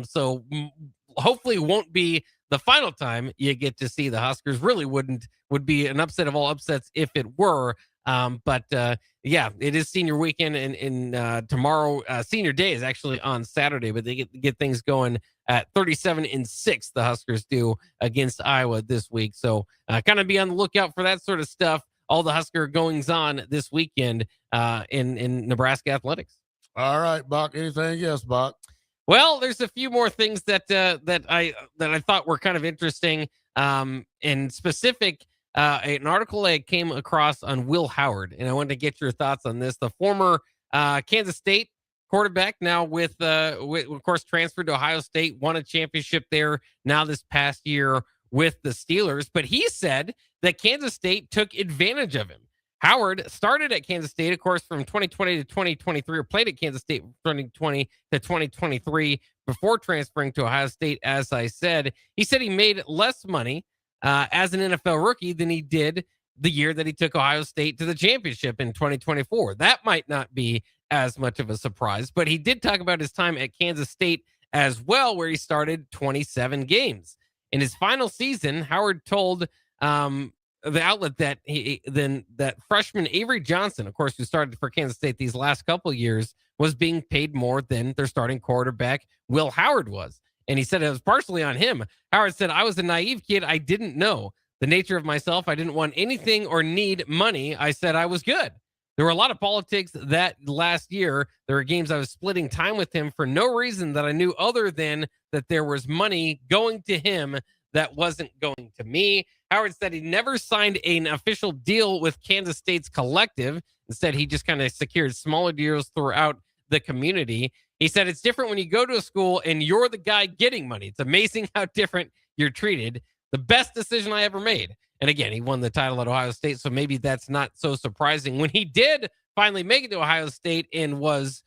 So hopefully it won't be the final time you get to see the Huskers. Would be an upset of all upsets if it were. But yeah, it is senior weekend, and tomorrow, senior day is actually on Saturday, but they get things going at 37-6. The Huskers do against Iowa this week. So kind of be on the lookout for that sort of stuff. All the Husker goings on this weekend in Nebraska athletics. All right, Bock. Anything else, Bock? Well, there's a few more things that I thought were kind of interesting. In specific, an article I came across on Will Howard, and I wanted to get your thoughts on this. The former Kansas State quarterback, now with of course transferred to Ohio State, won a championship there now this past year with the Steelers. But he said that Kansas State took advantage of him. Howard started at Kansas State, of course, from 2020 to 2023, or played at Kansas State from 2020 to 2023 before transferring to Ohio State, as I said. He said he made less money as an NFL rookie than he did the year that he took Ohio State to the championship in 2024. That might not be as much of a surprise, but he did talk about his time at Kansas State as well, where he started 27 games. In his final season, Howard told the outlet that that freshman Avery Johnson, of course, who started for Kansas State these last couple years, was being paid more than their starting quarterback Will Howard was. And he said it was partially on him. Howard said, "I was a naive kid. I didn't know the nature of myself. I didn't want anything or need money. I said I was good. There were a lot of politics that last year. There were games I was splitting time with him for no reason that I knew other than that there was money going to him that wasn't going to me." Howard said he never signed an official deal with Kansas State's collective. Instead, he just kind of secured smaller deals throughout the community. He said it's different when you go to a school and you're the guy getting money. It's amazing how different you're treated. The best decision I ever made. And again, he won the title at Ohio State, so maybe that's not so surprising. When he did finally make it to Ohio State and was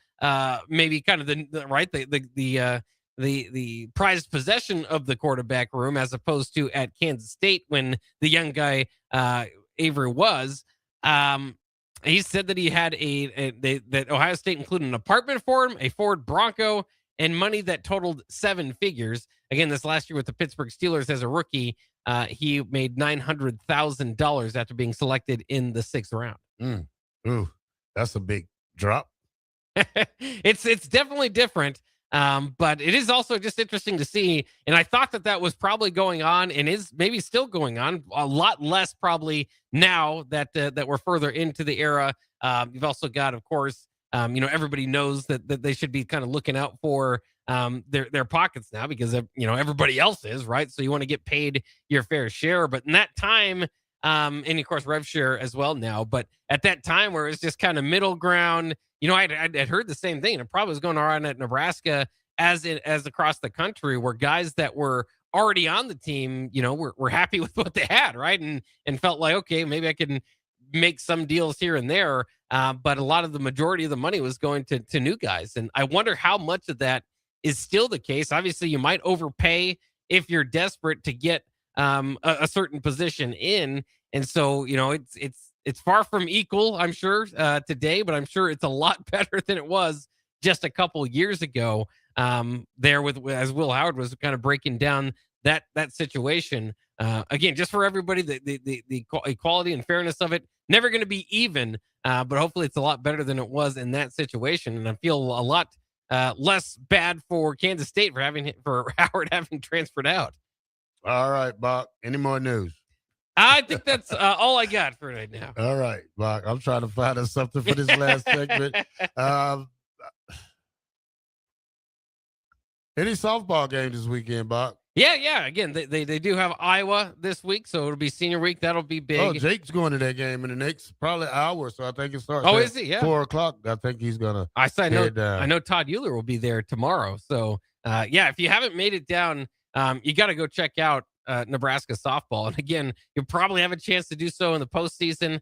maybe kind of the prized possession of the quarterback room, as opposed to at Kansas State when the young guy Avery was. He said that he had that Ohio State included an apartment for him, a Ford Bronco, and money that totaled 7 figures. Again, this last year with the Pittsburgh Steelers as a rookie, he made $900,000 after being selected in the 6th round. Ooh, that's a big drop. It's definitely different. But it is also just interesting to see. And I thought that was probably going on and is maybe still going on a lot less probably now that we're further into the era. You've also got, of course, everybody knows that they should be kind of looking out for their pockets now because everybody else is, right? So you want to get paid your fair share. But in that time, and of course rev share as well now, but at that time where it's just kind of middle ground, I'd heard the same thing, and it probably was going on at Nebraska as across the country, where guys that were already on the team, were happy with what they had, right? And felt like, okay, maybe I can make some deals here and there. But a lot of the majority of the money was going to new guys. And I wonder how much of that is still the case. Obviously, you might overpay if you're desperate to get a certain position in. And so, it's far from equal, I'm sure, today, but I'm sure it's a lot better than it was just a couple years ago. There as Will Howard was kind of breaking down that situation. Again, just for everybody, the equality and fairness of it, never going to be even, but hopefully it's a lot better than it was in that situation. And I feel a lot less bad for Kansas State for Howard having transferred out. All right, Bock. Any more news? I think that's all I got for right now. All right, Bock. I'm trying to find us something for this last segment. Any softball game this weekend, Bock? Yeah. Again, they do have Iowa this week, so it'll be senior week. That'll be big. Oh, Jake's going to that game in the next probably hour, so I think it starts. Oh, is he? Yeah, 4:00. I think he's gonna. I know Todd Euler will be there tomorrow. So, if you haven't made it down, you got to go check out Nebraska softball. And again, you'll probably have a chance to do so in the postseason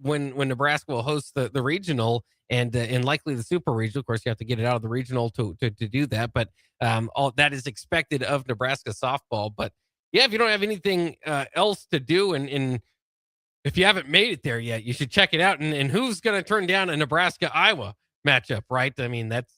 when Nebraska will host the regional and likely the super regional. Of course, you have to get it out of the regional to do that. But all that is expected of Nebraska softball. But yeah, if you don't have anything else to do, and if you haven't made it there yet, you should check it out. And who's going to turn down a Nebraska-Iowa matchup, right? I mean, that's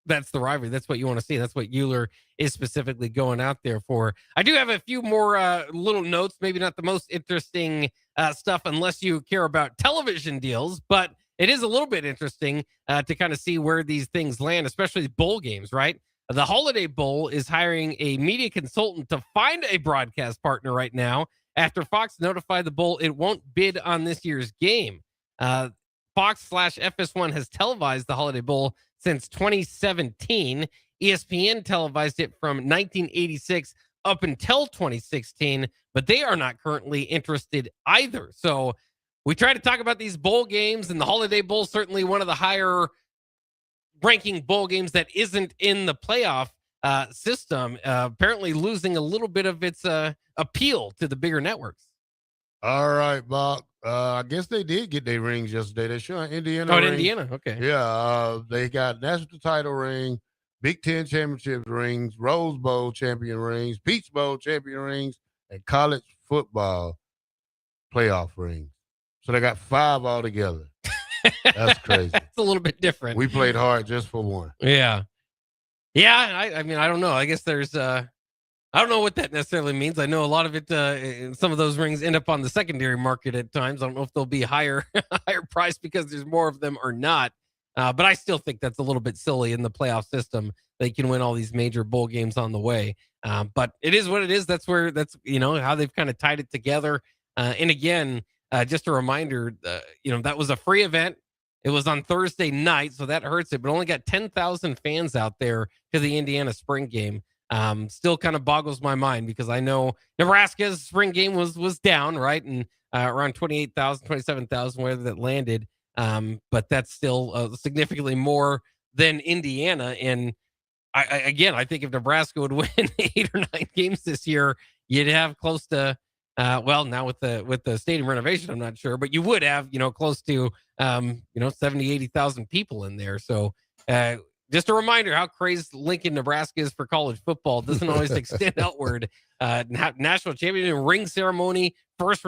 the rivalry. That's what you want to see. That's what Euler is specifically going out there for. I do have a few more little notes, maybe not the most interesting stuff unless you care about television deals, but it is a little bit interesting to kind of see where these things land, especially bowl games, right? The Holiday Bowl is hiring a media consultant to find a broadcast partner right now after Fox notified the bowl it won't bid on this year's game. Fox/FS1 has televised the Holiday Bowl since 2017. ESPN televised it from 1986 up until 2016, but they are not currently interested either. So we try to talk about these bowl games, and the Holiday Bowl is certainly one of the higher ranking bowl games that isn't in the playoff system, apparently losing a little bit of its appeal to the bigger networks. All right, Bob. I guess they did get their rings yesterday. They're showing Indiana. Oh, Indiana. Okay. Yeah. They got national title ring, Big Ten championship rings, Rose Bowl champion rings, Peach Bowl champion rings, and college football playoff rings. So they got 5 altogether. That's crazy. It's a little bit different. We played hard just for one. Yeah. Yeah. I mean, I don't know. I guess there's, I don't know what that necessarily means. I know a lot of it, some of those rings end up on the secondary market at times. I don't know if they'll be higher price because there's more of them or not. But I still think that's a little bit silly in the playoff system. They can win all these major bowl games on the way. But it is what it is. That's how they've kind of tied it together. And again, just a reminder, that was a free event. It was on Thursday night, so that hurts it, but only got 10,000 fans out there to the Indiana spring game. Still kind of boggles my mind because I know Nebraska's spring game was down, right? And around 28,000, 27,000, where that landed. But that's still significantly more than Indiana. And I think if Nebraska would win 8 or 9 games this year, you'd have close to, now with the stadium renovation, I'm not sure, but you would have, close to, 70, 80,000 people in there. So, just a reminder how crazy Lincoln, Nebraska is for college football. It doesn't always extend outward. National championship ring ceremony, first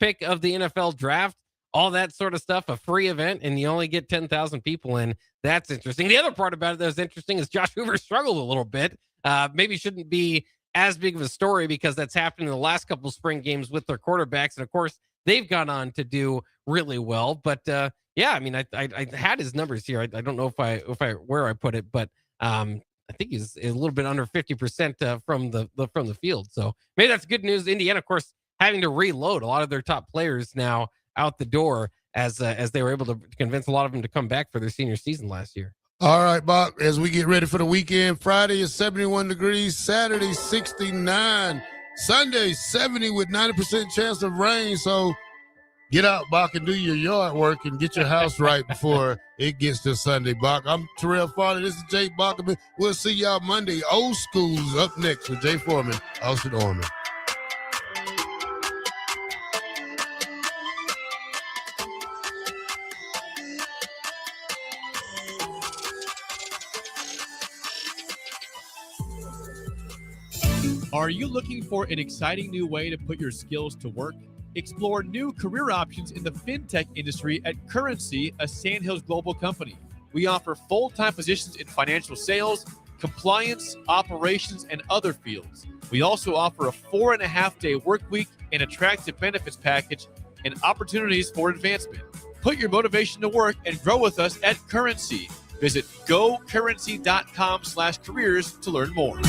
pick of the NFL draft, all that sort of stuff, a free event, and you only get 10,000 people in. That's interesting. The other part about it that's interesting is Josh Hoover struggled a little bit. Maybe shouldn't be as big of a story because that's happened in the last couple of spring games with their quarterbacks. And of course, they've gone on to do really well. But I mean, I had his numbers here. I don't know where I put it, but I think he's a little bit under 50% from the field. So maybe that's good news. Indiana, of course, having to reload a lot of their top players now out the door as they were able to convince a lot of them to come back for their senior season last year. All right, Bob, as we get ready for the weekend, Friday is 71 degrees, Saturday 69, Sunday 70 with 90% chance of rain. So get out, Bock, and do your yard work and get your house right before it gets to Sunday, Bock. I'm Terrell Farley. This is Jay Bock. We'll see y'all Monday. Old School's up next with Jay Foreman, Austin Orman. Are you looking for an exciting new way to put your skills to work? Explore new career options in the fintech industry at Currency, a Sandhills global company. We offer full-time positions in financial sales, compliance, operations, and other fields. We also offer a 4.5-day work week, an attractive benefits package, and opportunities for advancement. Put your motivation to work and grow with us at Currency. Visit gocurrency.com/careers to learn more.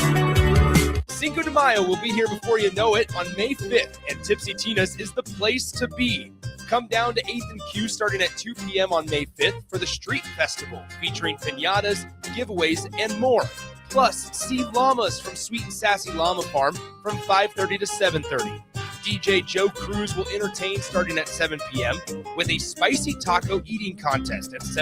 Cinco de Mayo will be here before you know it on May 5th, and Tipsy Tina's is the place to be. Come down to 8th and Q starting at 2 p.m. on May 5th for the Street Festival, featuring piñatas, giveaways, and more. Plus, see llamas from Sweet and Sassy Llama Farm from 5:30 to 7:30. DJ Joe Cruz will entertain starting at 7 p.m. with a spicy taco eating contest at 7